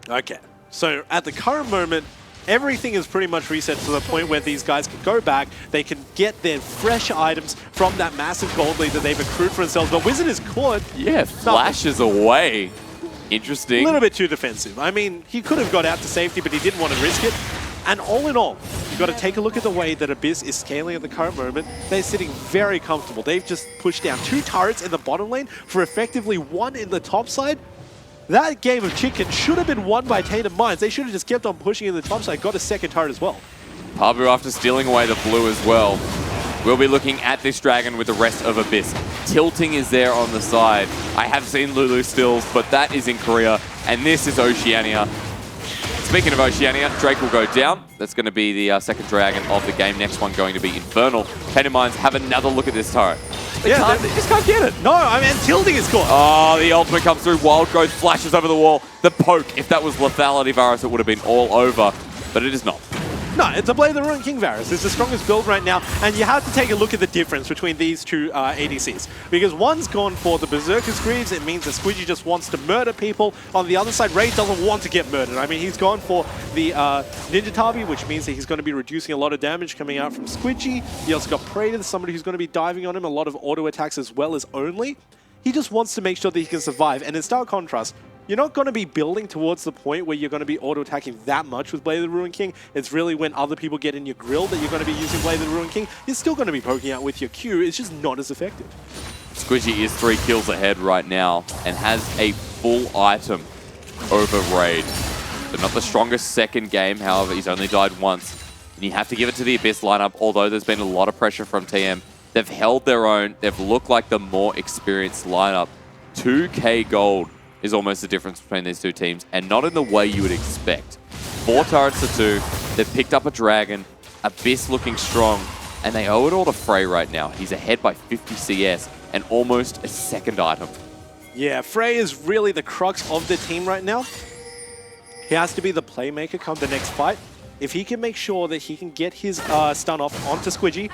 Okay, so at the current moment, everything is pretty much reset to the point where these guys can go back, they can get their fresh items from that massive gold lead that they've accrued for themselves. But Wizard is caught. Yeah, flashes away. Interesting. A little bit too defensive. I mean, he could have got out to safety, but he didn't want to risk it. And all in all, you've got to take a look at the way that Abyss is scaling at the current moment. They're sitting very comfortable. They've just pushed down 2 turrets in the bottom lane for effectively 1 in the top side. That game of chicken should have been won by Tainted Minds. They should have just kept on pushing in the top side, got a second turret as well. Pabu after stealing away the blue as well. We'll be looking at this dragon with the rest of Abyss. Tilting is there on the side. I have seen Lulu stills, but that is in Korea, and this is Oceania. Speaking of Oceania, Drake will go down. That's going to be the second dragon of the game. Next one going to be Infernal. Tainted Minds have another look at this turret. They just can't get it. No, I mean, tilting is caught. Oh, the ultimate comes through. Wild Growth flashes over the wall. The poke, if that was lethality Varus, it would have been all over. But it is not. No, it's a Blade of the Ruined King Varus. It's the strongest build right now, and you have to take a look at the difference between these two ADCs. Because one's gone for the Berserker's Greaves, it means that Squidgy just wants to murder people. On the other side, Ray doesn't want to get murdered. I mean, he's gone for the Ninja Tabi, which means that he's going to be reducing a lot of damage coming out from Squidgy. He also got Praedyth, somebody who's going to be diving on him, a lot of auto attacks as well as only. He just wants to make sure that he can survive, and in stark contrast, you're not going to be building towards the point where you're going to be auto-attacking that much with Blade of the Ruined King. It's really when other people get in your grill that you're going to be using Blade of the Ruined King. You're still going to be poking out with your Q. It's just not as effective. Squidgy is 3 kills ahead right now and has a full item over Raid. So not the strongest second game, however, he's only died once. And you have to give it to the Abyss lineup, although there's been a lot of pressure from TM. They've held their own. They've looked like the more experienced lineup. 2k gold is almost the difference between these two teams, and not in the way you would expect. 4 turrets to 2, they've picked up a dragon, Abyss looking strong, and they owe it all to Frey right now. He's ahead by 50 CS and almost a second item. Yeah, Frey is really the crux of the team right now. He has to be the playmaker come the next fight. If he can make sure that he can get his stun off onto Squidgy,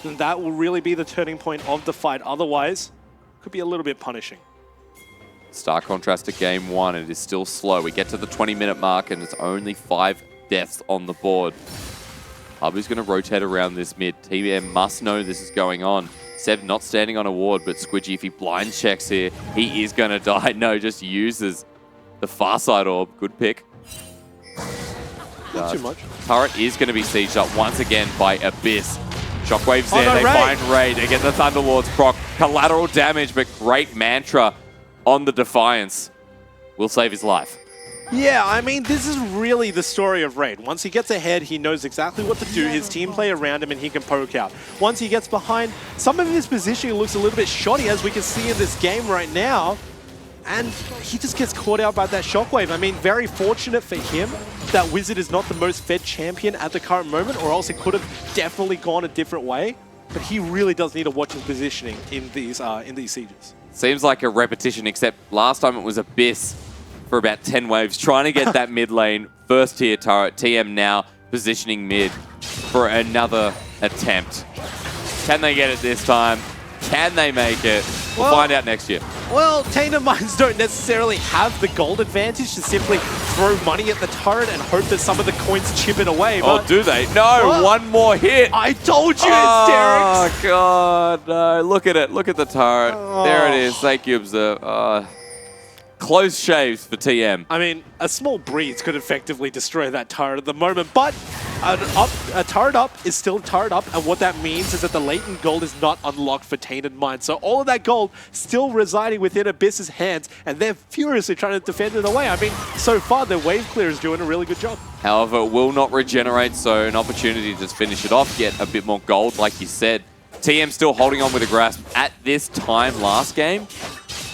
then that will really be the turning point of the fight. Otherwise, it could be a little bit punishing. Stark contrast to game 1, it is still slow. We get to the 20-minute mark and it's only 5 deaths on the board. Pabu's going to rotate around this mid. TM must know this is going on. Seb not standing on a ward, but Squidgy, if he blind checks here, he is going to die. No, just uses The far side orb, good pick. Not too much. Turret is going to be sieged up once again by Abyss. Shockwave's there, they Ray. find Ray, they get the Thunderlord's proc. Collateral damage, but great mantra on the Defiance. Will save his life. Yeah, I mean, this is really the story of Raid. Once he gets ahead, he knows exactly what to do. His team play around him and he can poke out. Once he gets behind, some of his positioning looks a little bit shoddy, as we can see in this game right now. And he just gets caught out by that Shockwave. I mean, very fortunate for him that Wizard is not the most fed champion at the current moment, or else it could have definitely gone a different way. But he really does need to watch his positioning in these sieges. Seems like a repetition, except last time it was Abyss for about 10 waves, trying to get that mid lane, first tier turret. TM now positioning mid for another attempt. Can they get it this time? Can they make it? We'll find out next year. Well, Tainted Minds don't necessarily have the gold advantage to simply throw money at the turret and hope that some of the coins chip it away. Oh, But do they? No, one more hit. I told you, Oh, it's Derek's. God, no. Look at it. Look at the turret. There it is. Thank you, Observe. Close shaves for TM. I mean, a small breeze could effectively destroy that turret at the moment, but a turret up is still a turret up, and what that means is that the latent gold is not unlocked for Tainted Minds. So all of that gold still residing within Abyss's hands, and they're furiously trying to defend it away. I mean, so far, their wave clear is doing a really good job. However, it will not regenerate, so an opportunity to just finish it off, get a bit more gold, like you said. TM still holding on with a grasp. At this time last game,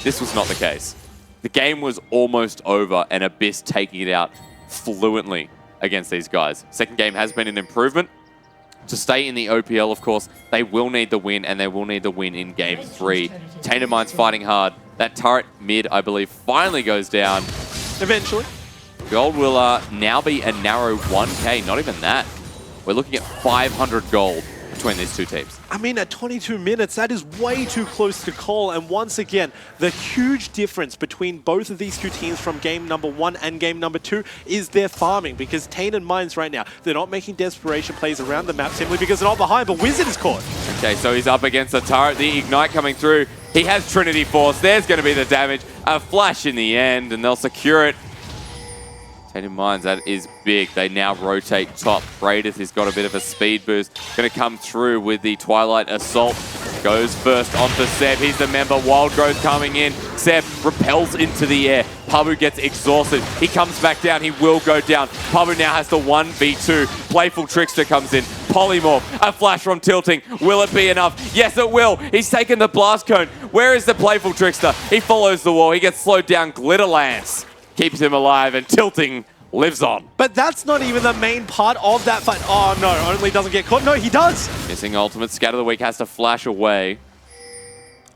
this was not the case. The game was almost over, and Abyss taking it out fluently against these guys. Second game has been an improvement. To stay in the OPL, of course, they will need the win, and they will need the win in Game 3. Tainted Minds fighting hard. That turret mid, I believe, finally goes down. Eventually. Gold will now be a narrow 1K, not even that. We're looking at 500 gold between these two teams. I mean, at 22 minutes, that is way too close to call. And once again, the huge difference between both of these two teams from game number 1 and game number 2 is their farming. Because Tainted Minds right now, they're not making desperation plays around the map simply because they're not behind, but Wizard is caught. Okay, so he's up against the turret. The Ignite coming through. He has Trinity Force. There's going to be the damage. A flash in the end, and they'll secure it. Tainted Minds, that is big. They now rotate top. Bradith has got a bit of a speed boost. Going to come through with the Twilight Assault. Goes first onto Seb. He's the member. Wild Growth coming in. Seb repels into the air. Pabu gets exhausted. He comes back down. He will go down. Pabu now has the 1v2. Playful Trickster comes in. Polymorph. A flash from Tilting. Will it be enough? Yes, it will. He's taken the Blast Cone. Where is the Playful Trickster? He follows the wall. He gets slowed down. Glitter Lance keeps him alive, and Tilting lives on. But that's not even the main part of that fight. Oh no, only doesn't get caught. No, he does. Missing ultimate. Scatter the Weak has to flash away.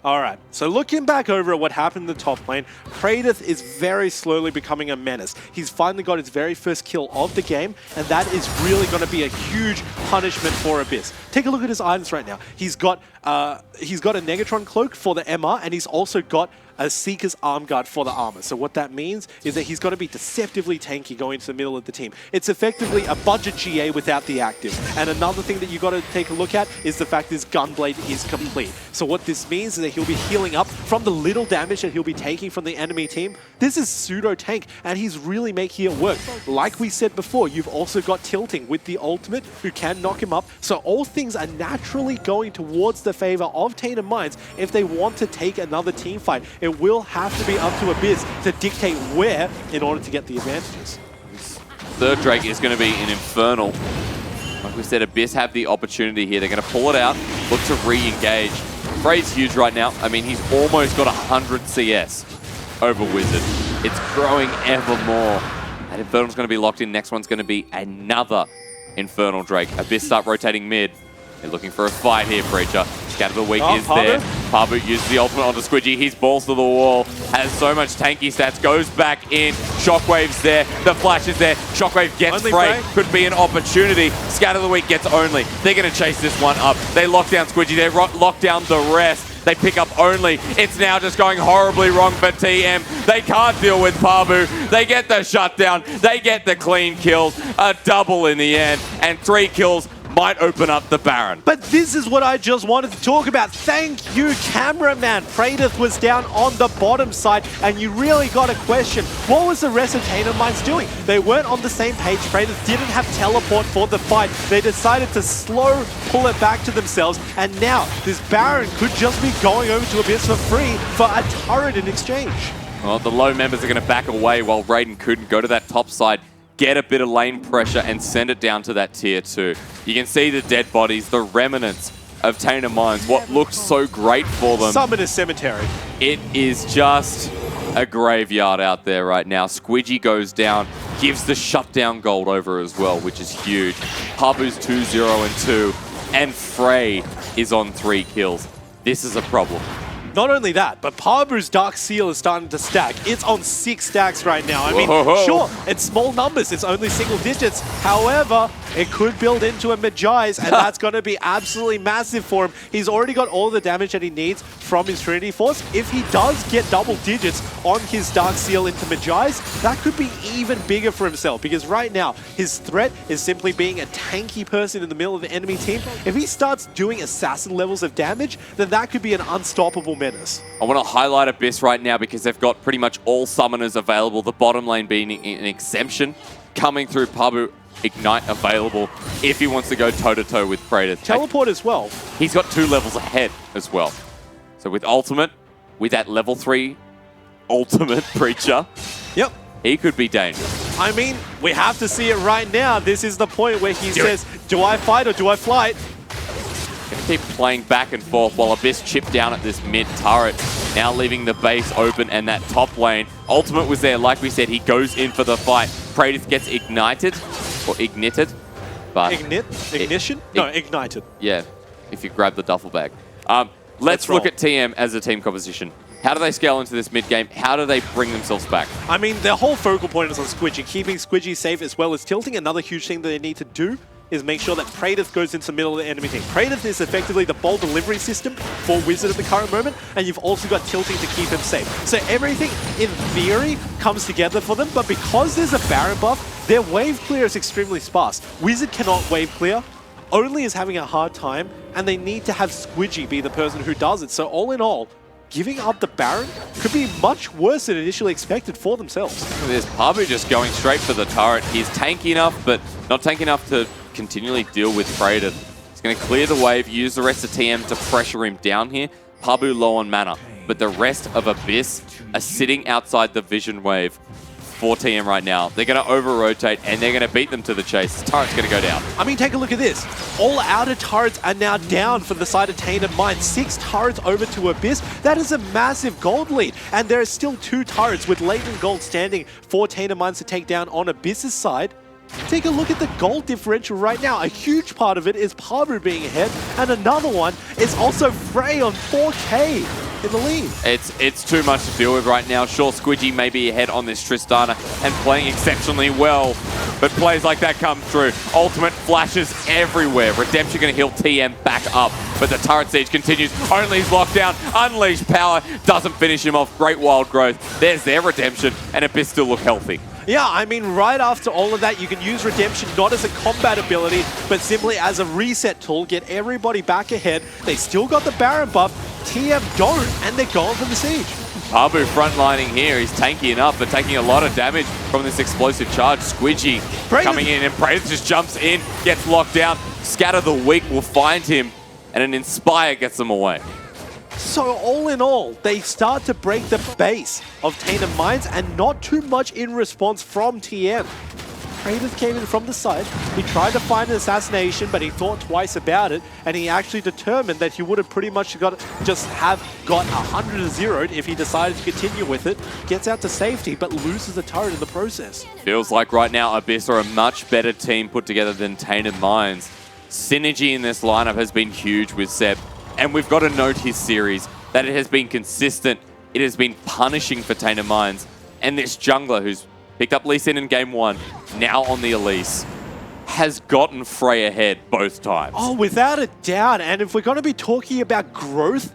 All right, so looking back over at what happened in the top lane, Pradith is very slowly becoming a menace. He's finally got his very first kill of the game, and that is really going to be a huge punishment for Abyss. Take a look at his items right now. He's got a Negatron Cloak for the MR, and he's also got a Seeker's Arm Guard for the armor. So what that means is that he's got to be deceptively tanky going to the middle of the team. It's effectively a budget GA without the active. And another thing that you got to take a look at is the fact his Gunblade is complete. So what this means is that he'll be healing up from the little damage that he'll be taking from the enemy team. This is pseudo tank, and he's really making it work. Like we said before, you've also got Tilting with the ultimate who can knock him up. So all things are naturally going towards the favor of Tainted Minds if they want to take another team fight. It will have to be up to Abyss to dictate where in order to get the advantages. Third Drake is going to be an Infernal. Like we said, Abyss have the opportunity here. They're going to pull it out, look to re-engage. Frey's huge right now. I mean, he's almost got 100 CS over Wizard. It's growing ever more. And Infernal's going to be locked in. Next one's going to be another Infernal Drake. Abyss start rotating mid. They're looking for a fight here, Preacher. Scatter the Weak is there. Pabu uses the ultimate onto Squidgy. He's balls to the wall. Has so much tanky stats. Goes back in. Shockwave's there. The flash is there. Shockwave gets Frey. Could be an opportunity. Scatter the Weak gets Only. They're going to chase this one up. They lock down Squidgy. They lock down the rest. They pick up Only. It's now just going horribly wrong for TM. They can't deal with Pabu. They get the shutdown. They get the clean kills. A double in the end. And 3 kills might open up the Baron. But this is what I just wanted to talk about. Thank you, cameraman. Praedyth was down on the bottom side, and you really got to question, what was the rest of Tainted Minds doing? They weren't on the same page. Praedyth didn't have teleport for the fight. They decided to slow pull it back to themselves, and now this Baron could just be going over to Abyss for free for a turret in exchange. Well, the low members are going to back away while Raiden couldn't go to that top side, get a bit of lane pressure, and send it down to that tier 2. You can see the dead bodies, the remnants of Tainted Minds, what looks so great for them. Summoner's Cemetery. It is just a graveyard out there right now. Squidgy goes down, gives the shutdown gold over as well, which is huge. Pabu's 2-0-2, and Frey is on 3 kills. This is a problem. Not only that, but Pabu's Dark Seal is starting to stack. It's on 6 stacks right now. I mean, sure, it's small numbers. It's only single digits. However, it could build into a Magi's, and that's going to be absolutely massive for him. He's already got all the damage that he needs from his Trinity Force. If he does get double digits on his Dark Seal into Magi's, that could be even bigger for himself, because right now, his threat is simply being a tanky person in the middle of the enemy team. If he starts doing assassin levels of damage, then that could be an unstoppable menace. I want to highlight Abyss right now because they've got pretty much all summoners available, the bottom lane being an exemption. Coming through, Pabu, Ignite available if he wants to go toe-to-toe with Praedyth. Teleport as well. He's got 2 levels ahead as well. So with Ultimate, with that level 3 Ultimate Preacher, yep, he could be dangerous. I mean, we have to see it right now. This is the point where he says, do I fight or do I flight? Gonna keep playing back and forth while Abyss chipped down at this mid turret, now leaving the base open and that top lane. Ultimate was there, like we said, he goes in for the fight. Praedyth gets ignited, or ignited, but... Ignition? No, ignited. Yeah, if you grab the duffel bag. Let's look at TM as a team composition. How do they scale into this mid-game? How do they bring themselves back? I mean, their whole focal point is on Squidgy, keeping Squidgy safe as well as tilting. Another huge thing that they need to do is make sure that Praedyth goes into the middle of the enemy team. Praedyth is effectively the ball delivery system for Wizard at the current moment, and you've also got tilting to keep him safe. So everything, in theory, comes together for them, but because there's a Baron buff, their wave clear is extremely sparse. Wizard cannot wave clear, Only is having a hard time, and they need to have Squidgy be the person who does it. So all in all, giving up the Baron could be much worse than initially expected for themselves. There's Pabu just going straight for the turret. He's tanky enough, but not tanky enough to continually deal with Praedyth. He's going to clear the wave, use the rest of TM to pressure him down here. Pabu low on mana, but the rest of Abyss are sitting outside the vision wave for TM right now. They're going to over-rotate, and they're going to beat them to the chase. The turret's going to go down. I mean, take a look at this. All outer turrets are now down for the side of Tainted Minds. 6 turrets over to Abyss. That is a massive gold lead. And there are still 2 turrets with latent gold standing for Tainted Minds to take down on Abyss's side. Take a look at the gold differential right now. A huge part of it is Pabu being ahead, and another one is also Frey on 4K in the lead. It's too much to deal with right now. Sure, Squidgy may be ahead on this Tristana and playing exceptionally well, but plays like that come through. Ultimate flashes everywhere. Redemption going to heal TM back up, but the turret siege continues. Only's locked down. Unleashed power doesn't finish him off. Great wild growth. There's their Redemption, and Abyss still look healthy. Yeah, I mean, right after all of that, you can use Redemption not as a combat ability, but simply as a reset tool, get everybody back ahead. They still got the Baron buff, TM don't, and they're going for the siege. Pabu frontlining here. He's tanky enough, but taking a lot of damage from this explosive charge. Squidgy coming in, and Praedyth just jumps in, gets locked down. Scatter the Weak will find him, and an Inspire gets them away. So all in all, they start to break the base of Tainted Minds, and not too much in response from TM. Praedyth came in from the side. He tried to find an assassination, but he thought twice about it, and he actually determined that he would have pretty much got 100 zeroed if he decided to continue with it. Gets out to safety, but loses the turret in the process. Feels like right now Abyss are a much better team put together than Tainted Minds. Synergy in this lineup has been huge with Seb. And we've got to note his series, that it has been consistent. It has been punishing for Tainted Minds. And this jungler who's picked up Lee Sin in game 1, now on the Elise, has gotten Frey ahead both times. Oh, without a doubt. And if we're going to be talking about growth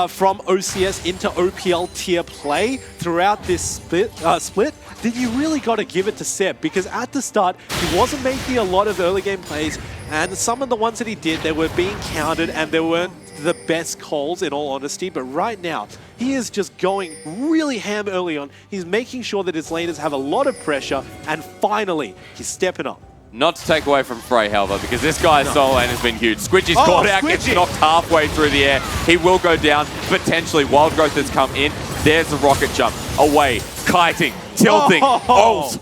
from OCS into OPL tier play throughout this split, then you really got to give it to Seb, because at the start, he wasn't making a lot of early game plays, and some of the ones that he did, they were being countered, and they weren't the best calls, in all honesty. But right now, he is just going really ham early on. He's making sure that his laners have a lot of pressure, and finally, he's stepping up. Not to take away from Frey, however, because this guy's solo lane has been huge. Squidgy's caught out, gets knocked halfway through the air. He will go down, potentially. Wild Growth has come in. There's the rocket jump. Away, kiting, tilting, ult.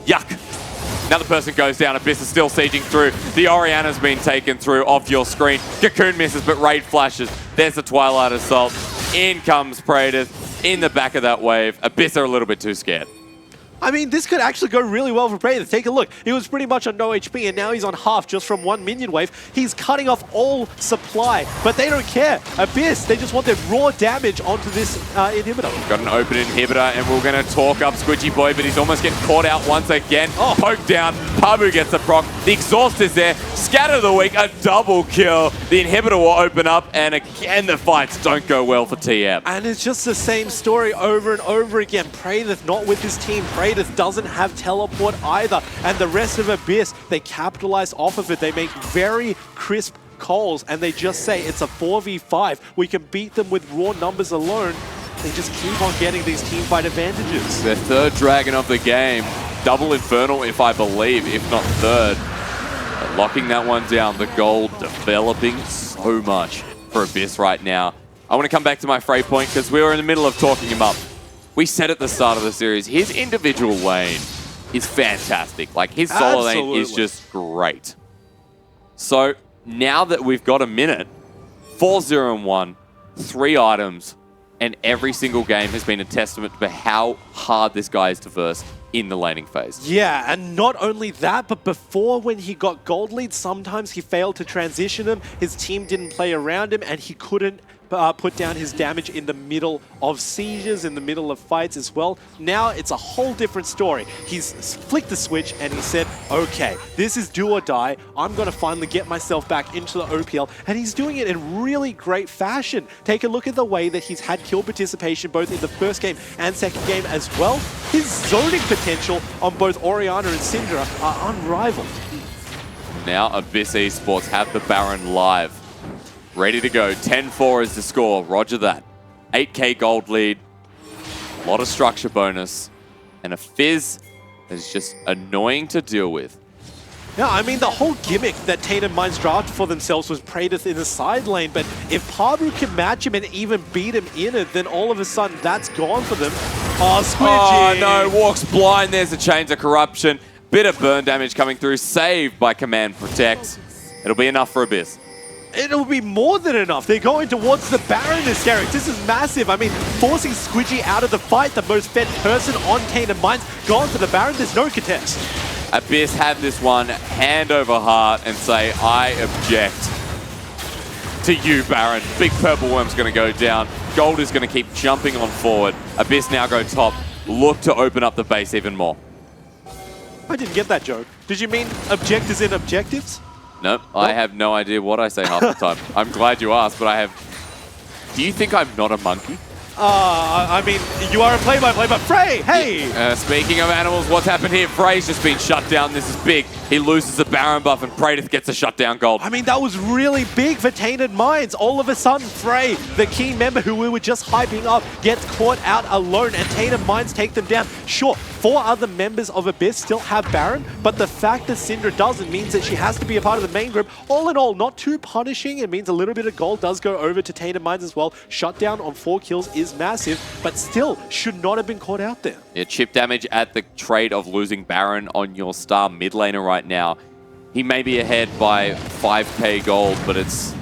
Yuck. Another person goes down. Abyss is still sieging through. The Orianna's been taken through off your screen. Cocoon misses, but Raid flashes. There's the Twilight Assault. In comes Praetor in the back of that wave. Abyss are a little bit too scared. I mean, this could actually go really well for Praetor. Take a look. He was pretty much on no HP, and now he's on half just from one minion wave. He's cutting off all supply, but they don't care. Abyss, they just want their raw damage onto this inhibitor. Got an open inhibitor, and we're going to talk up Squidgy Boy, but he's almost getting caught out once again. Poked down. Pabu gets the proc. The exhaust is there. Scatter of the week, a double kill. The inhibitor will open up, and again, the fights don't go well for TM. And it's just the same story over and over again. Praetor not with his team. Praetor doesn't have teleport either. And the rest of Abyss, they capitalize off of it. They make very crisp calls, and they just say it's a 4v5. We can beat them with raw numbers alone. They just keep on getting these team fight advantages. Their third dragon of the game. Double Infernal, if I believe, if not third. But locking that one down. The gold developing so much for Abyss right now. I want to come back to my Frey point, because we were in the middle of talking him up. We said at the start of the series, his individual lane is fantastic. Like, his solo lane is just great. So, now that we've got a minute, 4-0-1, 3 items, and every single game has been a testament to how hard this guy is to verse in the laning phase. Yeah, and not only that, but before, when he got gold lead, sometimes he failed to transition him. His team didn't play around him, and he couldn't put down his damage in the middle of sieges, in the middle of fights as well. Now it's a whole different story. He's flicked the switch and he said, okay, this is do or die. I'm going to finally get myself back into the OPL. And he's doing it in really great fashion. Take a look at the way that he's had kill participation both in the first game and second game as well. His zoning potential on both Orianna and Syndra are unrivaled. Now Abyss Esports have the Baron live. Ready to go. 10-4 is the score. Roger that. 8k gold lead. A lot of structure bonus. And a Fizz that is just annoying to deal with. Yeah, I mean, the whole gimmick that Tainted Minds drafted for themselves was Praetor in the side lane, but if Pabu can match him and even beat him in it, then all of a sudden that's gone for them. Oh, Squidgy! Oh, no. Walks blind. There's a Chains of Corruption. Bit of burn damage coming through. Saved by Command Protect. It'll be enough for Abyss. It'll be more than enough. They're going towards the Baron, Derek. This is massive. I mean, forcing Squidgy out of the fight, the most fed person on Tainted Minds, gone for the Baron. There's no contest. Abyss have this one hand over heart and say, I object to you, Baron. Big Purple Worm's going to go down. Gold is going to keep jumping on forward. Abyss now go top. Look to open up the base even more. I didn't get that joke. Did you mean objectives in objectives? Nope, I have no idea what I say half the time. I'm glad you asked, but I have... Do you think I'm not a monkey? I mean, you are a play-by-play, but Frey, hey! Speaking of animals, what's happened here? Frey's just been shut down. This is big. He loses the Baron buff, and Praetor gets a shutdown gold. I mean, that was really big for Tainted Minds. All of a sudden, Frey, the key member who we were just hyping up, gets caught out alone, and Tainted Minds take them down. Sure, 4 other members of Abyss still have Baron, but the fact that Syndra doesn't means that she has to be a part of the main group. All in all, not too punishing. It means a little bit of gold does go over to Tainted Minds as well. Shutdown on 4 kills is massive, but still should not have been caught out there. Yeah, chip damage at the trade of losing Baron on your star mid laner right now. He may be ahead by 5k gold, but it's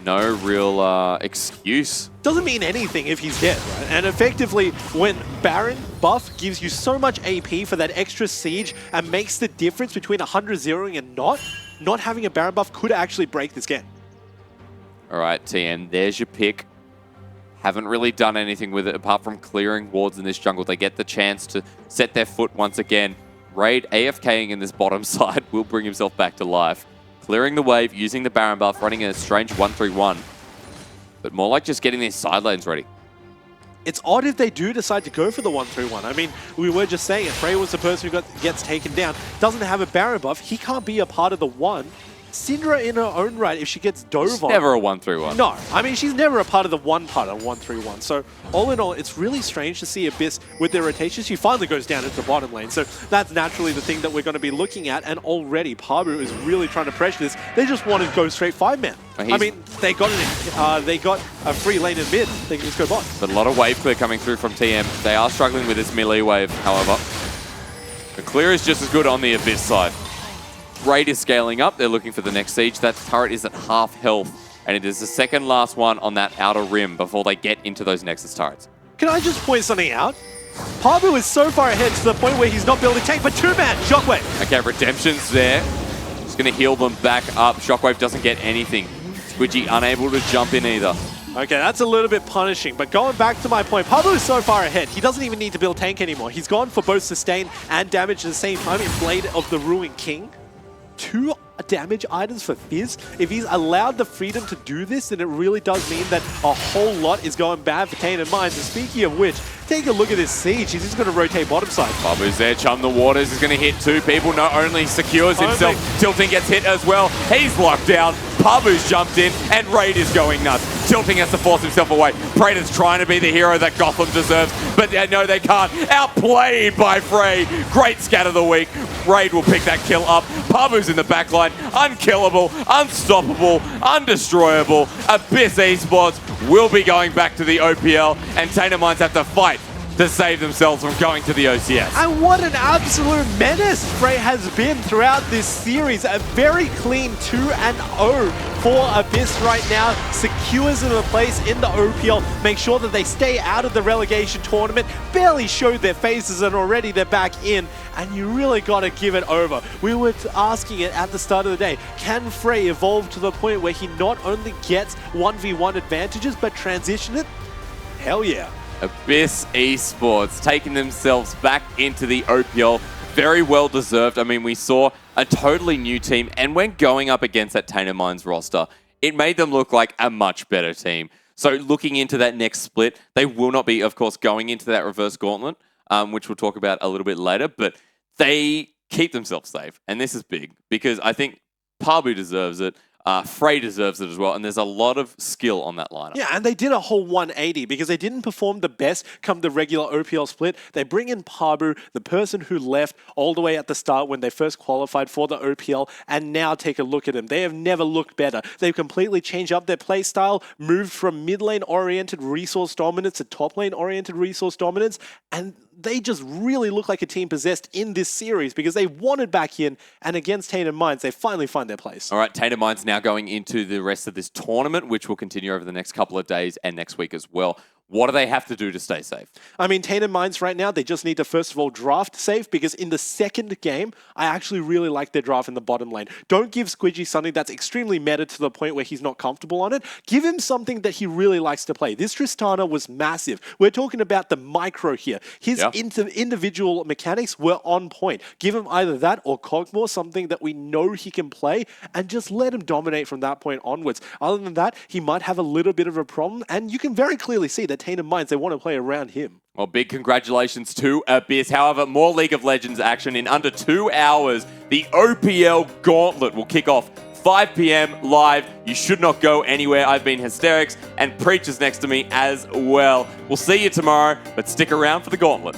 no real excuse. Doesn't mean anything if he's dead, right? And effectively, when Baron buff gives you so much AP for that extra siege and makes the difference between 100-0ing and not having a Baron buff could actually break this game. All right, TN, there's your pick. Haven't really done anything with it apart from clearing wards in this jungle. They get the chance to set their foot once again. Raid AFKing in this bottom side will bring himself back to life. Clearing the wave, using the Baron buff, running a strange 1-3-1. But more like just getting these side lanes ready. it's odd if they do decide to go for the 1-3-1. I mean, we were just saying it. Frey was the person who gets taken down. Doesn't have a Baron buff. He can't be a part of the 1. Syndra in her own right, if she gets dove on... Never a 1-3-1. No, I mean, she's never a part of the 1-3-1. So all in all, it's really strange to see Abyss with their rotation. She finally goes down into the bottom lane. So that's naturally the thing that we're going to be looking at. And already, Pabu is really trying to pressure this. They just want to go straight 5-man. I mean, they got a free lane in mid. They can just go bot. But a lot of wave clear coming through from TM. They are struggling with this melee wave, however. The clear is just as good on the Abyss side. Raid is scaling up. They're looking for the next siege. That turret is at half health, and it is the second last one on that outer rim before they get into those Nexus turrets. Can I just point something out? Pabu is so far ahead to the point where he's not building tank, but 2-man, Shockwave. Okay, Redemption's there. He's going to heal them back up. Shockwave doesn't get anything. Squidgy unable to jump in either. Okay, that's a little bit punishing, but going back to my point, Pablo is so far ahead, he doesn't even need to build tank anymore. He's gone for both sustain and damage at the same time in Blade of the Ruined King. 2 damage items for Fizz. If he's allowed the freedom to do this, then it really does mean that a whole lot is going bad for Tainted Minds. And speaking of which, take a look at this siege. He's just going to rotate bottom side. Pabu's there, Chum the Waters is going to hit 2 people. Not only secures himself, Tilting gets hit as well. He's locked down. Pabu's jumped in, and Raid is going nuts. Tilting has to force himself away. Praetor's trying to be the hero that Gotham deserves, but no, they can't. Outplayed by Frey. Great scat of the week. Raid will pick that kill up. Pabu's in the backline. Unkillable, unstoppable, undestroyable. Abyss Esports will be going back to the OPL, and Tainted Minds have to fight to save themselves from going to the OCS. And what an absolute menace Frey has been throughout this series. A very clean 2-0 for Abyss right now. Secures them a place in the OPL. Make sure that they stay out of the relegation tournament. Barely showed their faces and already they're back in. And you really got to give it over. We were asking it at the start of the day. Can Frey evolve to the point where he not only gets 1v1 advantages, but transition it? Hell yeah. Abyss Esports taking themselves back into the OPL. Very well deserved. I mean, we saw a totally new team, and when going up against that Tainted Minds roster, it made them look like a much better team. So looking into that next split, they will not be, of course, going into that reverse gauntlet, which we'll talk about a little bit later, but they keep themselves safe. And this is big, because I think Pabu deserves it. Frey deserves it as well, and there's a lot of skill on that lineup. Yeah, and they did a whole 180 because they didn't perform the best come the regular OPL split. They bring in Pabu, the person who left all the way at the start when they first qualified for the OPL, and now take a look at them. They have never looked better. They've completely changed up their play style, moved from mid lane oriented resource dominance to top lane oriented resource dominance, and they just really look like a team possessed in this series because they wanted back in, and against Tainted Minds, they finally find their place. All right, Tainted Minds now going into the rest of this tournament, which will continue over the next couple of days and next week as well. What do they have to do to stay safe? I mean, Tainted Minds right now, they just need to first of all draft safe, because in the second game, I actually really like their draft in the bottom lane. Don't give Squidgy something that's extremely meta to the point where he's not comfortable on it. Give him something that he really likes to play. This Tristana was massive. We're talking about the micro here. His individual mechanics were on point. Give him either that or Cogmore, something that we know he can play, and just let him dominate from that point onwards. Other than that, he might have a little bit of a problem, and you can very clearly see that Tainted Minds, they want to play around him. Well, big congratulations to Abyss. However, more League of Legends action in under 2 hours. The OPL Gauntlet will kick off 5 p.m. live. You should not go anywhere. I've been Hysterics, and Preach is next to me as well. We'll see you tomorrow, but stick around for the Gauntlet.